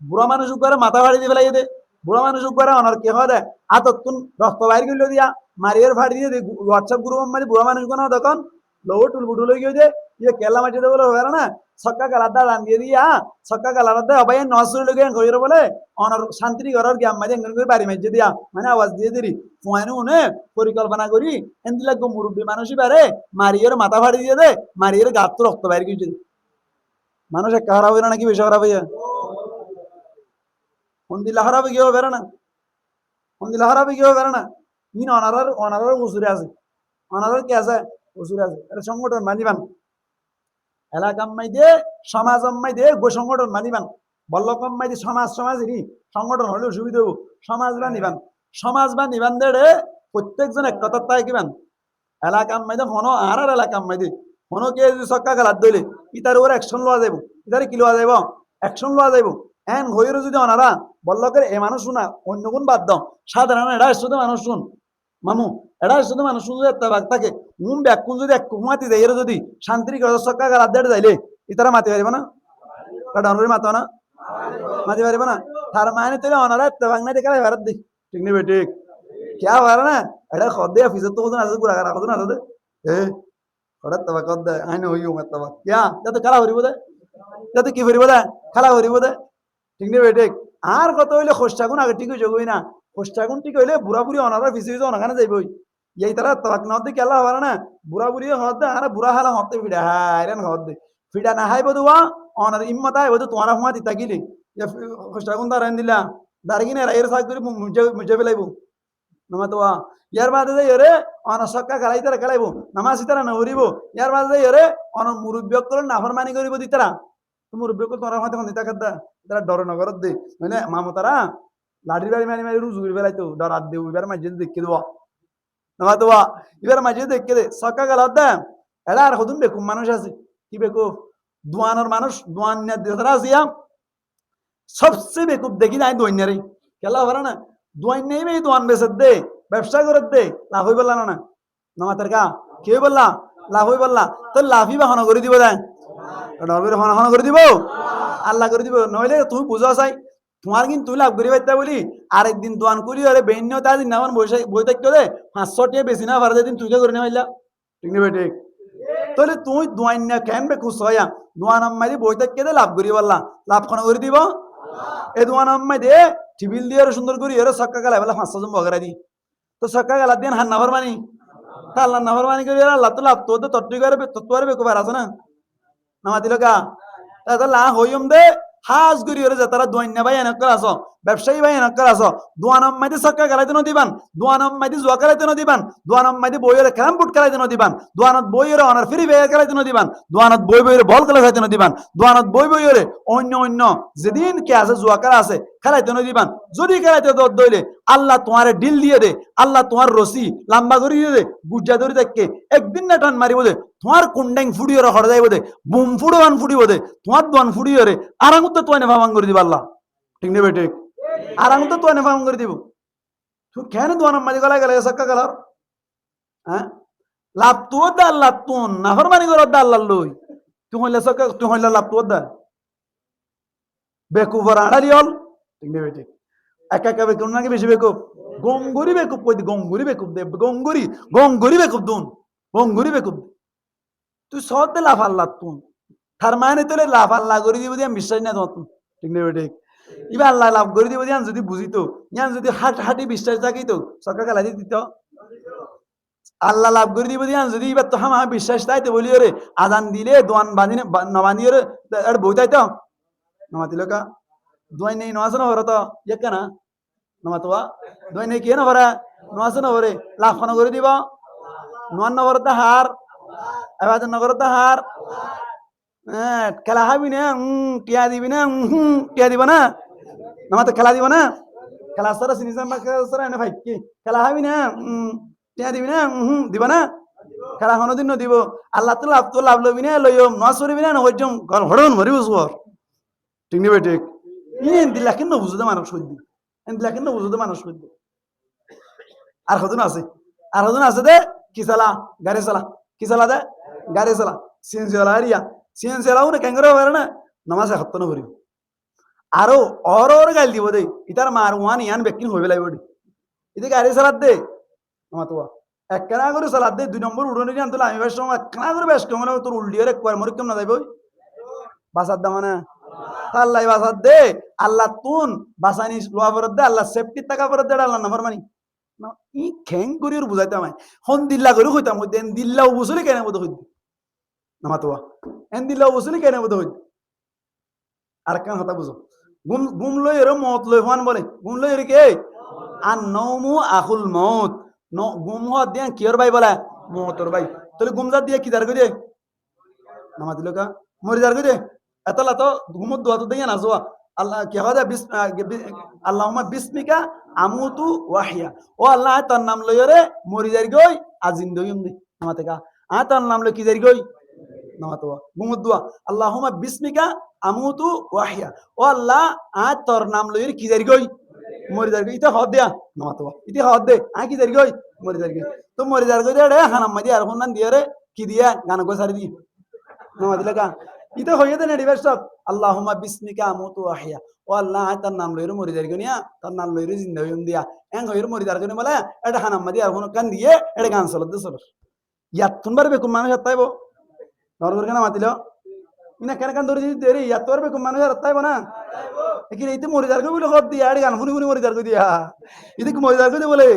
বুড়া মানুষ করে মাথা ফাড়ি দিয়ে ফেলাই দে বুড়া মানুষ করে অনার কে হয় আততুন রক্ত বাইর করলে দিয়া মারিয়ার ফাড়ি দিয়ে হোয়াটসঅ্যাপ গ্রুপ মারি বুড়া মানুষ কোনো তখন লোক টুল বুটুল হয়ে গিয়ে ইয়ে কেলা মাটি বলে হয় না ছক্কা গালাদা রান দিয়ে দিয়া ছক্কা গালাদা অবাই নসুর লোক কইরে বলে অনার শান্তি ঘরের গ্যাম মাঝে এঙ্গন করে বাড়ি মাঝে দিয়া মানে আওয়াজ দিয়ে দিরি ফুয়ানো উনে পরিকল্পনা করি এমনি লাগবো মুরব্বী মানুষই পারে মারিয়ার মাথা ফাড়ি দিয়ে দে মারিয়ার গাত তো রক্ত বাইর গিয়েছে মানুষ একটা খারাপ হইল নাকি বেশি খারাপ হইয়া কোন দিলা খারাপ গিয়ে হবে না হন্দিলা হারাবি কেউ করে না ইন অনারার উসুরে আছে অনারার কি আছে উসুরে আছে এটা সংগঠন মানিবান এলাকাম্মাই দিয়ে সমাজম্মাই দিয়ে গো সংগঠন মানিবান বল্লকম্মাই দিয়ে সমাজেরই সংগঠন হলে সুবিধা হবো সমাজ বা নিবান সমাজ বা নিবান দেড়ে প্রত্যেকজন এক কথার তাই কিবান এলাকাম্মাই দিয়ে হনো আর এলাকাম্মাই দিয়ে হনো কে যদি সক্কা খেলার দইলে ইতার ওর অ্যাকশন লওয়া যাইব ইতারে কি লওয়া যাইব অ্যাকশন লওয়া যাইব এন হইরও যদি অনারা বল্লকের এ মানুষ শুনা অন্য কোন বাদ দাও সাধারণ এটা শুধু মানুষ শুন মামু এটা শুধু মানুষ শুন যদি একটা বাগ থাকে ব্যাকুন যদি এক কুমাতি দেয় যদি শান্তির সক্কা খেলার দেড় যাইলে ইতারা মাতি পারিব না কারণ অনরে মাতো না মাতি পারিব না তার মানে তুই অনারা একটা বাগ নাই দেখে ভারত দি ঠিক নেই ঠিক क्या हो रहा ना अरे खुद दे ऑफिस तो खुद ना गुरा करा खुद ना दे ए खुद तब खुद दे आने हुई हूं मैं तब क्या तो कला हो रही बोले तो की हो रही बोले कला हो रही बोले ठीक नहीं बेटे আর কত হইলে খোস্টাগুন আগে ঠিক হয়ে যাবে না খোস্টাগুন ঠিক হইলে বুড়া বুড়ি অনারা ফিসে ফিসে অনাখানে যাইবই এই তারা তবাক নদে কেলা হওয়ার না বুড়া বুড়ি হতে আর বুড়া হালা হতে ফিডা হাইরান হতে ফিডা না হাই বদুয়া অনার ইম্মত আই বদু তোমার হুমা দিতা গিলি খোস্টাগুন দাঁড়ান দিলা দাঁড়িয়ে এর সাথ করে মুজে বেলাইবো নামাতোয়া ইয়ার বাদে যাই রে অন সক্কা খেলাই তারা খেলাইবো নামাজ তারা নরিব ইয়ার বাদে যাই রে অন মুরব্বিয়ক নাফরমানি করিব দিতারা মুরব্বিয়ক তোরা হাতে দিতা কাদা তারা ডর নগরত দে মানে মামতারা লাড়ি বাড়ি মারি মারি রুজু করে বেলাইতো ডরাত দেব এবার মাঝে দেখে দেবো নামাতোয়া এবার মাঝে দেখে দে সক্কা খেলা দে এলা আর হদুন বেকুম মানুষ আছে কি বেকুব দোয়ানোর মানুষ দোয়ান দিতারা আসিয়া সবচেয়ে বেকুব দেখি নাই দোয়াইনারে খেলা হবার না দোয়ান নেই মেয়ে দোয়ান বেসে দে ব্যবসা করে দে লাভ হই বললা না নামাতের কা কেউ বললা লাভ হই বললা তো লাভই বা হন করে দিব দেয় হন হন করে দিব আল্লাহ করে দিব নইলে তুমি বুঝা চাই তোমার কিন্তু তুই লাভ করি পাইতা বলি আরেকদিন দোয়ান করি আরে বেন্য তার দিন আমার বই থাকতে দে 500 টাকা বেশি না পারে দিন তুই করে নেওয়াইলা ঠিক নেবে ঠিক তাহলে তুই দোয়ান না কেন বে খুশ হইয়া দোয়ান আম্মাই বই থাকতে দে লাভ করি বললা লাভ খন করে দিব এ দোয়ান আম্মাই দে টিবিল দিয়ে সুন্দর করি এর সক্কা গেলা বেলা 500 জন বগরা দি তো সক্কা গেলা দিন হান নাফর মানি আল্লাহ নাফর মানি করি আল্লাহ তো লাভ তো তত্ত্ব করে তত্ত্ব করে বেকুবার আছে না নামা দিল কা তাহলে লা হইম দে হাজ করি ওরে যে তারা দোয়ান্না ভাই এনক করে আসো ব্যবসায়ী ভাই এনক করে আসো দোয়ানম মাইতে সক্কা গেলাইতে ন দিবান দোয়ানম মাইতে জুয়া গেলাইতে ন দিবান দোয়ানম মাইতে বইয়ের ক্যাম্পুট গেলাইতে ন দিবান দোয়ানত বইয়ের অনার ফ্রি বেয়ার গেলাইতে ন দিবান দোয়ানত বই বইয়ের বল গেলাইতে ন দিবান দোয়ানত বই বইয়ের অন্য অন্য যেদিন কে আছে জুয়া করা আছে খেলাইতে ন দিবান যদি খেলাইতে দইলে আল্লাহ তোমার ডিল দিয়ে দে আল্লাহ তোমার রসি লম্বা করে দিয়ে দে গুজ্জা ধরে দেখকে একদিন না টান মারিব দে তোমার কুন্ডাং ফুড়িয়ে হড় যাইব দে বুম ফুড়োয়ান ফুড়িব দে তোমার দোয়ান ফুড়িয়ে রে আরাম তো তোয়ানে ভাবাং করে দিব আল্লাহ ঠিক নেবে ঠিক আরাম তো তোয়ানে ভাবাং করে দিব তুই কেন দোয়ান মাঝে গলা গেলে সক্কা গেলার হ্যাঁ লাভ তো দা আল্লাহ তুন নাফর মানি করে দা আল্লাহ লই তুই হইলে সক্কা তুই হইলে লাভ তো দা বেকুবার আড়ালি হল ঠিক নেবে ঠিক একা একা বেকুব নাকি বেশি বেকুব গঙ্গুরি বেকুব কই গঙ্গুরি বেকুব দে গঙ্গুরি বেকুব দুন গঙ্গুরি বেকুব তুই সদ দে লাভ আল্লাহ তুন তার মানে তোলে লাভ আল্লাহ করে দিব দিয়ে বিশ্বাস না তোমার ঠিক নেবে ঠিক এবার আল্লাহ লাভ করে দিব দিয়ে যদি বুঝিত ইয়ান যদি হাঁটি বিশ্বাস থাকিত সরকার খেলা দিত আল্লাহ লাভ করে দিব দিয়ে যদি এবার তো হামা বিশ্বাস তাইতে বলি রে আজান দিলে দোয়ান বাঁধিনে নবানিয়ে রে বই তাইতো নমা দিল কা দোয়াই নেই নয় না তো ইয়ে কেনা নমা তো দোয়াই নেই কে না ভরা নয় না ভরে লাভ খানা করে দিব নয় নগরতে হার এবার নগরতে হার খেলা হাবি না টিয়া দিবি না টিয়া দিব না নামাতে খেলা দিব না খেলা সারা সিনিসাম সারা এনে ভাই কি খেলা হাবি না টিয়া দিবি না দিব না খেলা কোনোদিন দিব আল্লাহ তো লাভ লবি না লইম নয় চরিবি না হইজম হরণ মরি বুঝবর ঠিক নেবে ঠিক ইন দিলা কেন বুঝতে মানুষ সত্যি এন দিলা কেন বুঝতে মানুষ সত্যি আর কতদিন আছে দে কি চালা গাড়ি চালা কি চালা দে গাড়ি চালা সিএনজি চালা আরিয়া সিএনজি চালাও না কেন করে না নামাজ হত্তন করিব আরো অর গাল দিব দে ইতার মার ওয়ান ইয়ান বেকিন হইবে লাগবে ইতে গাড়ি চালাত দে আমার তো একখানা করে চালাত দে 2 নম্বর উড়নে জান তো আমি বেশ সময় একখানা করে বেশ কেমন তোর উল্ডিয়ে একবার মরে কেমন না যাইব বাসার দাম না আল্লাহ বাসার দে আল্লাহ তুন বাসানি লোয়া ফরত দে আল্লাহ সেফটি টাকা ফরত দে আল্লাহ নাম্বার মানি ই খেং করি বুঝাইতাম হন দিল্লা করে হইতাম দেন দিল্লা বুঝলি কেন বোধ হইত নামাতোয়া এন দিল্লা বুঝলি কেন বোধ হইত আর কেন হতা বুঝো গুম লই এর মত লই ফান বলে গুম লই এর কে আর নৌমু আহুল মৌত গুম হওয়া দিয়ে কিয়র ভাই বলে মৌতর ভাই তাহলে গুমজার দিয়ে কি দার করে নামাজ দিল কা মরি দার করে এতলা তো ঘুমত দোয়া তো দিয়ে না জোয়া আল্লাহ কি হয় আল্লাহুম্মা বিসমিকা আমুতু ওয়াহিয়া ও আল্লাহ তোর নাম লইরে মরি যাই গই আজিন দইম দি নামাতে কা তোর নাম লই কি যাই গই নামাতো ঘুমত দোয়া আল্লাহুম্মা বিসমিকা আমুতু ওয়াহিয়া ও আল্লাহ তোর নাম লইরে কি যাই গই মরি যাই গই ইতে হদ দিয়া নামাতো ইতে হদ দে কি যাই গই মরি যাই গই তো মরি যাই গই রে হানাম মাদি আর হুনান দিয়ে রে কি দিয়া গান গো সারি দি নামাজ দিলে কা ইতে হইয়ে দেন এডিবার সব আল্লাহুম্মা বিসমিকা আমুতু ওয়াহিয়া ও আল্লাহ তার নাম লইরে মরি যাই গনিয়া তার নাম লইরে জিন্দা হইম দিয়া এং হইরে মরি যাই গনি বলে এটা হানাম মাদি আর হুন কান দিয়ে এটা গান চলত দে চলত ইয়াতুন বার বেকুম মানুষ হাতাইবো নরগর কেন মাতিল ইনা কেন কান ধরে দিতে রে ইয়াতর বেকুম মানুষ হাতাইবো না একিন এইতে মরি যাই গই বলে হদ দিয়া এটা গান শুনি শুনি মরি যাই গই দিয়া ইদিকে মরি যাই গই বলে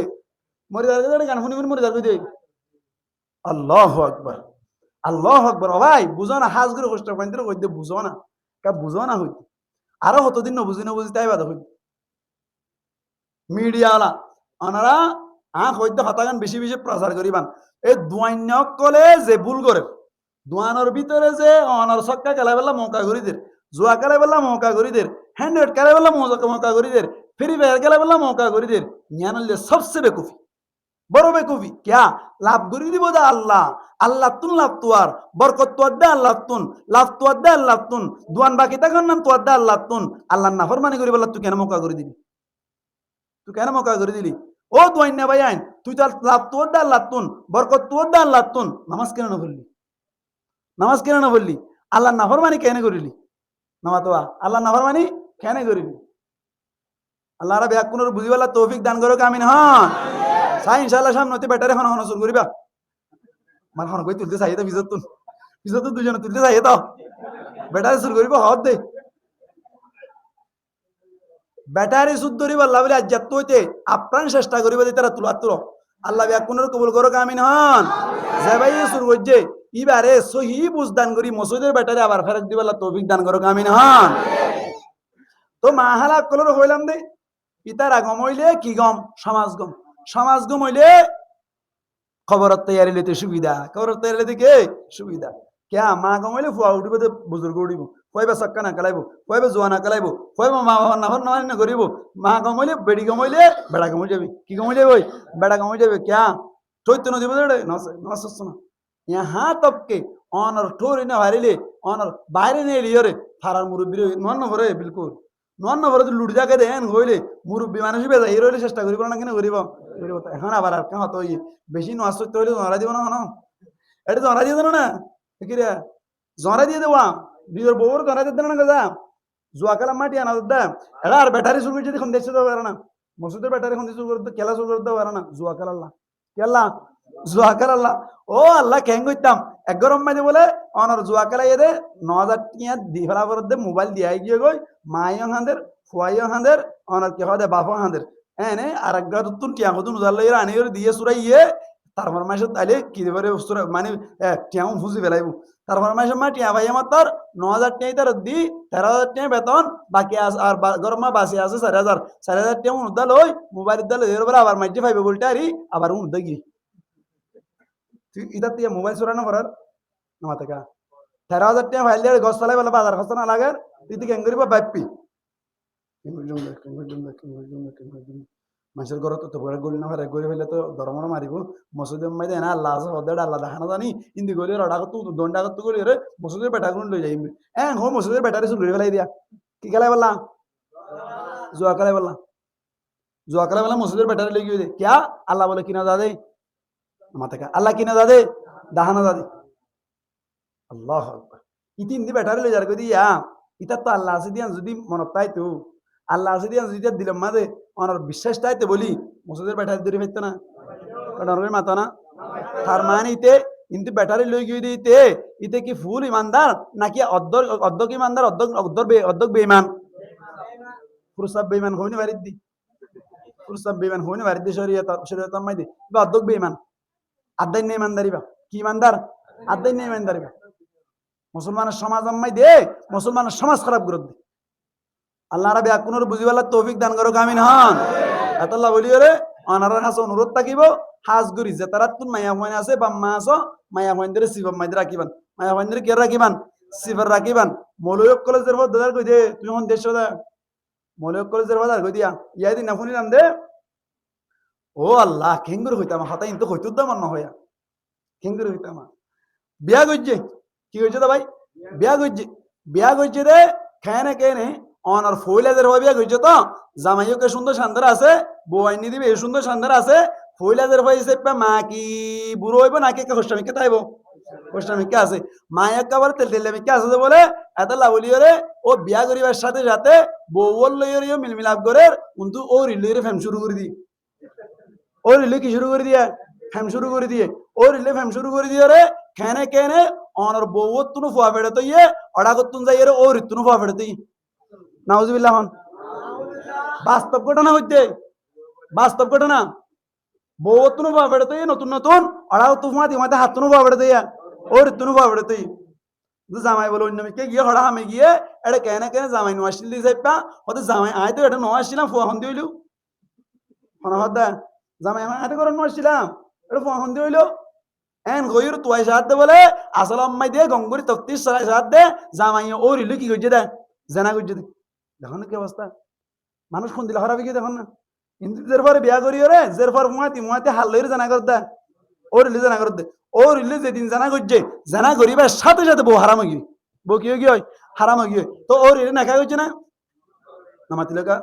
মরি যাই গই গান শুনি শুনি মরি যাই গই দে আল্লাহু আকবার আল্লাহ আকবর ভাই বুঝো না হাজ করে কষ্ট পাইতে হইতে বুঝো না বুঝো না হইতে আরো হতদিন নবুঝি তাই বাদ হইতে মিডিয়াওয়ালা ওনারা হইতে হতাগান বেশি বেশি প্রচার করিবান এই দুয়ান্য কলে যে ভুল করে দুয়ানোর ভিতরে যে অনার ছক্কা খেলা বেলা মৌকা করি দের জুয়া খেলা বেলা মৌকা করি দের হ্যান্ড্রেড খেলা বেলা মৌকা করি দের ফ্রি ফায়ার খেলা বেলা মৌকা করি দের জ্ঞান সবচেয়ে বেকুফি বড় বেকুফি ক্যা লাভ করি দিব দা আল্লাহ আল্লাহ তুন লাভ তুয়ার বরকত তুয়ার দে আল্লাহ তুন লাভ তুয়ার দে আল্লাহ তুন দুয়ান বাকি তখন নাম তুয়ার দে আল্লাহ তুন আল্লাহ নাফরমানি করি বললা তুই কেন মৌকা করে দিলি তুই কেন মৌকা করে দিলি ও দুয়ান না ভাই আইন তুই তার লাভ তুয়ার দে আল্লাহ তুন বরকত তুয়ার দে আল্লাহ তুন নামাজ কেন না বললি নামাজ কেন না বললি আল্লাহ নাফরমানি কেন করিলি নামা তো আল্লাহ নাফরমানি কেন করিলি আল্লাহ রা ব্যাকুনর বুঝিবালা তৌফিক দান করো আমিন হ্যাঁ সাই ইনশাআল্লাহ সামনে ব্যাটারে হন হন শুরু করিবা মান হন কই তুলতে চাই তো বিজত দুজনে তুলতে চাই তো ব্যাটারে শুরু করিব হদ দে ব্যাটারি সুদ ধরিব আল্লাহ বলে আজ যাত হইতে আপ্রাণ চেষ্টা করিব যে তারা তুলা তুলো আল্লাহ ব্যাকুনর কবুল করো আমিন হন যে ভাই শুরু করছে ইবারে সহি বুঝদান করি মসজিদের ব্যাটারে আবার ফেরত দিব আল্লাহ তৌফিক দান করো আমিন হন তো মাহালা কলর হইলাম দে ইতার আগম হইলে কি গম সমাজ গম হইলে খবরত তৈয়ারি লইতে সুবিধা খবরত তৈয়ারি লইতে কে সুবিধা ক্যা মা গম হইলে ফুয়া উঠিব তো বুজুর্গ উঠিব কইবা চক্কা না কালাইব কইবা জোয়া না কালাইব কইবা মা বাবার নাফর না করিব মা গম হইলে বেড়ি গম হইলে বেড়া গম হয়ে যাবে কি গম হয়ে যাবে ওই বেড়া গম হয়ে যাবে ক্যা চৈত্য নদী বলে নষ্ট না यहाँ तब के ऑनर ठोरी ना हारिले ऑनर বাইরে নিয়ে লিয়রে ফারার মুরব্বী নন নভরে বিলকুল নন নভরে তো লুট জায়গা দেন হইলে মুরব্বী মানুষ বেজা এই রইলে চেষ্টা করিব না কেন করিব এখন আবার আর কেন তো বেশি নষ্ট করতে হইলে জরা দিব না হন এটা জরা দিয়ে দেন না কি রে জরা দিয়ে দেওয়া নিজের বউর জরা দিয়ে দেন না গাজা জুয়াকালা মাটি আনা দা এটা আর ব্যাটারি শুরু করছে এখন দেখতে পারে না মসজিদের ব্যাটারি এখন শুরু করতে খেলা শুরু করতে পারে না জুয়াকাল আল্লাহ কেলা জুয়াকাল আল্লাহ ও আল্লাহ কেন করতাম এক গরম মাঝে বলে অনর জুয়াকালা এদে 9000 টিয়া দি ফেলা করে দে মোবাইল দিয়াই গিয়ে গই মাইও হাঁদের ফুয়াইও হাঁদের অনর কি হয় বাপও হাঁদের এনে আর এক গর তুন টিয়া কত নুজাল এর আনি দিয়ে সুরাই ইয়ে তারপর মাসে তাইলে কি দেবে মানে টিয়াও ফুজি ফেলাইব তারপর মাসে মা টিয়া ভাই আমার তার 9000 টিয়া তার দি 13000 টিয়া বেতন বাকি আর গরম মা বাসি আছে 4000 টিয়া উদাল ওই মোবাইল দাল এর বলে আবার মাইজে ফাইবে বলতে আরি আবার উদগি ইদার দিয়ে মোবাইল চুরানো করার নামাতে কা 13000 টাকা ফাইল দিয়ে গছ ফেলাই বলে বাজার খরচ না লাগার তুই কেন করিব বাইপি মানুষের ঘর তো বড় গলি না হয় গলি ফেলে তো ধর্মর মারিব মসজিদের মাইদে না আল্লাহ আছে হদের আল্লাহ দেখানো জানি ইন্দি গলি রডা কত দন্ডা কত গলি রে মসজিদের বেটা গুণ লই যাইবি হো মসজিদের বেটারে শুরু ফেলাই দিয়া কি খেলাই বললা জুয়া খেলাই বললা জুয়া খেলাই বললা মসজিদের বেটারে লই গিয়ে দে क्या আল্লাহ বলে কিনা দাদে মাথাকা আল্লাহ কিনা দাদে দাহানা দাদে আল্লাহ আকবার ইতিন দি ব্যাটারি লই যার কই দিয়া ইতা তো আল্লাহ আছে দিয়া যদি মনত তাই তো আল্লাহ আছে দিয়া যদি দিলাম মাঝে অনার বিশ্বাস তাইতে বলি মসজিদের ব্যাটারি ধরে ফেলতো না কারণ মাথা না তার মানে ইতে কিন্তু ব্যাটারি লই গিয়ে দিতে ইতে কি ফুল ইমানদার নাকি অর্ধক ইমানদার অর্ধক বেঈমান পুরুষাব বেঈমান হইনি বাড়ির দি পুরুষাব বেঈমান হইনি বাড়ির দি শরীয়ত মাইদি বা অর্ধক বেঈমান আদায় নেই ইমানদারি বা কি ইমানদার আদায় নেই ইমানদারি বা মুসলমানের সমাজ আম্মাই দে মুসলমানের সমাজ খারাপ করে দে আল্লাহ রাব্বি আকুনুর বুঝিবাল্লাহ তৌফিক দান করুক আমিন হন এতলা বলিওরে অনারার হাসে অনুরোধ থাকিব হাজ গুরি যে তারা তুন মায়া হইন আছে বাম্মা আছো মায়া হইনদের সিবম মাইদ রাখিবান মায়া হইনদের কে রাখিবান সিফার রাখিবান মৌলয়ক কলেজের পর দাদার কই দে তুই হন দেশ দা মৌলয়ক কলেজের বাজার কই দিয়া ইয়াই দিন না শুনিলাম দে ও আল্লাহ খেঙ্গুর হইতাম হাতা ইন্তু হইতুর দামান না হইয়া খেঙ্গুর হইতাম বিয়া গজ্জে কি হইছে দা ভাই বিয়া গজ্জে দে খেনে কেনে অনার ফইলাদের হওয়া বিয়া গজ্জে তো জামাইকে সুন্দর শানদার আছে বউ আইনি দিবে সুন্দর শানদার আছে ফইলাদের হইছে মা কি বুড়ো হইব নাকি হোস্টামিকে তাইব হোস্টামিকে আছে মা একেবারে তেল তেল মিকে আছে বলে এত লাভলি রে ও বিয়া করিবার সাথে সাথে বউর লইয়া মিলমিলাপ করে কিন্তু ও রিলের ফেম শুরু করে দি ও রিলে কি শুরু করে দিয়ে ফেম শুরু করে দিয়ে ও রিলে ফেম শুরু করে দিয়ে রে খেনে কেনে অনর বউর তুনু ফুয়া ফেড়ে তো ইয়ে অড়া করতুন যাই রে ও রিতুনু ফুয়া ফেড়ে তুই নাউজুবিল্লাহ হন বাস্তব ঘটনা হইতে বাস্তব ঘটনা বউর তুনু ফুয়া ফেড়ে তুই নতুন নতুন অড়া তুফা দিমাতে হাত তুনু ফুয়া ফেড়ে তুই ও রিতুনু ফুয়া ফেড়ে তুই জামাই বলে অন্য মেয়েকে গিয়ে হড়া হামে গিয়ে এটা কেনে কেনে জামাই নো আসিল দি যাইপা হতে জামাই আয় তো এটা নো আসছিলাম ফুয়া হন্দি হইলু হনহদা জামাই আমার হাতে করে নো আসছিলাম এটা ফুয়া হন্দি হইলো এন গইর তুয়াই সাথ দে বলে আসল আম্মাই দিয়ে গঙ্গুরি তক্তিস সরাই সাথ দে জামাই ও রিলু কি গজ্জে দে জানা গজ্জে দে দেখো না কি অবস্থা মানুষ কোন দিলে হরাবি কি দেখো না কিন্তু জের পরে বিয়া করি রে জের পর মুয়াতে হাল লইর জানা কর দে ও রিলি জানা কর দে ও রিলি যেদিন জানা গজ্জে জানা করিবার সাথে সাথে বউ হারাম গিয়ে বউ কি হয় হারাম গিয়ে তো ও রিলি নাকা গজ্জে না নামাতিলকা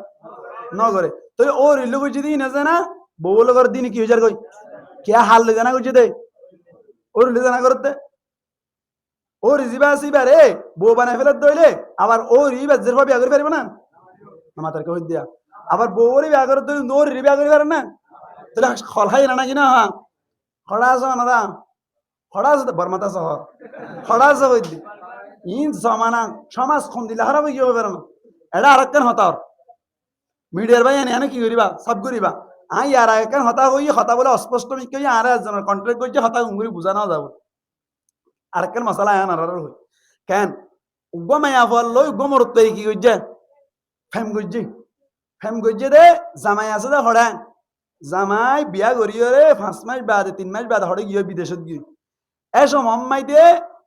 ন করে তো ও রিলু গজ্জে দিই না জানা বউ লগর দিন কি হইজার কই কে হাল লই জানা গজ্জে দে ও রিলি জানা করতে ও রিজিবা আসিবা রে বউ বানাই ফেলে দইলে আবার ও রিবা জের বিয়া করি পারিব না আমাদের কই দিয়া আবার বউরে বিয়া করে দই নো রি বিয়া করি পারে না তাহলে খলহাই না নাকি না খড়া আছে না খড়া আছে বর্মাতা সহ খড়া আছে কই দি ইন জমানা সমাজ কোন দিলে হারাবে কি হবে না এটা আরেকখান হতার মিডিয়ার ভাই এনে কি করিবা সব করিবা আই আর একখান হতা হই হতা বলে অস্পষ্ট মিকে আর একজনের কন্ট্রাক্ট করছে হতা উঙ্গুরি বুঝানো যাব আরেকখান মশলা আয়ান আর হই কেন উগ্র মায়া ফল লই উগ্র মরত তৈরি কি করছে ফেম গজ্জে দে জামাই আছে দে হড়া জামাই বিয়া করিও রে 5 মাস বাদে 3 মাস বাদে হড়ে গিয়ে বিদেশত গিয়ে এসো মাম্মাই দে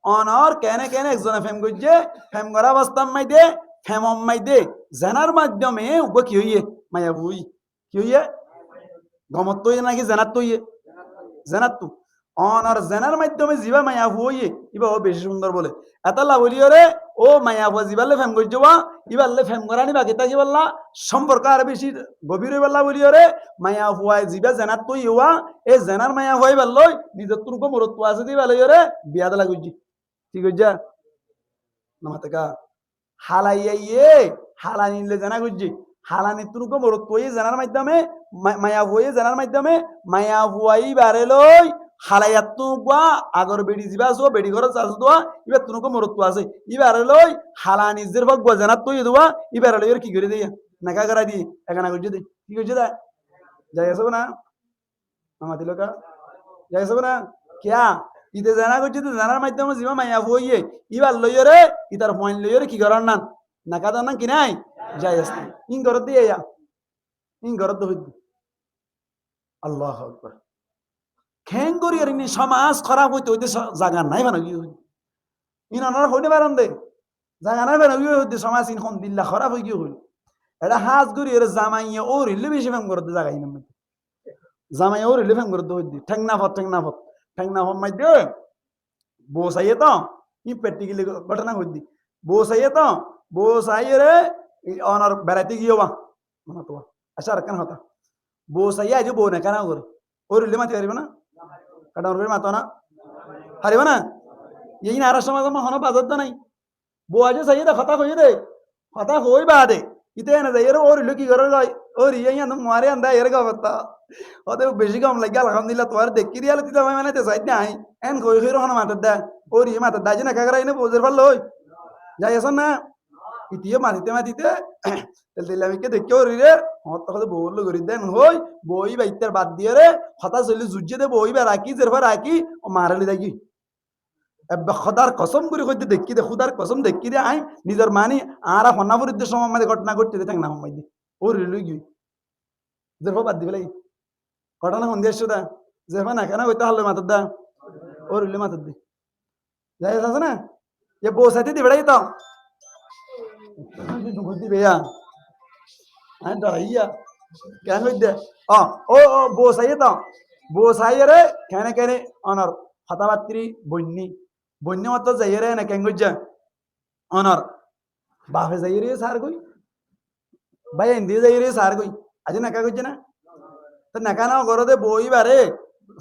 অনর কেনে কেনে একজনে ফেম গজ্জে ফেম করা অবস্থা মাই দে ফেম অম্মাই দে জানার মাধ্যমে উগ্র কি হইয়ে মায়া বুই কি হইয়ে গমত তৈয়ে নাকি জানাত তৈয়ে জানাত তু অনর জানার মাধ্যমে জিবা মায়া হইয়ে ইবা ও বেশি সুন্দর বলে এতলা বলিও রে ও মায়া হওয়া জিবালে ফেম গজ্জবা ইবালে ফেম করানি বাকি তাকি বললা সম্পর্ক আর বেশি গভীর হয়ে বললা বলিও রে মায়া হওয়ায় জিবা জানাত তৈ হওয়া এ জানার মায়া হওয়াই বললই নিজের তুরকো মরত আছে দি বলে রে বিয়া দলা গজ্জি কি গজ্জা নামাতেকা হালাইয়ে হালানিলে জানা গজ্জি হালানি তুরকো মরত তৈ জানার মাধ্যমে মায়া হয়ে জানার মাধ্যমে মায়া হওয়াই বারে লই হালাইয়াত তু গুয়া আগর বেড়ি জিবা আছো বেড়ি ঘর চাষ দোয়া ইবার তুনকো মরত আছে ইবারে লই হালানি জের ভাগ গুয়া জানাত তৈ দোয়া ইবারে লই কি করে দিয়া নাকা করা দি একানা গজ্জি দে কি গজ্জি দা যাই আসব না আমাদের লোকা যাই আসব না কিয়া ইতে জানা গজ্জি তো জানার মাধ্যমে জিবা মায়া হইয়ে ইবার লইয় রে ইতার পয়েন্ট লইয় রে কি করার না নাকা দান কি নাই যাই আসতে ইন ঘর দিয়ে ইয়া ইন ঘর তো হইদ আল্লাহু আকবার খেঙ্গরি আর সমাজ খারাপ হইতে হইতে জায়গা নাই বানা গিয়ে ইনারা হইতে পারেন দে জায়গা নাই বানা গিয়ে হইতে সমাজ ইনখন দিল্লা খারাপ হয়ে গিয়ে হইল এটা হাজ গরি এর জামাইয়া ও রিলে বেশি ফেম করতে জায়গা ইনার মধ্যে জামাইয়া ও রিলে ফেম করতে হইতে ঠেংনা ফত মাই দে বসাইয়ে তো ই প্র্যাকটিক্যালি ঘটনা হইদি বসাইয়ে তো বসাইয়ে রে অনার বেড়াইতে গিয়ে বা মানে তো আচ্ছা আর কেন হতা বসাইয়া আজ বউ না কেন করে ও রিলে মাতি পারিব না কাটা মাতো না পারিব না এই নারা সমাজ হন বাজত নাই বউ আজ চাই দে কথা কই দে কথা কই বা দে ইতে না যাই ও রিলে কি করে গয় ও রিয়া ইয়ান মারে আন্দা এর গবতা ওতে বেশি কম লাগি আলহামদুলিল্লাহ তোমার দেখি রিয়াল তিতা মানে তে সাইড নাই এন কই কই রহনা মাত দা ও রি মাত দা যে না কাগরা ইনে বোজের ভাল লই যাই আছ না ইতিয়ে মাতিতে তেল তেল আমি কে দেখি ও রে হত কথা বল গরি দেন হই বই বাইতার বাদ দিয়ে রে কথা চলি জুজে দে বই বা রাখি জের পর রাখি ও মারালি দেখি এবে খোদার কসম করে কইতে দেখি দে খুদার কসম দেখি দে আই নিজের মানি আরা ফনাফুরিদের সময় আমাদের ঘটনা ঘটতে থাক না মাই দি ও রিলুই গই যে বাদ দিবে লাগি ঘটনা সন্ধ্যা দা যে না কেন হইতে হারলো মাথার দা ওর উল্লে মাথার দি যাই আছে না এ বউ সাথে দিবে তো দিবে হ্যাঁ ডরাইয়া কেন হইতে ও বউ সাইয়ে তো বউ সাইয়ে রে কেনে কেনে অনর হতাবাত্রি বন্যি বন্য মতো যাইয়ে রে না কেন গজ্জা অনর বাপে যাইয়ে রে সার কই ভাই হিন্দি যাইয়ে রে সার কই আজ নাকা গজ্জা না তো নাকা না গরদে বই বারে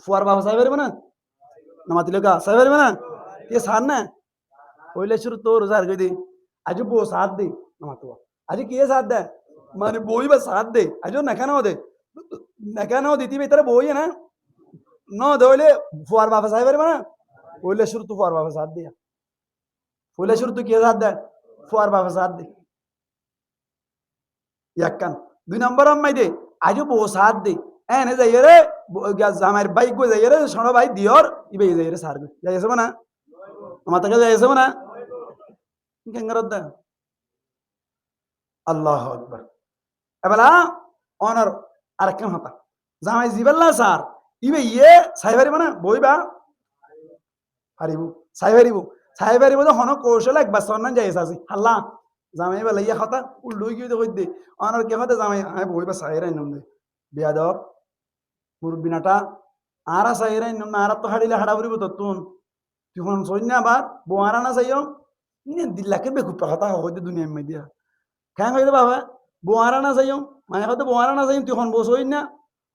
ফুয়ার বাবা সাহেব পারবে না নামাতিলে কা সাহেব পারবে না ये सार ना ওইলে শুরু তোর সার কই দি আজ বউ সাথ দে নামাতো আজ কে সাথ দে মানে বই বা সাথ দে আজ নাকা না দে নাকা না দিতি ভিতরে বই না ন দইলে ফুয়ার বাবা সাহেব পারবে না ওইলে শুরু তো ফুয়ার বাবা সাথ দিয়া ওইলে শুরু তো কে সাথ দে ফুয়ার বাবা সাথ দে ইয়াক্কান দুই নম্বর আম্মাই দে আজ বউ সাথ দে এনে যাইয়ে রে জামাইর বাইক গো যাইয়ে রে সোনা ভাই দিওর ইবে যাইয়ে রে সার গো যাইছে না আমার তাকে যাইছে না কেঙ্গারদ দা আল্লাহ আকবার এবেলা অনার আরেকখান হতা জামাই জিবাল্লা স্যার ইবে ইয়ে সাইবারি মানে বইবা হারিবু সাইবারিবু তো হন কৌশল একবার সন্নান যাইছে আছে হাল্লা জামাই বেলা ইয়ে হতা উল্লুই গিয়ে দেখো দে অনার কে হতে জামাই হ্যাঁ বইবা সাইরাই নম দে বিয়াদব মুরব্বিনাটা আরা সাইরাই নম না আরা তো হাড়িলে হাড়া বরিব তো তুন তুই সৈন্য আবার বোয়ারা না চাইও দিল্লাকে বেকুপা কথা হইতে দুনিয়ার মেদিয়া কেন হইতে বাবা বোয়ারা না চাইও মানে হয়তো বোয়ারা না চাই তুই বসই না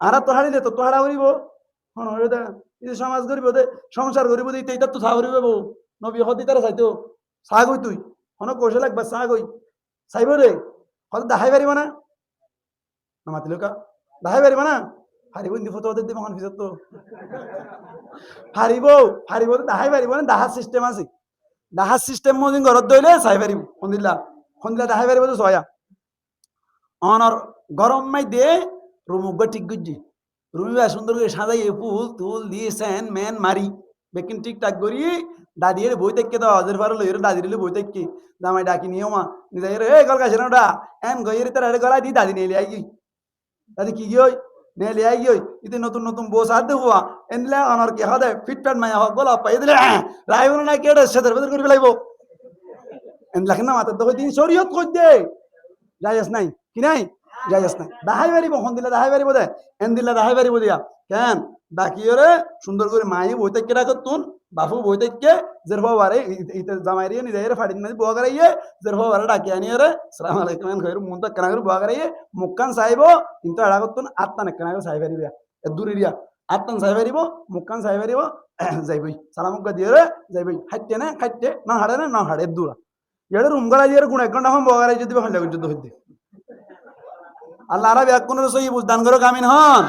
আর তো হারিলে তো হারা করিব হন হইতে সমাজ করিব দে সংসার করিব দে এইটা তো থা করিব বউ নবী হদি তারা চাইতো চা গই তুই হন কৌশল একবার চা গই চাইব রে হয়তো দেখাই পারিব না মাতিল কা দেখাই পারিব না হারিব নি ফটো দিব মহান ভিতর তো হারিব তো দেখাই পারিব না দাহার সিস্টেম আছে দাহার সিস্টেম মদিন ঘরত দইলে চাই পারিব সন্দিলা দেখাই পারিব তো ছয়া অনর গরম মাই দে রুমুক ঠিক গুজি রুমিবা সুন্দর করে সাজাই ফুল তুল দিয়ে স্যান ম্যান মারি বেকিন ঠিকঠাক করি দাদির বই থেকে দাও হাজার ফারো লইরে দাদির বই থেকে জামাই ডাকি নিও মা নিজে রে গল কাছে না ওটা এন গইরে তার গলা দি দাদি নিয়ে আই দাদি কি গই নিয়ে আই গই ইতে নতুন নতুন বউ সাথ দেবো এনলে অনর কে হদে ফিটফাট মায়া হোক গলা পাই দিলে রাইব না কেডে সেদের ভেতর করে ফেলাইব এন লেখেন না মাথার তো দিন শরীয়ত কই দে যাইস নাই কি নাই যাইস নাই দাহাই পারিব হন দিলে দাহাই পারিব দে এন দিলে দাহাই পারিব দিয়া কেন ডাকিওরে সুন্দর করে মায়ে বই থেকে রাখত তুন বাপু বই থেকে জের বারে ইতে জামাইরিয়ে নিজের ফাড়ি না বুয়া করাইয়ে জের বারে ডাকি আনিয়ে রে আসসালামু আলাইকুম এন কইর মুন তো কানা করে বুয়া করাইয়ে মুক্কান সাইবো কিন্তু আড়া করতুন আত্তা না কানা করে সাই পারিবা এ দূরে দিয়া আত্তান সাই পারিব মুক্কান সাই পারিব যাইবই সালাম গা দিয়ে রে যাইবই হাইতে না খাইতে না হাড়ে না হাড়ে দূরা এড়ে রুম গলা দিয়ে গুণ 1 ঘন্টা হম বুয়া করাই যদি হইলা যুদ্ধ হইতে আল্লাহ আরব এক কোন সই বুঝদান করো কামিন হন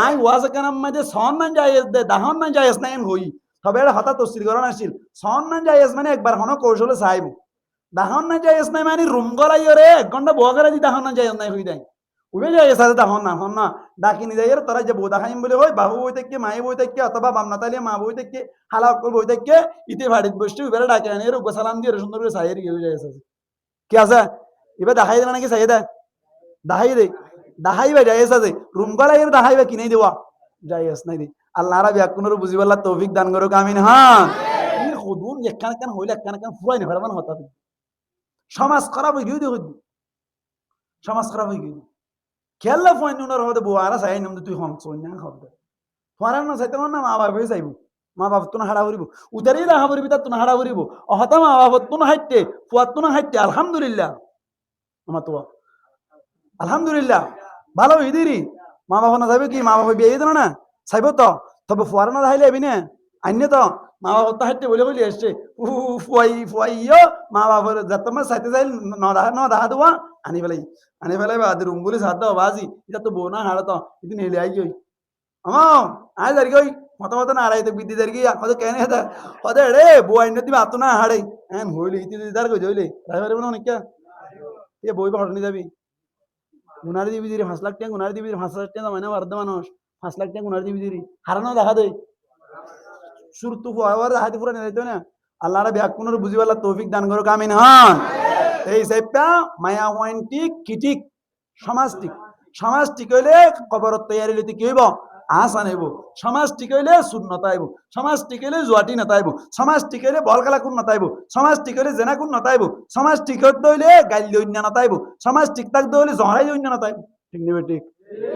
আই ওয়াজ কানাম মাঝে সন না জায়েজ দে দাহন না জায়েজ না এন হই তবে এটা হঠাৎ তসির করন আসিল সন না জায়েজ মানে একবার হন কৌশলে চাইব দাহন না জায়েজ নাই মানে রুম গলাই রে 1 ঘন্টা বুয়া করাই দি দাহন না জায়েজ নাই হই দেয় উবে জায়েজ আছে দাহন না হন না ডাকি নি যাইরে তারা যে বোদা খাইম বলে হয় বাহু বই থেকে মায়ে বই থেকে অথবা বামনা তালিয়া মা বই থেকে হালাক বই থেকে ইতে ভাড়িত বসতে উবেরে ডাকি আনি রে সালাম দিয়ে সুন্দর করে সাইরে গিয়ে জায়েজ আছে কি আছে এবার দেখাই দিল নাকি চাই দে দাহাই দে দাহাই ভাই জায়েজ আছে রুম গলাই এর দাহাই বা কিনে দেওয়া জায়েজ নাই দে আল্লাহ রাব্বি কোনর বুঝিবাল্লাহ তৌফিক দান করো আমিন হ্যাঁ এই হুদুন একখান কান হইলে একখান কান ফুয়াই না ফেলবান হতা সমাজ খারাপ হই গিয়ে সমাজ খারাপ হই গিয়ে খেলা ফুয়াই নুনার হতে বুয়ারা চাই নম তুই হম সই না খবর ফুয়ারা না চাইতে না মা বাবা চাইব মা বাবা তুন হাড়া করিব উদারি রাহা করিবি তা তুন হাড়া করিব অহতা মা বাবা তুন হাইতে ফুয়া তুন হাইতে আলহামদুলিল্লাহ আমার তো আলহামদুলিল্লাহ ভালো ইদিরি মা বাবা না যাবে কি মা বাবা বিয়ে দিল না চাইব তো তবে ফুয়ারা না যাইলে এবি না আইনে তো মা বাবা তো হাইতে বলে বলি আসছে ফুয়াইও মা বাবার যত মাস চাইতে যাই নদাহা দেওয়া আনি ফেলাই বা রুম বলে সাথ দাও বাজি এটা তো বউ না হাড়া তো ইদিন হেলে আই গই আয় দাঁড়ি গই মত না হারাই তো বিদ্যি দাঁড়ি গিয়া হয়তো কেন হতে রে বউ আইনে তুমি আতো না হাড়ে হ্যাঁ হইলে ইতি দাঁড় গই হইলে রাই পারবে না অনেক এ বই বা হটনি যাবি গুনার দিবি দিরি 5 লাখ টাকা গুনার দিবি 5 লাখ টাকা মানে অর্ধ মানুষ 5 লাখ টাকা গুনার দিবি দিরি হারানো দেখা দেয় শুরু তো হওয়ার হাতে পুরা নিয়ে যাইতো না আল্লাহ রাব্বি কোনর বুঝিবাল্লাহ তৌফিক দান করো আমিন হন এই সাইপা মায়া ওয়ান্টি কিটিক সমাজটিক সমাজ ঠিক হইলে কবরত তৈয়ারি লইতে কি হইব আসান হইব সমাজ ঠিক হইলে শূন্যতা আইব সমাজ ঠিক হইলে জুয়াটি নতাইব সমাজ ঠিক হইলে বল খেলা কোন নতাইব সমাজ ঠিক হইলে জেনা কোন নতাইব সমাজ ঠিক হইতে হইলে গাইল অন্য নতাইব সমাজ ঠিক থাকতে হইলে জহরাই অন্য নতাইব ঠিক নেবে ঠিক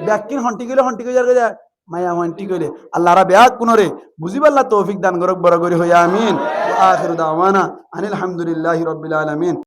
ব্যাকিন হন্টি কইলে হন্টি কই যায় মায়া হন্টি কইলে আল্লাহরা ব্যাক কোনরে বুঝিবাল্লাহ তৌফিক দান করক বড় করে হইয়া আমিন ওয়া আখিরু দাওয়ানা আনিল হামদুলিল্লাহি রাব্বিল আলামিন